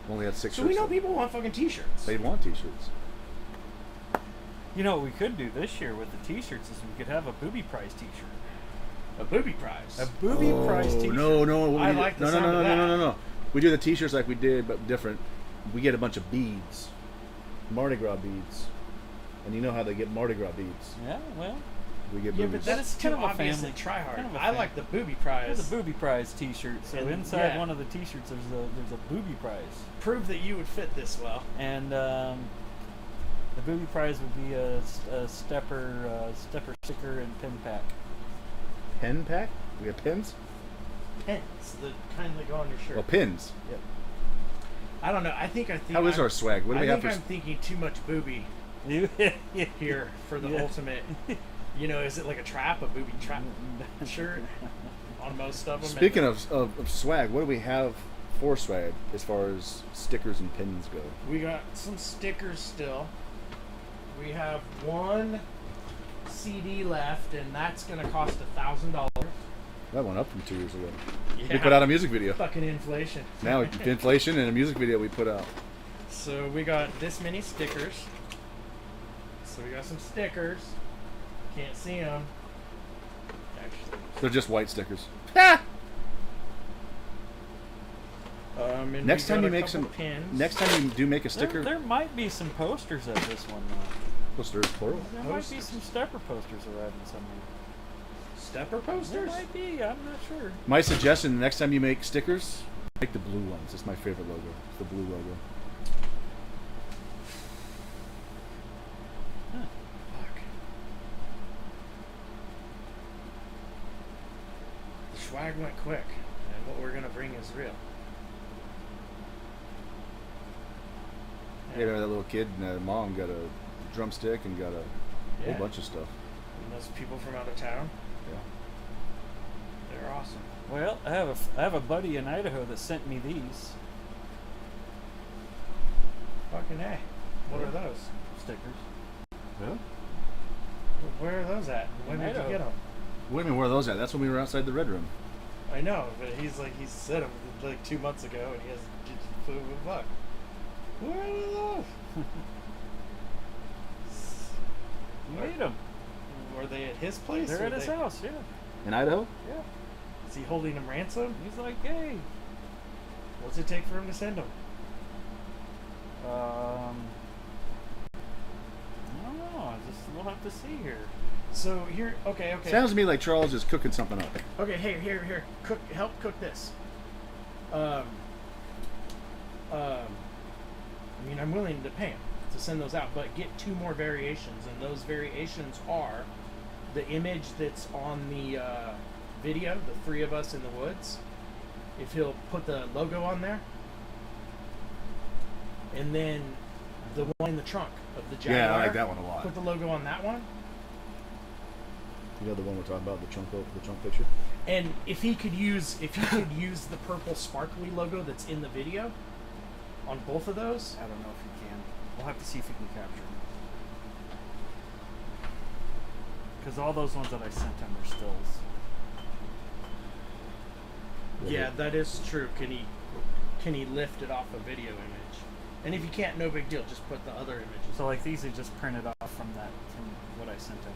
We only had 6 So shirts. we know left. people want fucking T-shirts. They want T-shirts. You know what we could do this year with the T-shirts is we could have a booby prize T-shirt. A booby prize. A booby prize T-shirt. No. What I we do- like the no, sound no, no, of no, no, that. no, no. We do the T-shirts like we did, but different. We get a bunch of beads, Mardi Gras beads, and you know how they get Mardi Gras beads. Yeah, well, We get Yeah, boobies. but that's Kind too of a obvious family- and try hard. kind of a I fam- like the booby prize. there's a booby prize T-shirt. So And, inside yeah. one of the T-shirts, there's a booby prize, Prove that you would fit this well. and the booby prize would be a stepper sticker and pin pack. Pen pack? We have pins? Pins, the kind that go on your shirt. Well, pins. Yep. I don't know. I think How is our swag? What do we have for? I'm thinking too much booby here for the Yeah. ultimate. Is it like a trap, a booby trap shirt on most of them? Speaking of swag, what do we have for swag as far as stickers and pins go? We got some stickers still. We have one CD left, and that's gonna cost $1,000. That went up from 2 years ago. Yeah. We put out a music video. Fucking inflation. Now inflation and a music video we put out. So we got this many stickers. So we got some stickers. Can't see them. Actually. They're just white stickers. And Next we time got you a make couple some, pins. next time you do make a sticker, There might be some posters of this one. posters plural. There might be some stepper posters arriving somewhere. Stepper There posters? might be. I'm not sure. My suggestion: next time you make stickers, make the blue ones. It's my favorite logo. It's the blue logo. Fuck. The swag went quick, and what we're gonna bring is real. Yeah, that little kid and mom got a drumstick and got a Yeah. whole bunch of stuff. And those people from out of town, Yeah. they're awesome. Well, I have a buddy in Idaho that sent me these Fucking A. What are those? stickers. Yeah. Where are those at? When did you Idaho. get them? Wait a minute, where are those at? That's when we were outside the Red Room. I know, but he said them like 2 months ago, and he hasn't just flew a buck. Where are those? You made them. Were they at his place? They're or at his they- house. Yeah. In Idaho? Yeah. Is he holding them ransom? He's like, hey. What's it take for him to send them? I don't know. We'll have to see here. So here, okay. Sounds to me like Charles is cooking something up. Okay, here. Help cook this. I mean, I'm willing to pay him to send those out, but get 2 more variations, and those variations are the image that's on the video, the 3 of us in the woods. If he'll put the logo on there, and then the one in the trunk of the Jaguar. Yeah, I like that one a lot. Put the logo on that one. You know the one we're talking about, the trunk picture? And if he could use the purple sparkly logo that's in the video on both of those. I don't know if he can. We'll have to see if we can capture them. Because all those ones that I sent him are stills. Yeah, that is true. Can he lift it off a video image? And if you can't, no big deal. Just put the other images. So like these, he just printed off from what I sent him.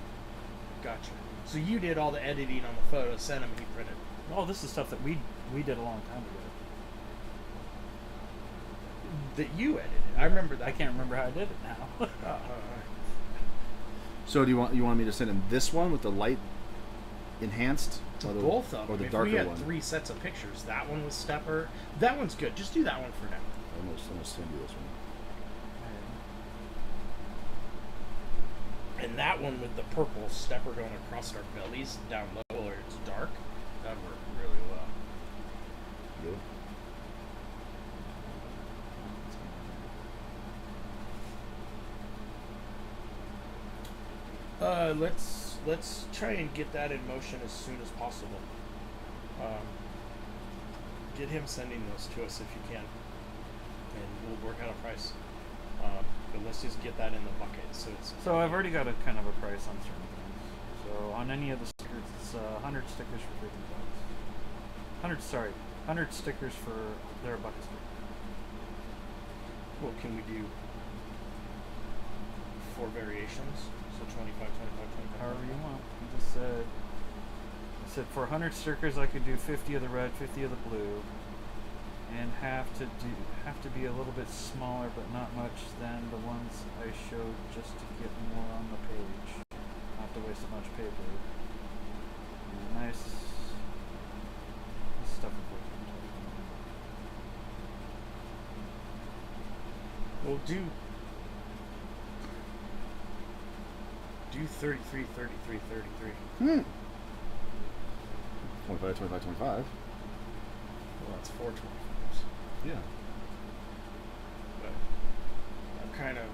Gotcha. So you did all the editing on the photo, sent him, he printed. Oh, this is stuff that we did a long time ago. That you edited. I remember that. I can't remember how I did it now. So do you want me to send him this one with the light enhanced? Or the, Both of them. or the If darker we had one? 3 sets of pictures, that one was stepper. That one's good. Just do that one for now. I'm gonna send you this one. And that one with the purple stepper going across our bellies down low where it's dark, that worked really well. Good. Let's try and get that in motion as soon as possible. Get him sending those to us if you can, and we'll work out a price. But let's just get that in the bucket. So I've already got a kind of a price on certain things. So on any of the stickers, it's 100 stickers for $50. 100 stickers for their bucket sticker. Well, can we do 4 variations? So 25, 25, 25. However you want. You just said. I said for 100 stickers, I could do 50 of the red, 50 of the blue, and have to be a little bit smaller, but not much than the ones I showed, just to get more on the page. Not to waste as much paper. Nice stuff. We'll do 33, 33, 33. 25, 25, 25. Well, that's 4 25s. Yeah. But I'm kind of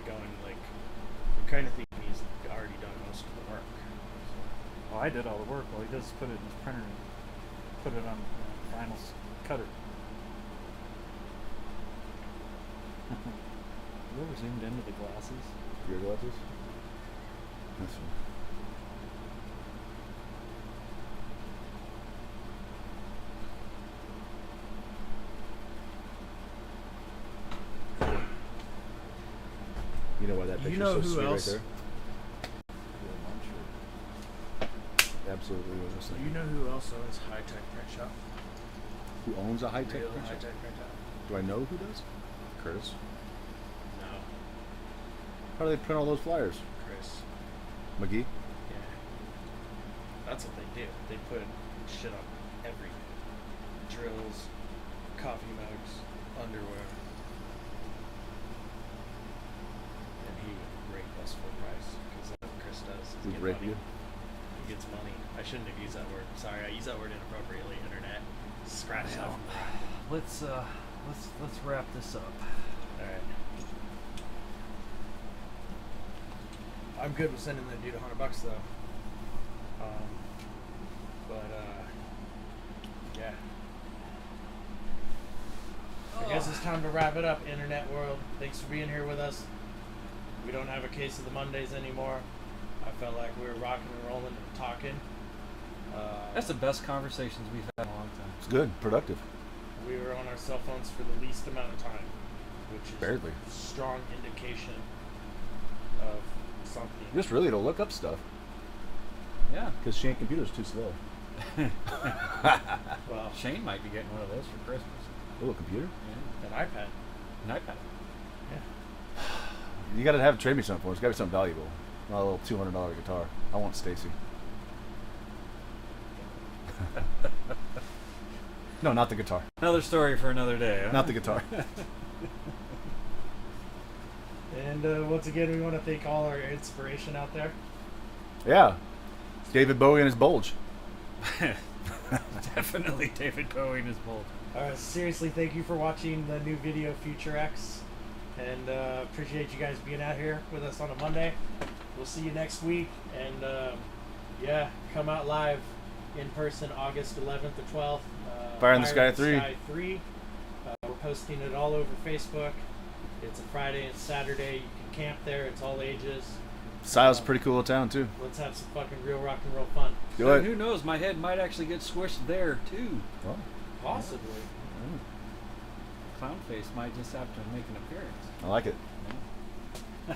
going like, I'm kind of thinking he's already done most of the work. Well, I did all the work. Well, he does put it in his printer and put it on vinyl cutter. You ever zoomed into the glasses? Your glasses? That's fine. You know why that picture's so sweet right there? Absolutely was You know who else owns High Tech Print Shop? Who owns a high-tech Real print High shop? Tech Print Shop? Do I know who does? Curtis. No, How do they print all those flyers? Chris. McGee? Yeah, that's what they do. They put shit on everything: drills, coffee mugs, underwear. And he would rate us full price because that's what Chris does. is We get break money. you? He gets money. I shouldn't have used that word. Sorry, I used that word inappropriately. Internet. Scratch that. Well, let's wrap this up. Alright. I'm good with sending the dude $100 though. But guys, it's time to wrap it up, internet world. Thanks for being here with us. We don't have a case of the Mundays anymore. I felt like we were rocking and rolling and talking. That's the best conversations we've had in a long time. It's good, productive. We were on our cell phones for the least amount of time, which is Barely. a strong indication of something. Just really to look up stuff. Yeah. Because Shane computer's too slow. Well, Shane might be getting one of those for Christmas. A little computer? Yeah. an iPad. An iPad. Yeah. You gotta have trade me something for it. It's gotta be something valuable. Not a little $200 guitar. I want Stacy. No, not the guitar. Another story for another day. Huh? Not the guitar. And once again, we want to thank all our inspiration out there. Yeah. David Bowie and his bulge. Definitely David Bowie and his bolt. Seriously, thank you for watching the new video, Future X. And appreciate you guys being out here with us on a Monday. We'll see you next week. And yeah, come out live in person August 11th to 12th. Fire in the Sky 3. Sky 3. We're posting it all over Facebook. It's a Friday and Saturday. You can camp there. It's all ages. Sile's a pretty cool town, too. Let's have some fucking real rock and roll fun. Do it. Who knows? My head might actually get squished there too. Oh. Possibly. Clown face might just have to make an appearance. I like it. Yeah.